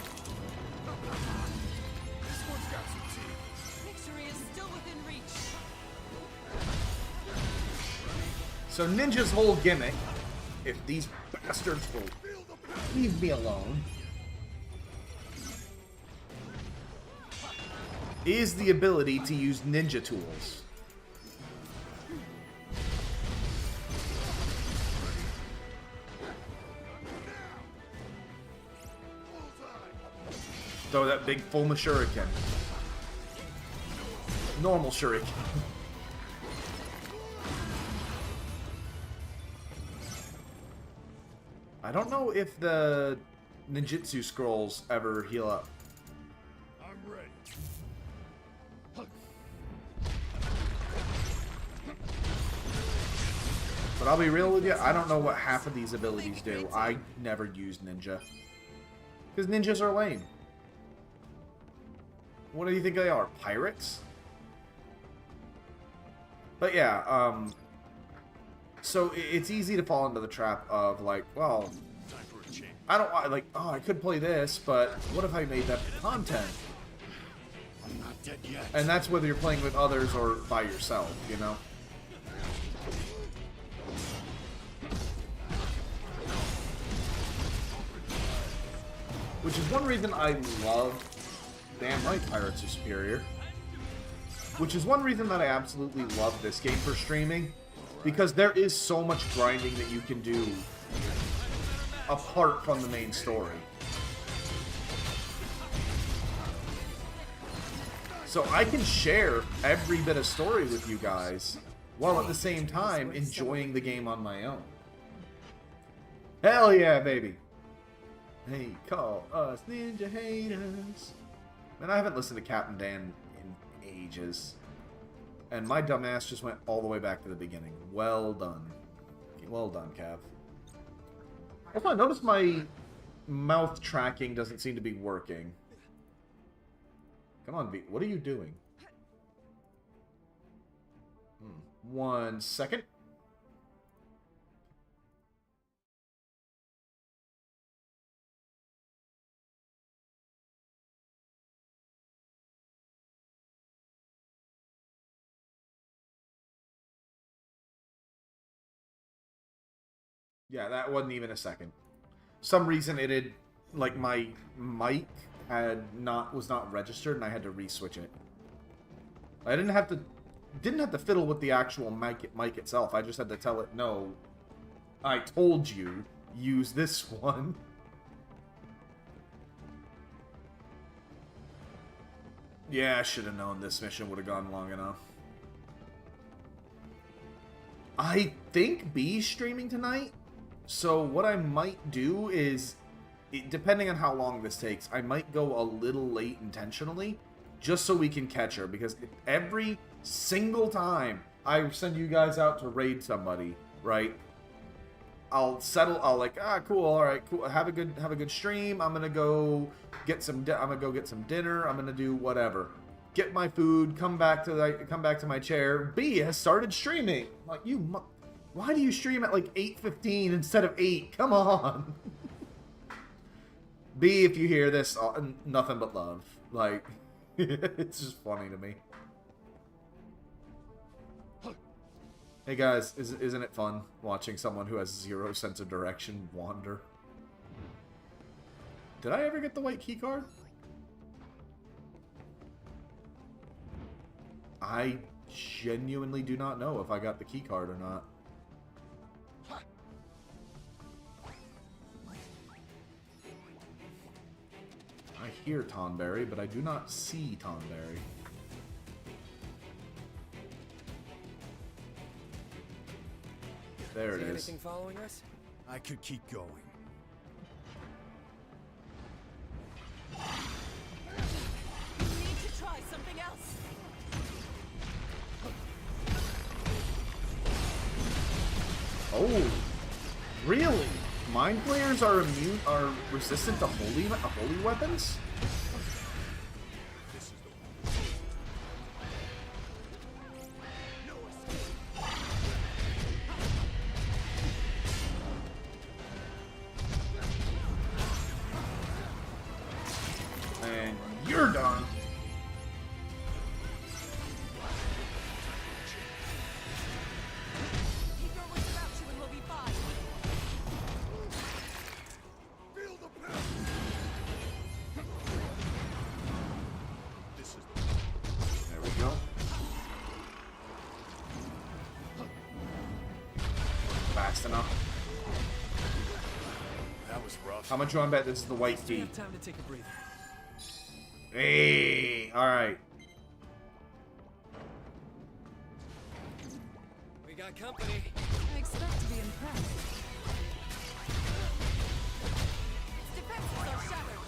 This one's got some teeth. Victory is still within reach. So Ninja's whole gimmick, if these bastards will leave me alone, is the ability to use ninja tools. Throw that big Fulma shuriken. Normal shuriken. I don't know if the ninjutsu scrolls ever heal up. I'm ready. But I'll be real with you, I don't know what half of these abilities do. I never used ninja. Because ninjas are lame. What do you think they are? Pirates? But yeah, so it's easy to fall into the trap of like, well, I don't want, like, oh, I could play this, but what if I made that content? I'm not dead yet. And that's whether you're playing with others or by yourself, you know? Which is one reason I love... Damn right, Pirates are superior. Which is one reason that I absolutely love this game for streaming. Because there is so much grinding that you can do apart from the main story. So I can share every bit of story with you guys, while at the same time enjoying the game on my own. Hell yeah, baby! They call us ninja haters. Man, I haven't listened to Captain Dan in ages. And my dumbass just went all the way back to the beginning. Well done. Well done, Cav. Also, I noticed my mouth tracking doesn't seem to be working. Come on, V. What are you doing? 1 second. Yeah, that wasn't even a second. Some reason it had, like, my mic was not registered, and I had to re-switch it. I didn't have to fiddle with the actual mic itself. I just had to tell it, no, I told you, use this one. Yeah, I should have known this mission would have gone long enough. I think B's streaming tonight. So what I might do is, depending on how long this takes, I might go a little late intentionally, just so we can catch her. Because every single time I send you guys out to raid somebody, right? I'll like, cool, all right, cool. Have a good stream. I'm gonna go get some dinner. I'm gonna do whatever. get my food, come back to my chair. B has started streaming. Like, why do you stream at like 8:15 instead of 8? Come on. B, if you hear this, nothing but love. Like, it's just funny to me. Hey guys, isn't it fun watching someone who has zero sense of direction wander? Did I ever get the white key card? I genuinely do not know if I got the key card or not. I hear Tonberry, but I do not see Tonberry. There it is. Anything following us? I could keep going. You need to try something else. Oh, really? Mind flayers are resistant to holy weapons? And you're done. There we go. Fast enough. That was rough. How much you want to bet this is the white key? Time to take a breather. Hey, all right. We got company. I expect to be impressed. Its defenses are shattered.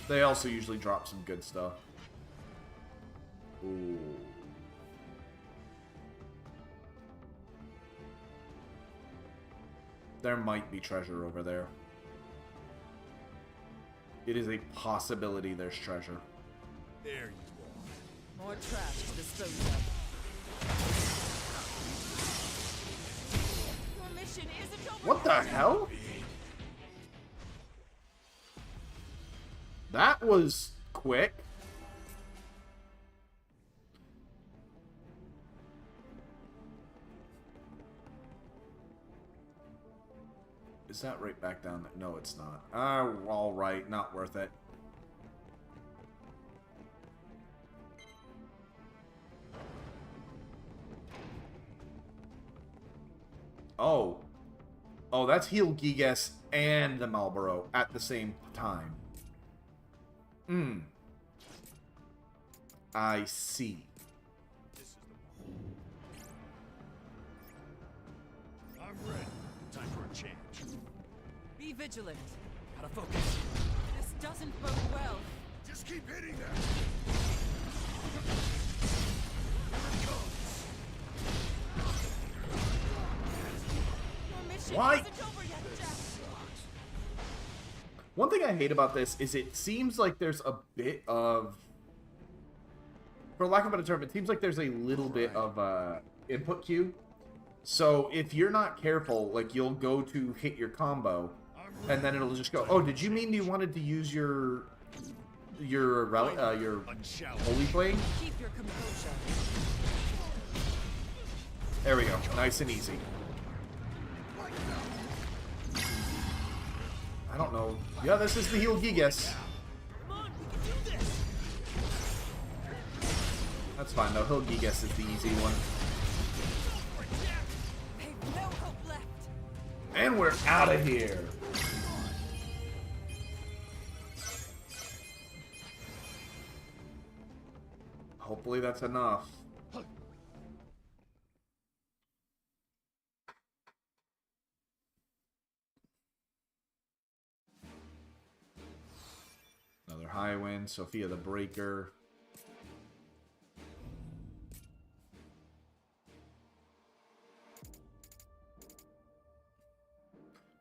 They also usually drop some good stuff. Ooh. There might be treasure over there. It is a possibility there's treasure. There you More trash to dispose of. Your mission isn't over. What the hell? That was quick. Is that right back down there? No, it's not. All right, not worth it. Oh. Oh, that's Heel Gigas and the Marlboro at the same time. I see. I'm ready. Time for a change. Be vigilant. Gotta focus. This doesn't bode well. Just keep hitting that. Here it comes. Your mission Why? isn't over yet, Jack. One thing I hate about this is it seems like there's a bit of, for lack of a better term, it seems like there's a little bit of input queue. So if you're not careful, like you'll go to hit your combo, and then it'll just go, oh, did you mean you wanted to use your holy flame? Keep your composure. There we go, nice and easy. I don't know. Yeah, this is the Heel Gigas. That's fine though. Heel Gigas is the easy one. No hope left. And we're out of here. Hopefully that's enough. Another high wind, Sophia the Breaker.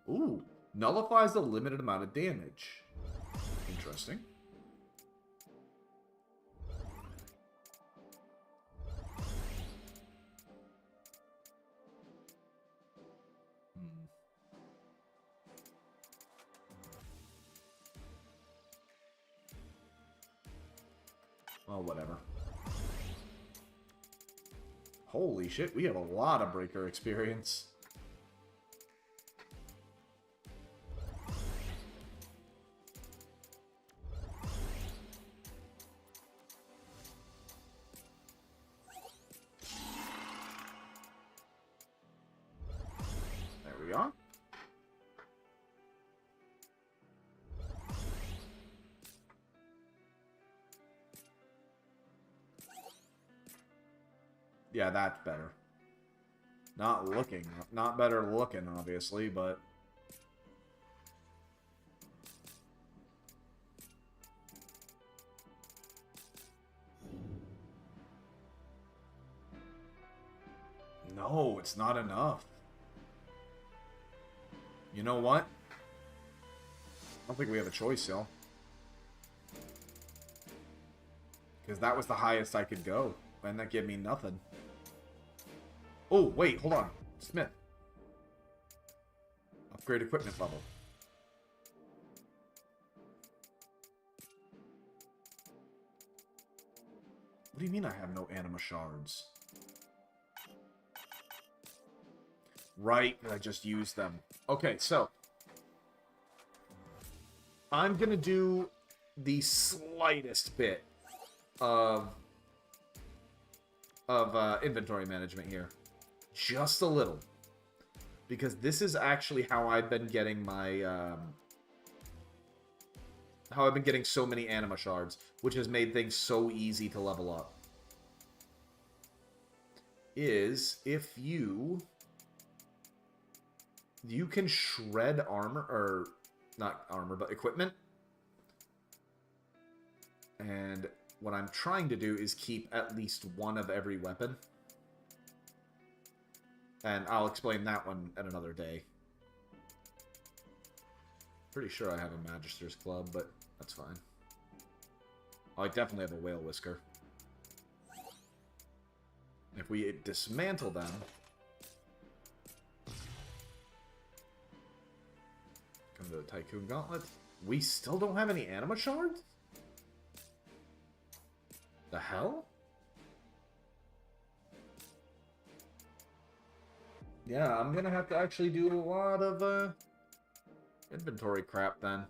Ooh, nullifies the limited amount of damage. Interesting. Well, whatever. Holy shit, we have a lot of breaker experience. There we are. Yeah, that's better. Not looking. Not better looking, obviously, but... No, it's not enough. You know what? I don't think we have a choice, y'all. Because that was the highest I could go. And that gave me nothing. Oh, wait, hold on. Smith. Upgrade equipment level. What do you mean I have no anima shards? Right, I just used them. Okay, so. I'm gonna do the slightest bit of inventory management here. Just a little. Because this is actually how I've been getting my, how I've been getting so many anima shards, which has made things so easy to level up. Is if you can shred armor, or not armor, but equipment. And what I'm trying to do is keep at least one of every weapon. And I'll explain that one at another day. Pretty sure I have a Magister's Club, but that's fine. Oh, I definitely have a Whale Whisker. If we dismantle them... Come to the Tycoon Gauntlet. We still don't have any anima shards? The hell? Yeah, I'm gonna have to actually do a lot of inventory crap then.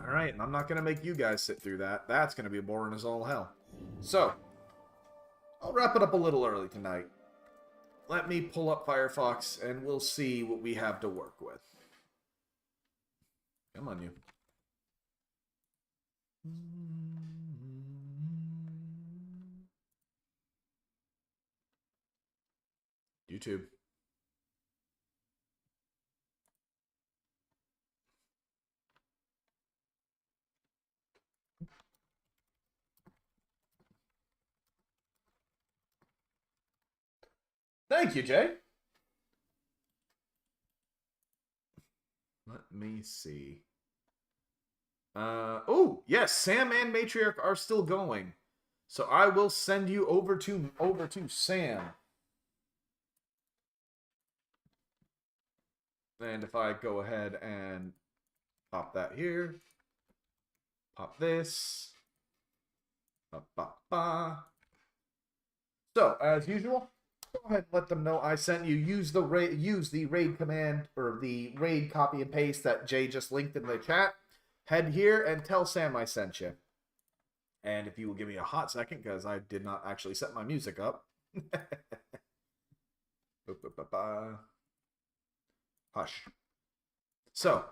Alright, and I'm not gonna make you guys sit through that. That's gonna be boring as all hell. So, I'll wrap it up a little early tonight. Let me pull up Firefox and we'll see what we have to work with. Come on, you. YouTube. Thank you, Jay. Let me see. Oh, yes, Sam and Matriarch are still going. So I will send you over to Sam. And if I go ahead and pop that here, pop this, So, as usual, go ahead and let them know I sent you. Use the raid command, or the raid copy and paste that Jay just linked in the chat. Head here and tell Sam I sent you. And if you will give me a hot second, because I did not actually set my music up. Hush. So,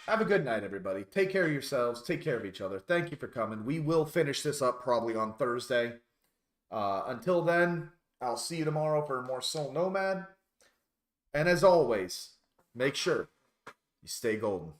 have a good night, everybody. Take care of yourselves. Take care of each other. Thank you for coming. We will finish this up probably on Thursday. Until then, I'll see you tomorrow for more Soul Nomad. And as always, make sure you stay golden.